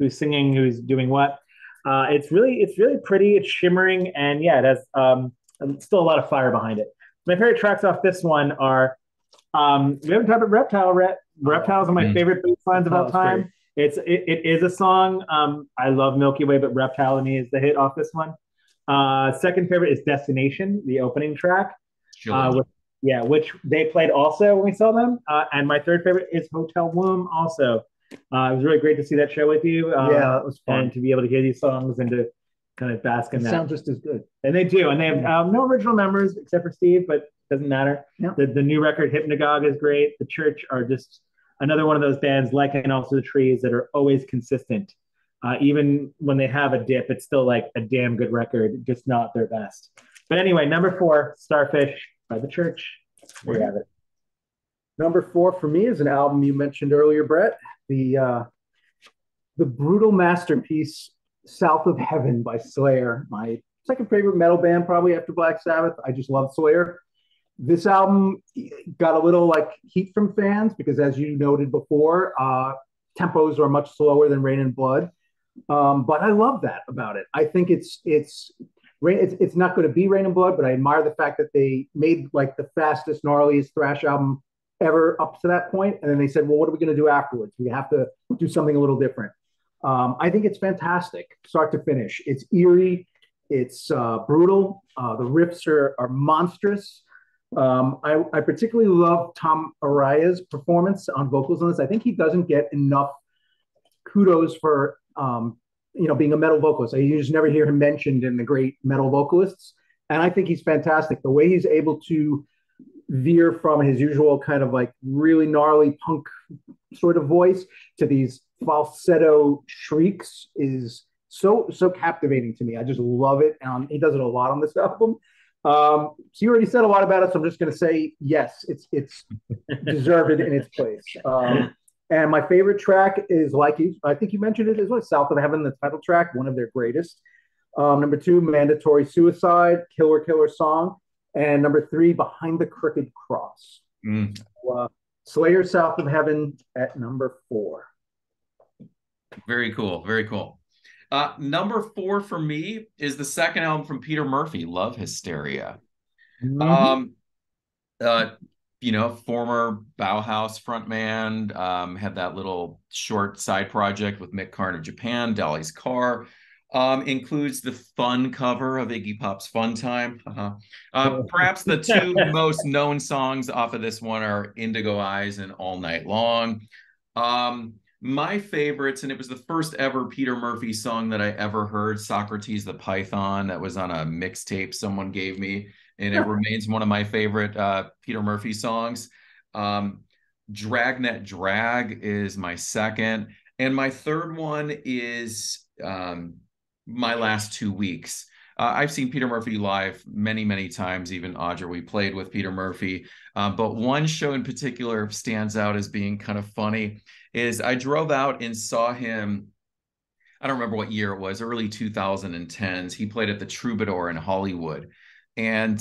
who's singing, who's doing what. It's really pretty. It's shimmering, and it has still a lot of fire behind it. My favorite tracks off this one are we haven't talked about Reptile. Reptile is one of my favorite bass lines of all time. Great. It is a song. I love Milky Way, but Reptile to me is the hit off this one. Second favorite is Destination, the opening track, Yeah, which they played also when we saw them. And my third favorite is Hotel Womb also. It was really great to see that show with you. Yeah, that was fun. And to be able to hear these songs and to kind of bask in They that. sound just as good. And they do. And they have no original members except for Steve, but doesn't matter. Yeah. The new record, Hypnagogue, is great. The Church are just another one of those bands, like and also the Trees, that are always consistent. Even when they have a dip, it's still like a damn good record, just not their best. But anyway, number 4, Starfish by the Church. There you have it. Number 4 for me is an album you mentioned earlier, Brett. The brutal masterpiece, South of Heaven by Slayer. My second favorite metal band, probably after Black Sabbath. I just love Slayer. This album got a little like heat from fans because, as you noted before, tempos are much slower than Rain and Blood. But I love that about it. I think it's not going to be Rain and Blood, but I admire the fact that they made like the fastest, gnarliest thrash album ever up to that point, and then they said, "Well, what are we going to do afterwards? We have to do something a little different." I think it's fantastic, start to finish. It's eerie, it's brutal. The riffs are monstrous. I particularly love Tom Araya's performance on vocals on this. I think he doesn't get enough kudos for being a metal vocalist. You just never hear him mentioned in the great metal vocalists, and I think he's fantastic. The way he's able to veer from his usual kind of like really gnarly punk sort of voice to these falsetto shrieks is so captivating to me. I just love it. He does it a lot on this album. So you already said a lot about it, so I'm just going to say yes, it's deserved in its place. And my favorite track is, like I think you mentioned it as well, South of Heaven, the title track, one of their greatest. Number 2, Mandatory Suicide, Killer Song. And number 3, Behind the Crooked Cross. Slayer, South of Heaven at number 4. Very cool. Very cool. Number 4 for me is the second album from Peter Murphy, Love Hysteria. Mm-hmm. Former Bauhaus frontman, had that little short side project with Mick Karn of Japan, Dolly's Car. Includes the fun cover of Iggy Pop's Fun Time. Perhaps the 2 most known songs off of this one are Indigo Eyes and All Night Long. My favorites, and it was the first ever Peter Murphy song that I ever heard, Socrates the Python, that was on a mixtape someone gave me, and it remains one of my favorite Peter Murphy songs. Dragnet Drag is my second, and my third one is My Last 2 Weeks. I've seen Peter Murphy live many, many times. Even Audra, we played with Peter Murphy. But one show in particular stands out as being kind of funny is I drove out and saw him. I don't remember what year it was, early 2010s. He played at the Troubadour in Hollywood. And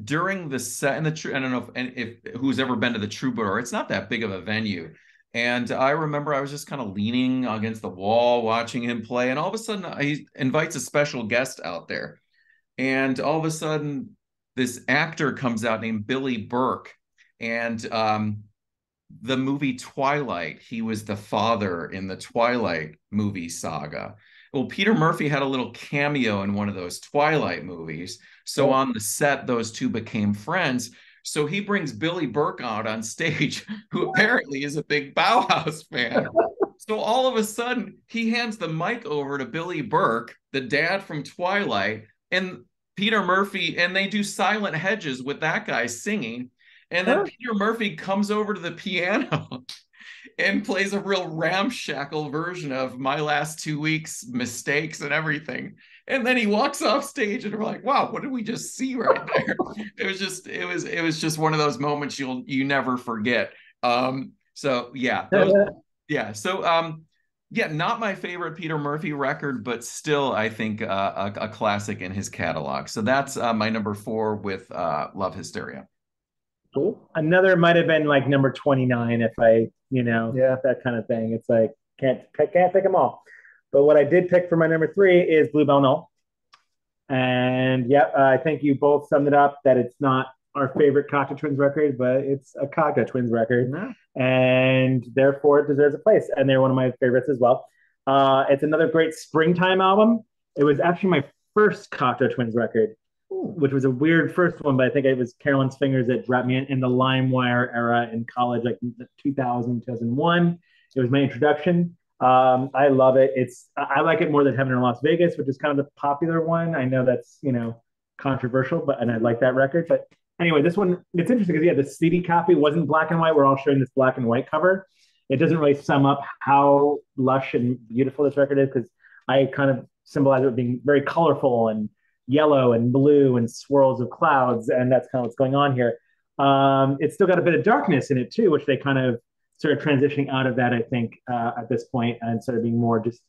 during the set, I don't know if who's ever been to the Troubadour, it's not that big of a venue. And I remember I was just kind of leaning against the wall watching him play. And all of a sudden he invites a special guest out there. And all of a sudden this actor comes out named Billy Burke. And the movie Twilight, he was the father in the Twilight movie saga. Well, Peter Murphy had a little cameo in one of those Twilight movies. So on the set, those two became friends. So he brings Billy Burke out on stage, who apparently is a big Bauhaus fan. So all of a sudden, he hands the mic over to Billy Burke, the dad from Twilight, and Peter Murphy, and they do Silent Hedges with that guy singing. And then Peter Murphy comes over to the piano and plays a real ramshackle version of My Last 2 Weeks, Mistakes and everything. And then he walks off stage and we're like, wow, what did we just see right there? It was just one of those moments you never forget. So not my favorite Peter Murphy record, but still I think a classic in his catalog. So that's my number 4 with Love Hysteria. Cool. Another might have been like number 29 if I, that kind of thing. It's like can't pick them all. But what I did pick for my number 3 is Bluebell Knoll. And I think you both summed it up that it's not our favorite Cocteau Twins record, but it's a Cocteau Twins record. Mm-hmm. And therefore it deserves a place. And they're one of my favorites as well. It's another great springtime album. It was actually my first Cocteau Twins record. which was a weird first one, but I think it was Carolyn's Fingers that brought me in the LimeWire era in college, like 2000, 2001. It was my introduction. I love it. I like it more than Heaven in Las Vegas, which is kind of the popular one. I know that's, controversial, and I like that record. But anyway, this one, it's interesting because, the CD copy wasn't black and white. We're all showing this black and white cover. It doesn't really sum up how lush and beautiful this record is, because I kind of symbolize it being very colorful and yellow and blue and swirls of clouds, and that's kind of what's going on here. It's still got a bit of darkness in it too, which they kind of started transitioning out of that, I think, at this point, and started being more just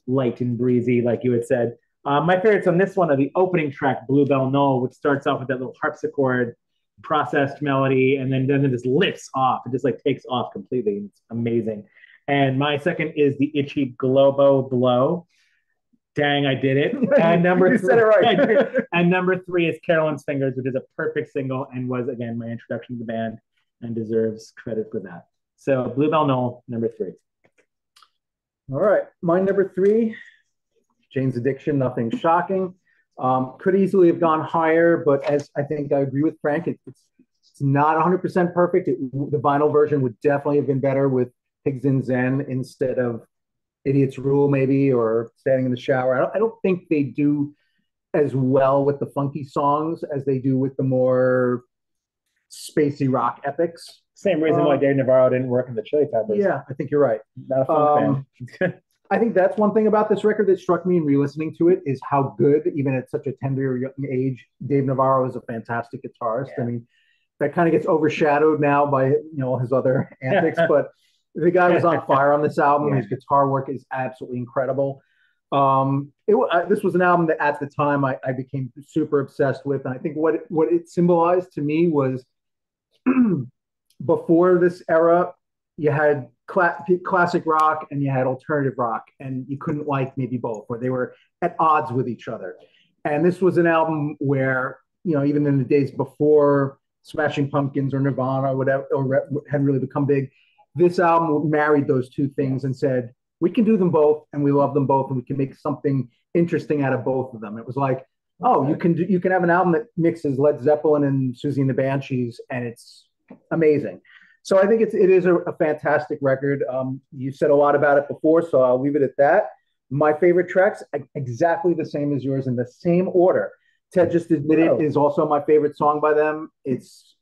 light and breezy, like you had said. My favorites on this one are the opening track, Bluebell Knoll, which starts off with that little harpsichord processed melody, and then it just lifts off. It just like takes off completely. It's amazing. And my second is the Itchy Globo Blow. Dang, I did it. And number said it right. And number 3 is Carolyn's Fingers, which is a perfect single and was, again, my introduction to the band and deserves credit for that. So Bluebell Knoll, number 3. All right. My number 3, Jane's Addiction, nothing shocking. Could easily have gone higher, but as I think I agree with Frank, it's not 100% perfect. The vinyl version would definitely have been better with Pigs in Zen instead of Idiot's Rule, maybe, or Standing in the Shower. I don't think they do as well with the funky songs as they do with the more spacey rock epics. Same reason why Dave Navarro didn't work in the Chili Peppers. Yeah, I think you're right. Not a funk fan. I think that's one thing about this record that struck me in re-listening to it is how good, even at such a tender young age, Dave Navarro is a fantastic guitarist. Yeah. I mean, that kind of gets overshadowed now by his other antics, but the guy was on fire on this album. Yeah. His guitar work is absolutely incredible. This was an album that at the time I became super obsessed with, and I think what it symbolized to me was before this era, you had classic rock and you had alternative rock, and you couldn't like maybe both, or they were at odds with each other. And this was an album where, even in the days before Smashing Pumpkins or Nirvana or whatever, or hadn't really become big, this album married those two things and said, we can do them both and we love them both and we can make something interesting out of both of them. It was like, oh, you can have an album that mixes Led Zeppelin and Susie and the Banshees, and it's amazing. So I think it is a fantastic record. You said a lot about it before, so I'll leave it at that. My favorite tracks, exactly the same as yours in the same order. Ted Just Admitted is also my favorite song by them. It's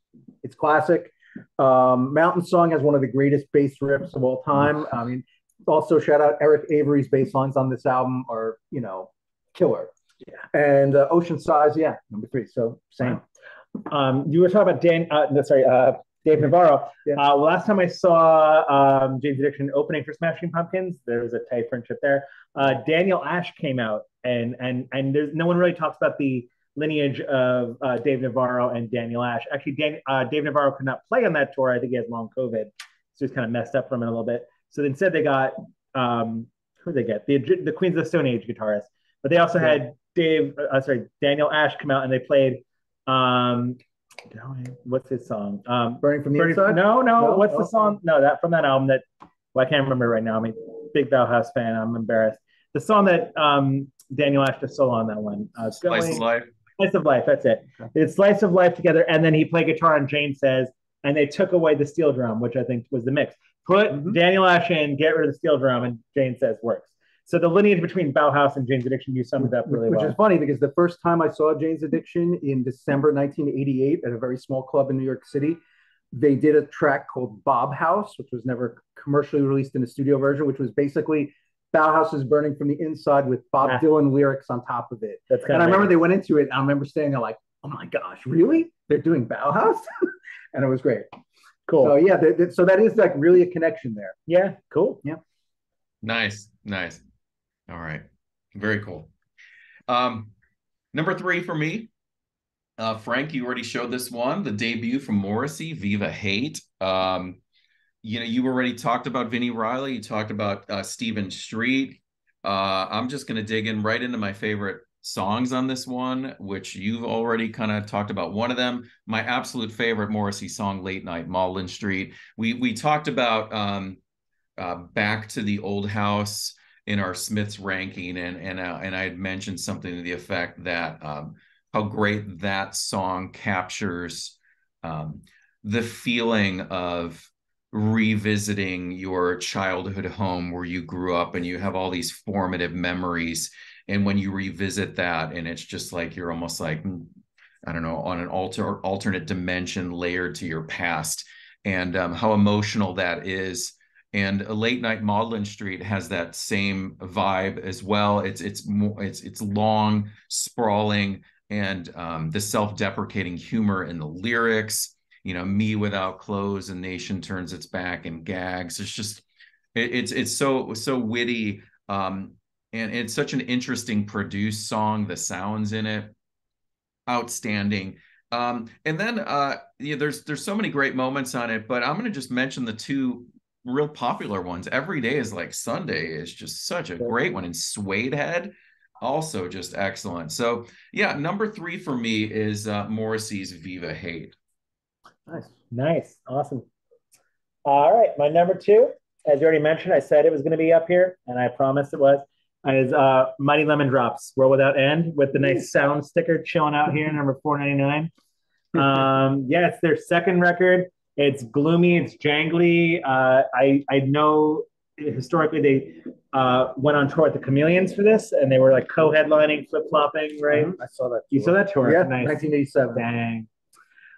classic. Mountain Song has one of the greatest bass riffs of all time. I mean, also shout out Eric Avery's bass lines on this album are, killer. Yeah. And Ocean Size, number 3. So same. You were talking about Dave Navarro. Yeah. Last time I saw Jane's Addiction opening for Smashing Pumpkins, there was a tight friendship there. Daniel Ash came out, and there's no one really talks about the lineage of Dave Navarro and Daniel Ash. Actually, Dave Navarro could not play on that tour. I think he has long COVID, so it's kind of messed up for him in a little bit. So instead, they got who they get the Queens of the Stone Age guitarist, but they also had Daniel Ash come out, and they played. What's his song? Burning from the Inside? No. What's the song? No, that from that album that I can't remember right now. I'm a big Bauhaus fan. I'm embarrassed. The song that Daniel Ash does solo on that one. Slice of Life. Slice of Life. That's it. Okay. It's Slice of Life together, and then he played guitar on Jane Says, and they took away the steel drum, which I think was the mix. Put Daniel Ash in, get rid of the steel drum, and Jane Says works. So the lineage between Bauhaus and Jane's Addiction, you summed it up really well. Which is funny because the first time I saw Jane's Addiction in December 1988 at a very small club in New York City, they did a track called Bob House, which was never commercially released in a studio version, which was basically Bauhaus is Burning from the Inside with Bob Dylan lyrics on top of it. And I remember they went into it, and I remember staying there like, oh my gosh, really? They're doing Bauhaus? And it was great. Cool. So so that is like really a connection there. Yeah, cool. Yeah. Nice. All right. Very cool. Number 3 for me, Frank, you already showed this one, the debut from Morrissey, Viva Hate. You already talked about Vinnie Riley. You talked about Stephen Street. I'm just going to dig in right into my favorite songs on this one, which you've already kind of talked about one of them. My absolute favorite Morrissey song, Late Night, Maudlin Street. We talked about Back to the Old House in our Smiths ranking, and I had mentioned something to the effect that how great that song captures um, the feeling of revisiting your childhood home where you grew up and you have all these formative memories. And when you revisit that, and it's just like you're almost like, I don't know, on an alternate dimension layered to your past, and how emotional that is. And a Late Night Maudlin Street has that same vibe as well. It's long, sprawling, and the self-deprecating humor in the lyrics. You know, me without clothes, a nation turns its back and gags. It's just, it's so witty, and it's such an interesting produced song. The sounds in it, outstanding. And then yeah, there's so many great moments on it, but I'm going to just mention the two real popular ones. Every Day is Like Sunday is just such a great one, and Suede Head also just excellent. So yeah, number 3 for me is Morrissey's Viva Hate. Nice, awesome. All right, my number 2, as you already mentioned, I said it was going to be up here, and I promised it was. Is Mighty Lemon Drops, World Without End, with the nice sound sticker chilling out here, number 499. Yeah, it's their second record. It's gloomy, it's jangly. I know historically they went on tour with the Chameleons for this, and they were like co-headlining, flip-flopping, right? I saw that. You saw that tour? Yeah, nice. 1987. Dang.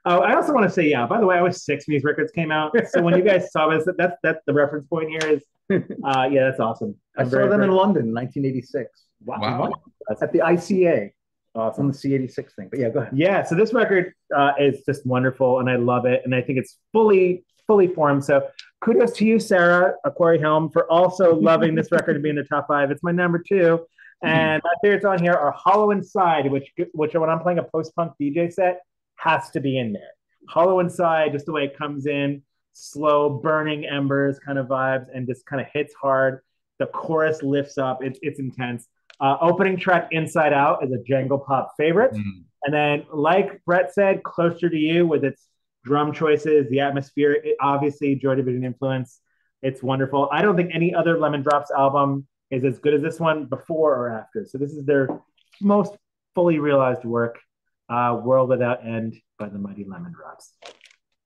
Oh, I also want to say, yeah, by the way, I was 6 when these records came out. So when you guys saw this, that's the reference point here is, yeah, that's awesome. I saw them in London in 1986. Wow. At the ICA. It's on the C86 thing. But yeah, go ahead. Yeah, so this record is just wonderful, and I love it. And I think it's fully formed. So kudos to you, Sarah Aquari Helm, for also loving this record and being in the top 5. It's my number 2. And my favorites on here are Hollow Inside, which when I'm playing a post-punk DJ set, has to be in there. Hollow Inside, just the way it comes in, slow, burning embers kind of vibes, and just kind of hits hard. The chorus lifts up. It's intense. Opening track, Inside Out, is a jangle pop favorite. And then, like Brett said, Closer to You, with its drum choices, the atmosphere, obviously Joy Division influence. It's wonderful. I don't think any other Lemon Drops album is as good as this one before or after. So this is their most fully realized work. World Without End by the Mighty Lemon Drops.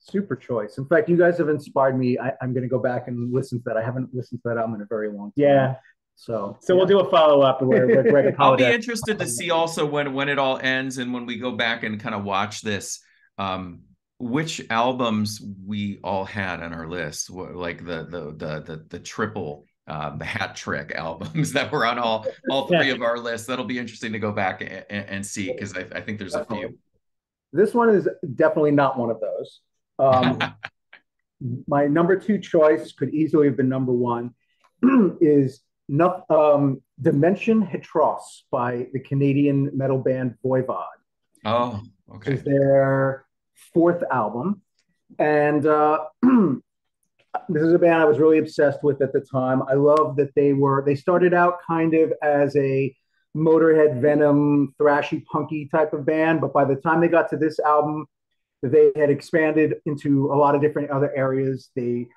Super choice. In fact, you guys have inspired me. I'm going to go back and listen to that. I haven't listened to that album in a very long time. Yeah. So we'll do a follow-up where Greg I'll be interested to see also when it all ends, and when we go back and kind of watch this, which albums we all had on our list, like the triple, the hat trick albums that were on all 3 of our lists. That'll be interesting to go back and see, because I think there's a few. This one is definitely not one of those. My number 2 choice could easily have been number 1 is Dimension Hetros by the Canadian metal band Voivod. Oh, okay. It's their 4th album. And this is a band I was really obsessed with at the time. I love that they started out kind of as a Motorhead, Venom, thrashy, punky type of band, but by the time they got to this album, they had expanded into a lot of different other areas. They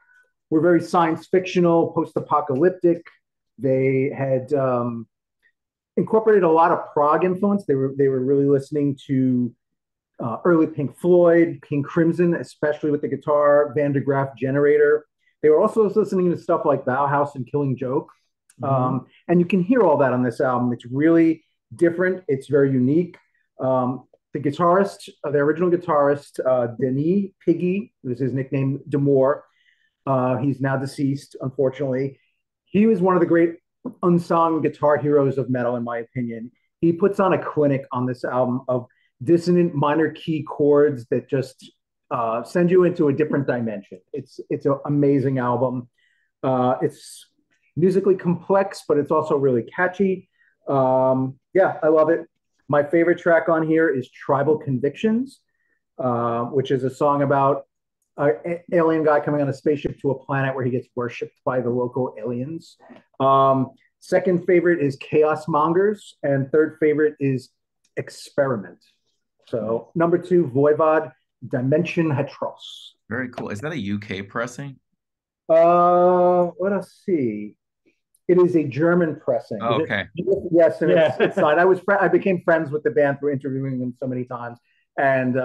were very science fictional, post-apocalyptic. They had incorporated a lot of prog influence. They were really listening to early Pink Floyd, King Crimson, especially with the guitar, Van de Graaff Generator. They were also listening to stuff like Bauhaus and Killing Joke. And you can hear all that on this album. It's really different. It's very unique. The guitarist, the original guitarist, Denis Piggy, was his nickname, Demore. He's now deceased, unfortunately. He was one of the great unsung guitar heroes of metal, in my opinion. He puts on a clinic on this album of dissonant minor key chords that just send you into a different dimension. It's an amazing album. It's musically complex, but it's also really catchy. Yeah, I love it. My favorite track on here is Tribal Convictions, which is a song about an alien guy coming on a spaceship to a planet where he gets worshipped by the local aliens. Second favorite is Chaos Mongers, and third favorite is Experiment. So number 2, Voivod, Dimension Hetros. Very cool. Is that a UK pressing? Let us see. It is a German pressing. Oh, okay. Yes, and it's not. I became friends with the band through interviewing them so many times, and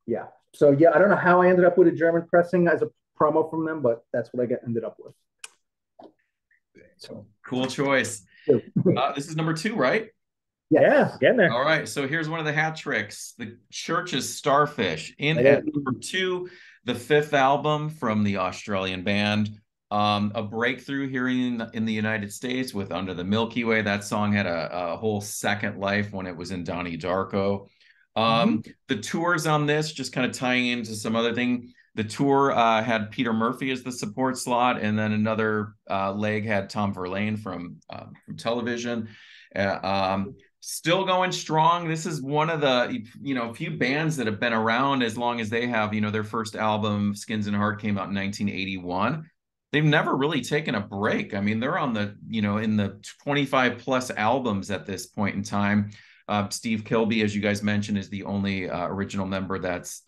yeah. So yeah, I don't know how I ended up with a German pressing as a promo from them, but that's what I ended up with. So cool choice. This is number 2, right? Yeah, getting there. All right, so here's one of the hat tricks. The Church's Starfish. In at number 2, the 5th album from the Australian band. A breakthrough here in the United States with Under the Milky Way. That song had a whole second life when it was in Donnie Darko. The tours on this, just kind of tying into some other thing. The tour had Peter Murphy as the support slot, and then another leg had Tom Verlaine from television. Still going strong. This is one of the few bands that have been around as long as they have. Their first album, Skins and Heart, came out in 1981. They've never really taken a break. I mean, they're on the in the 25 plus albums at this point in time. Steve Kilbey, as you guys mentioned, is the only original member that's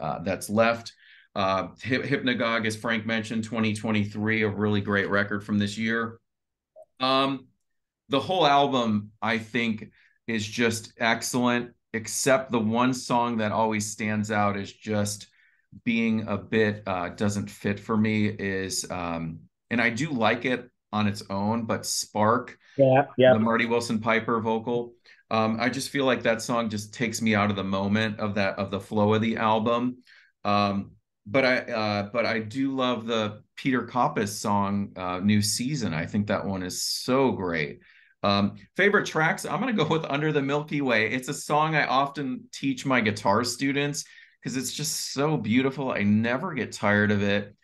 left. Hypnagogue, as Frank mentioned, 2023, a really great record from this year. The whole album, I think, is just excellent, except the one song that always stands out as just being a bit doesn't fit for me is, and I do like it on its own, but Spark, the Marty Wilson Piper vocal. I just feel like that song just takes me out of the moment of the flow of the album. But I do love the Peter Koppes song, New Season. I think that one is so great. Favorite tracks, I'm going to go with Under the Milky Way. It's a song I often teach my guitar students because it's just so beautiful. I never get tired of it.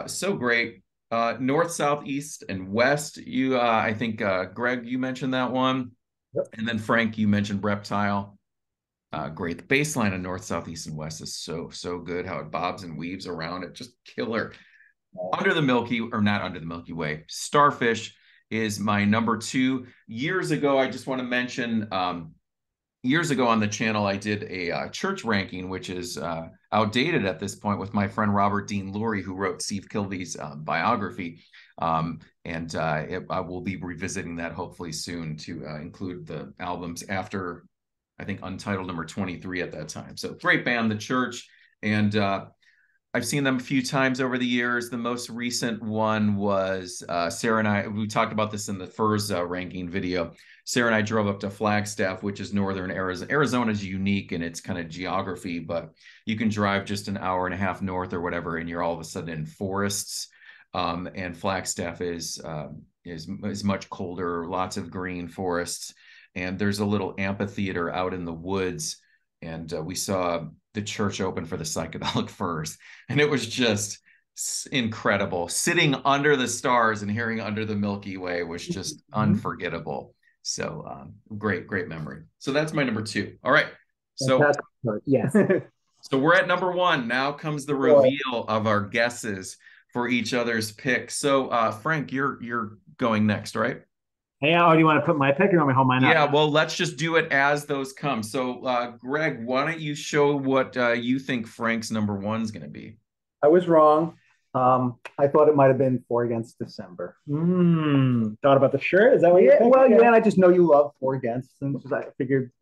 So great. North, South, East, and West. I think, Greg, you mentioned that one. Yep. And then Frank, you mentioned Reptile. Great. The bass line of North, South, East, and West is so good. How it bobs and weaves around it, just killer. Not Under the Milky Way. Starfish is my number 2. Years ago, I just want to mention, years ago on the channel, I did a church ranking, which is outdated at this point, with my friend Robert Dean Lurie, who wrote Steve Kilbey's biography. I will be revisiting that hopefully soon to include the albums after, I think, Untitled number 23 at that time. So great band, The Church. And I've seen them a few times over the years. The most recent one was Sarah and I, we talked about this in the Furs ranking video. Sarah and I drove up to Flagstaff, which is northern Arizona. Arizona is unique in its kind of geography, but you can drive just an hour and a half north or whatever, and you're all of a sudden in forests. And Flagstaff is much colder, lots of green forests. And there's a little amphitheater out in the woods. And we saw The Church open for the Psychedelic Furs. And it was just incredible. Sitting under the stars and hearing Under the Milky Way was just unforgettable. So great memory. So that's my number 2. All right. So yes. So we're at number 1. Now comes the reveal of our guesses for each other's pick. So Frank, you're going next, right? Yeah, do you want to put my pick or you want me to hold mine up? Yeah, well, let's just do it as those come. So, Greg, why don't you show what you think Frank's number 1 is going to be? I was wrong. I thought it might have been 4 Against December. Thought about the shirt? Is that what you think? Well, yeah, and I just know you love 4 Against, and I figured,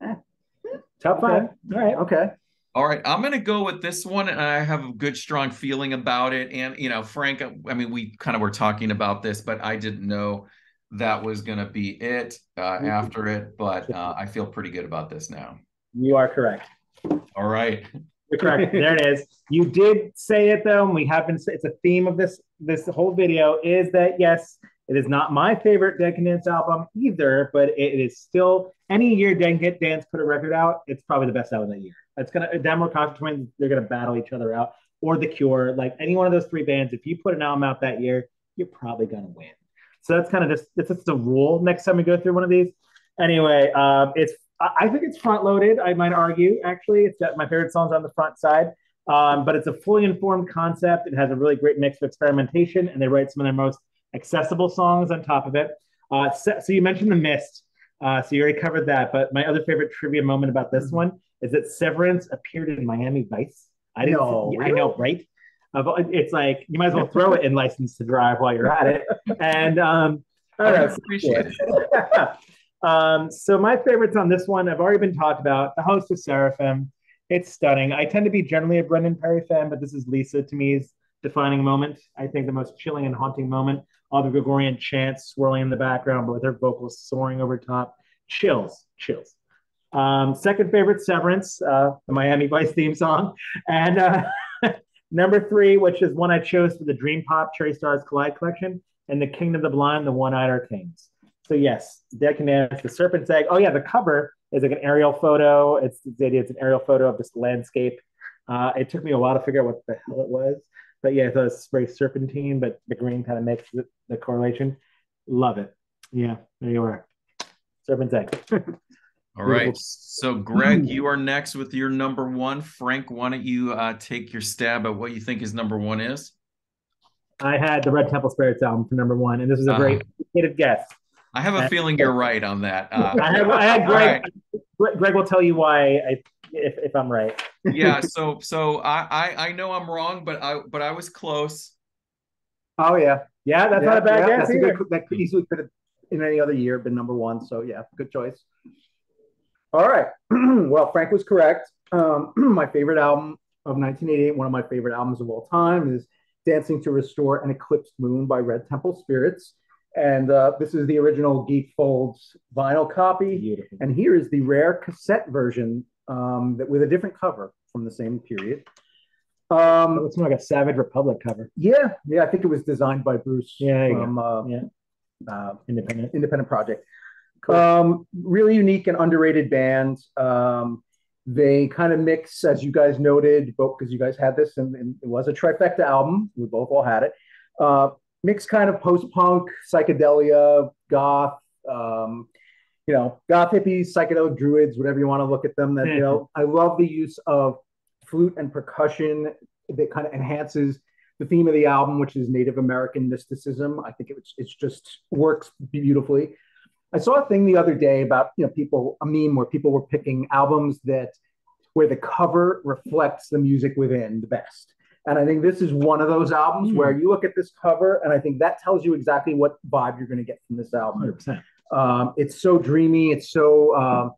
top 5. All right. Okay. All right, I'm going to go with this one, and I have a good, strong feeling about it. And, Frank, I mean, we kind of were talking about this, but I didn't know that was going to be it after it, but I feel pretty good about this now. You are correct. All right. You're correct. There it is. You did say it, though, and we have been, it's a theme of this whole video, is that, yes, it is not my favorite Dead Can Dance album either, but it is still, any year Dead Can Dance put a record out, it's probably the best album that year. It's going to, Them or Cocteau Twins, they're going to battle each other out, or The Cure. Like any one of those 3 bands, if you put an album out that year, you're probably going to win. So that's kind of it's just a rule next time we go through one of these. Anyway, I think it's front loaded. I might argue, actually. It's got my favorite songs on the front side, but it's a fully informed concept. It has a really great mix of experimentation, and they write some of their most accessible songs on top of it. So you mentioned The Mist, so you already covered that. But my other favorite trivia moment about this one is that Severance appeared in Miami Vice. I know, right? It's like you might as well throw it in License to Drive while you're at it. And All right. Appreciate it. So my favorites on this one have already been talked about. The Host of Seraphim. It's stunning. I tend to be generally a Brendan Perry fan, but this is Lisa to me's defining moment. I think the most chilling and haunting moment. All the Gregorian chants swirling in the background, but with her vocals soaring over top. Chills, chills. Second favorite, Severance, the Miami Vice theme song. And number 3, which is one I chose for the Dream Pop Cherry Stars Collide collection, and The Kingdom of the Blind, the One-Eyed Arcanes. So yes, Dead Can Dance, the Serpent's Egg. Oh yeah, the cover is like an aerial photo. It's the idea. It's an aerial photo of this landscape. It took me a while to figure out what the hell it was, but yeah, so it's very serpentine, but the green kind of makes the correlation. Love it. Yeah, there you are. Serpent's Egg. All right. So Greg, you are next with your number 1. Frank, why don't you take your stab at what you think his number 1 is? I had the Red Temple Spirits album for number 1, and this is a very educated guess. I have a feeling you're right on that. I had Greg. Right. Greg will tell you why if I'm right. Yeah. So I know I'm wrong, but I was close. Oh yeah. Yeah, that's not a bad guess either. That easily could have in any other year been number 1. So yeah, good choice. All right. Well, Frank was correct. My favorite album of 1988, one of my favorite albums of all time, is Dancing to Restore an Eclipsed Moon by Red Temple Spirits. And this is the original Gatefold's vinyl copy. Beautiful. And here is the rare cassette version with a different cover from the same period. It looks more like a Savage Republic cover. Yeah. I think it was designed by Bruce from Independent Project. Cool. Really unique and underrated band. They kind of mix, as you guys noted, both because you guys had this, and it was a trifecta album. We both all had it. Mix kind of post-punk, psychedelia, goth, goth hippies, psychedelic druids, whatever you want to look at them. That I love the use of flute and percussion that kind of enhances the theme of the album, which is Native American mysticism. I think it just works beautifully. I saw a thing the other day about a meme where people were picking albums where the cover reflects the music within the best. And I think this is one of those albums where you look at this cover, and I think that tells you exactly what vibe you're going to get from this album. 100%. It's so dreamy. It's so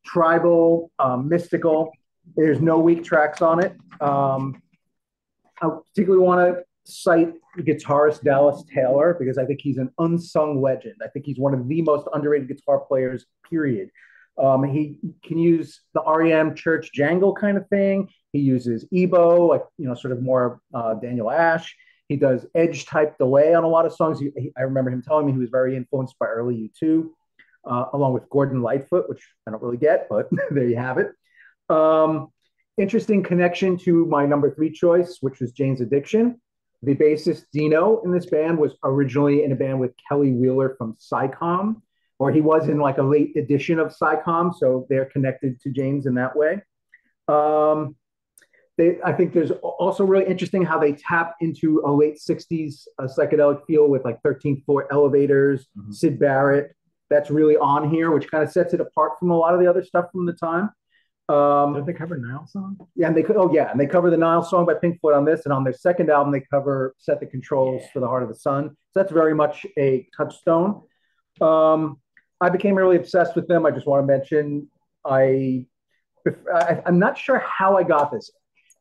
tribal, mystical. There's no weak tracks on it. I particularly want to cite guitarist Dallas Taylor because I think he's an unsung legend. I think he's one of the most underrated guitar players, period. He can use the REM church jangle kind of thing. He uses EBO, sort of more Daniel Ash. He does edge type delay on a lot of songs. I remember him telling me he was very influenced by early U2, along with Gordon Lightfoot, which I don't really get, but there you have it. Interesting connection to my number 3 choice, which was Jane's Addiction. The bassist Dino in this band was originally in a band with Kelly Wheeler from Psycom, or he was in like a late edition of Psycom, so they're connected to Jane's in that way. I think there's also really interesting how they tap into a late 60s psychedelic feel with like 13th Floor Elevators, Syd Barrett. That's really on here, which kind of sets it apart from a lot of the other stuff from the time. Did they cover Nile Song? Yeah, and they cover the Nile Song by Pink Floyd on this, and on their second album they cover Set the Controls for the Heart of the Sun. So that's very much a touchstone. I became really obsessed with them. I just want to mention I'm not sure how I got this.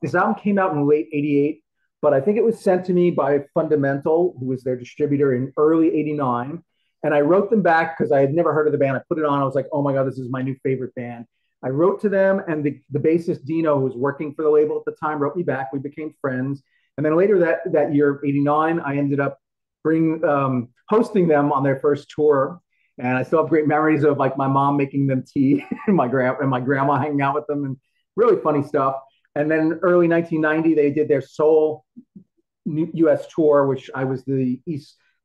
This album came out in late '88, but I think it was sent to me by Fundamental, who was their distributor in early '89. And I wrote them back because I had never heard of the band. I put it on. I was like, oh my God, this is my new favorite band. I wrote to them, and the bassist Dino, who was working for the label at the time, wrote me back. We became friends. And then later that year, '89, I ended up hosting them on their first tour. And I still have great memories of like my mom making them tea and my grandma hanging out with them, and really funny stuff. And then early 1990, they did their Soul U.S. tour, which I was the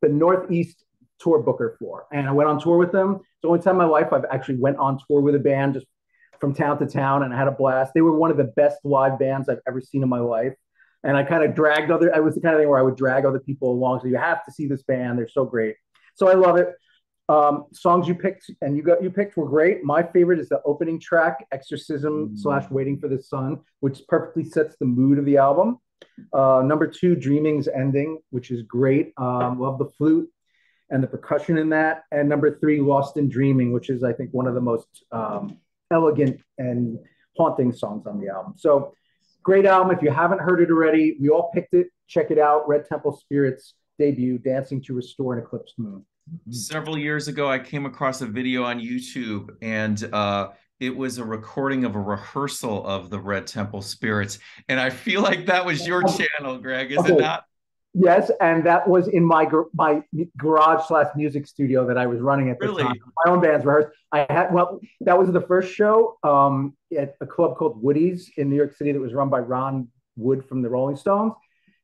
Northeast tour booker for. And I went on tour with them. It's the only time in my life I've actually went on tour with a band, just from town to town, and I had a blast. They were one of the best live bands I've ever seen in my life. And I kind of I was the kind of thing where I would drag other people along. So you have to see this band. They're so great. So I love it. Songs you picked and you picked were great. My favorite is the opening track, Exorcism / Waiting for the Sun, which perfectly sets the mood of the album. Number 2, Dreaming's Ending, which is great. Love the flute. and the percussion in that. And number three, Lost in Dreaming, which is, I think, one of the most elegant and haunting songs on the album. So great album. If you haven't heard it already, we all picked it. Check it out. Red Temple Spirits debut, Dancing to Restore an Eclipsed Moon. Several years ago, I came across a video on YouTube, and it was a recording of a rehearsal of the Red Temple Spirits. And I feel like that was your channel, Greg, is it not? Yes, and that was in my garage / music studio that I was running at the time. My own band's rehearsed. That was the first show at a club called Woody's in New York City that was run by Ron Wood from the Rolling Stones.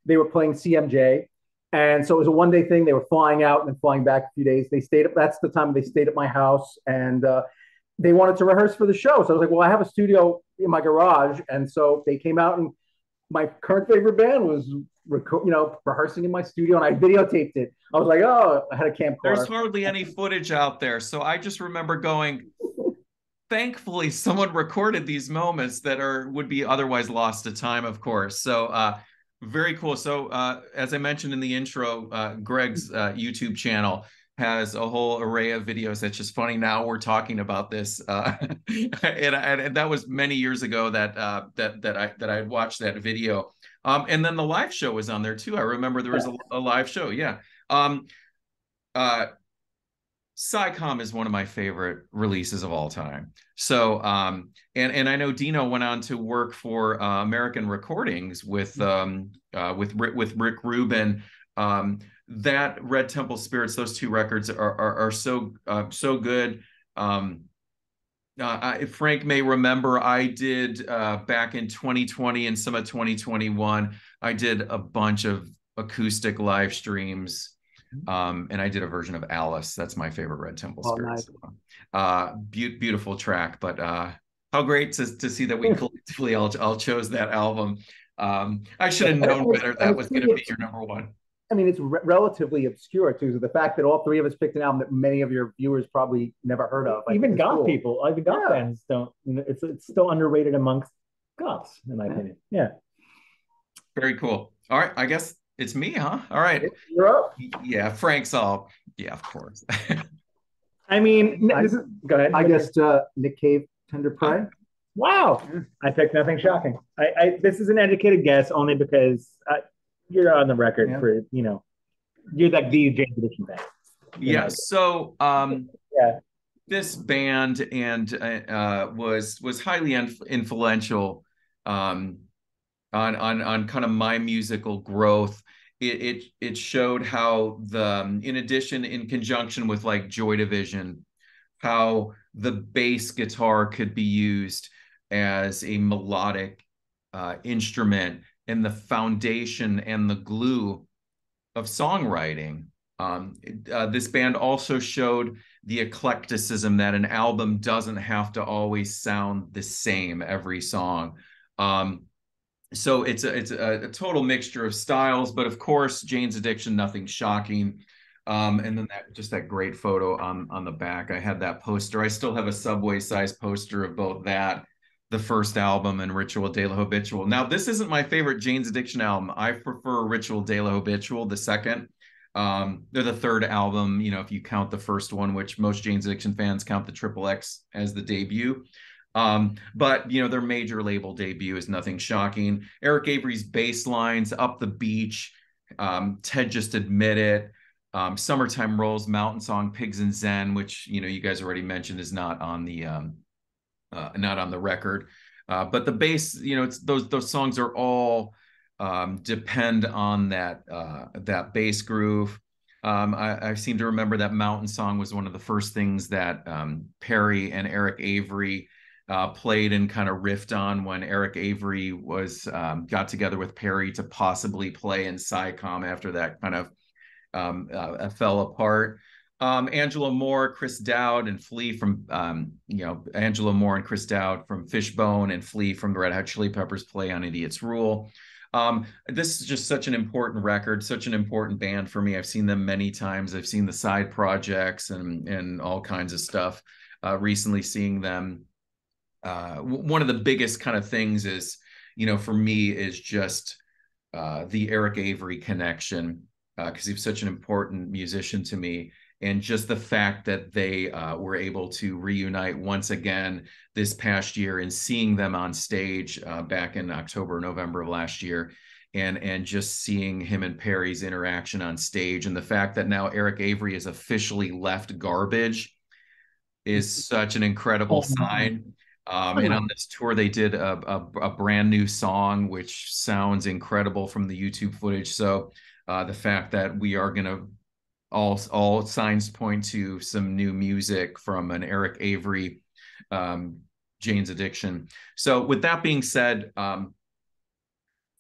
They were playing CMJ. And so it was a one-day thing. They were flying out and then flying back a few days. That's the time they stayed at my house, and they wanted to rehearse for the show. So I was like, well, I have a studio in my garage. And so they came out, and my current favorite band was rehearsing in my studio, and I videotaped it. I was like, oh, I had a camcorder. There's hardly any footage out there. So I just remember going, thankfully, someone recorded these moments that would be otherwise lost to time, of course. So very cool. So as I mentioned in the intro, Greg's YouTube channel has a whole array of videos. That's just funny. Now we're talking about this, and that was many years ago that I had watched that video. And then the live show was on there too. I remember there was a live show. Yeah. SciComm is one of my favorite releases of all time. So, and I know Dino went on to work for American Recordings with Rick Rubin. That Red Temple Spirits, those two records are so good. Frank may remember I did back in 2020 and some of 2021, I did a bunch of acoustic live streams. And I did a version of Alice. That's my favorite Red Temple Spirits. Nice. Beautiful track, but how great to see that we collectively all chose that album. I should have known better that was going to be your number one. I mean, it's relatively obscure too. So the fact that all three of us picked an album that many of your viewers probably never heard of. Even goth people, like the goth fans don't. It's still underrated amongst goths, in my opinion. Yeah. Very cool. All right, I guess it's me, huh? All right. You're up. Yeah, Frank's all. Yeah, of course. I mean, go ahead. I guess Nick Cave, Tender Prey. Wow, I picked nothing shocking. This is an educated guess only because you're on the record for you're like the James Addiction fan. Yeah. So this band and was highly influential on kind of my musical growth. It showed how in addition, in conjunction with like Joy Division, how the bass guitar could be used as a melodic instrument and the foundation and the glue of songwriting. This band also showed the eclecticism that an album doesn't have to always sound the same every song. So it's a total mixture of styles, but of course, Jane's Addiction, nothing shocking. And then that great photo on the back. I had that poster. I still have a Subway size poster of both that, the first album, and Ritual de la Habitual. Now, this isn't my favorite Jane's Addiction album. I prefer Ritual de la Habitual, the second. They're the third album, if you count the first one, which most Jane's Addiction fans count the Triple X as the debut. But their major label debut is nothing shocking. Eric Avery's bass lines, Up the Beach, Ted Just Admit It, Summertime Rolls, Mountain Song, Pigs and Zen, which you guys already mentioned is not on the record. But the bass, it's those songs are all depend on that bass groove. I seem to remember that Mountain Song was one of the first things that Perry and Eric Avery played and kind of riffed on when Eric Avery got together with Perry to possibly play in SciComm after that kind of fell apart. Angela Moore, Chris Dowd, and Flea from Angela Moore and Chris Dowd from Fishbone and Flea from the Red Hot Chili Peppers play on Idiot's Rule. This is just such an important record, such an important band for me. I've seen them many times. I've seen the side projects and all kinds of stuff. Recently seeing them, one of the biggest kind of things is, for me, is just the Eric Avery connection. because he was such an important musician to me. And just the fact that they were able to reunite once again this past year, and seeing them on stage back in October, November of last year, and just seeing him and Perry's interaction on stage, and the fact that now Eric Avery is officially left Garbage is such an incredible sign. And on this tour, they did a brand new song, which sounds incredible from the YouTube footage. So the fact that we are going to all signs point to some new music from an Eric Avery, Jane's Addiction. So with that being said,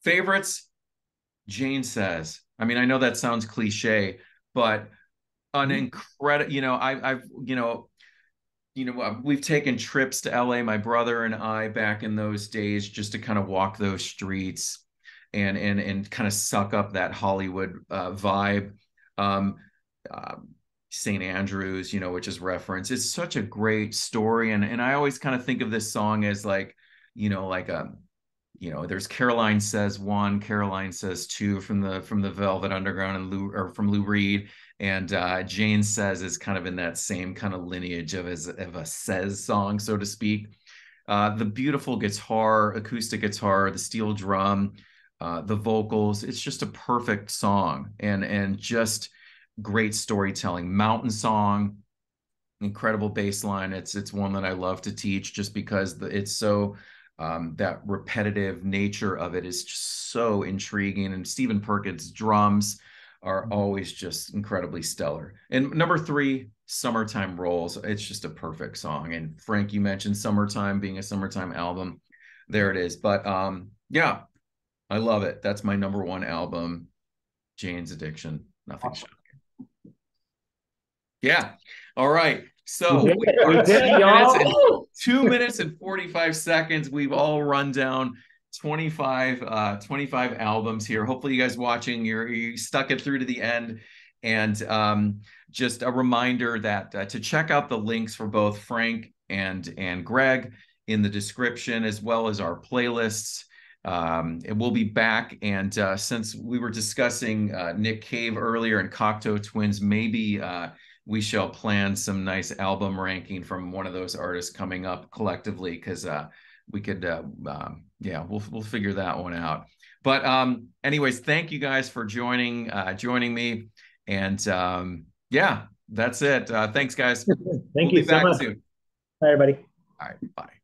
favorites, Jane Says. I mean, I know that sounds cliche, but an incredible, we've taken trips to LA, my brother and I, back in those days, just to kind of walk those streets and kind of suck up that Hollywood vibe. St. Andrews, which is referenced. It's such a great story. And I always kind of think of this song as like, there's Caroline Says 1, Caroline Says 2 from the Velvet Underground and from Lou Reed. And Jane Says is kind of in that same kind of lineage of a Says song, so to speak. The beautiful guitar, acoustic guitar, the steel drum, the vocals, it's just a perfect song, and just great storytelling. Mountain Song, incredible bass line. It's one that I love to teach, just because it's so that repetitive nature of it is just so intriguing. And Stephen Perkins' drums are always just incredibly stellar. And number 3, Summertime Rolls. It's just a perfect song. And Frank, you mentioned Summertime being a summertime album. There it is. But yeah, I love it. That's my number 1 album, Jane's Addiction. Nothing shocking. Yeah. All right. So we are 2 minutes and 45 seconds. We've all run down 25 albums here. Hopefully you guys watching, you stuck it through to the end. And just a reminder that to check out the links for both Frank and Greg in the description, as well as our playlists. And we'll be back. And since we were discussing Nick Cave earlier and Cocteau Twins, maybe we shall plan some nice album ranking from one of those artists coming up collectively, because we could, we'll figure that one out. But anyways, thank you guys for joining me. And yeah, that's it. Thanks, guys. Thank you so much. Soon. Bye, everybody. All right, bye.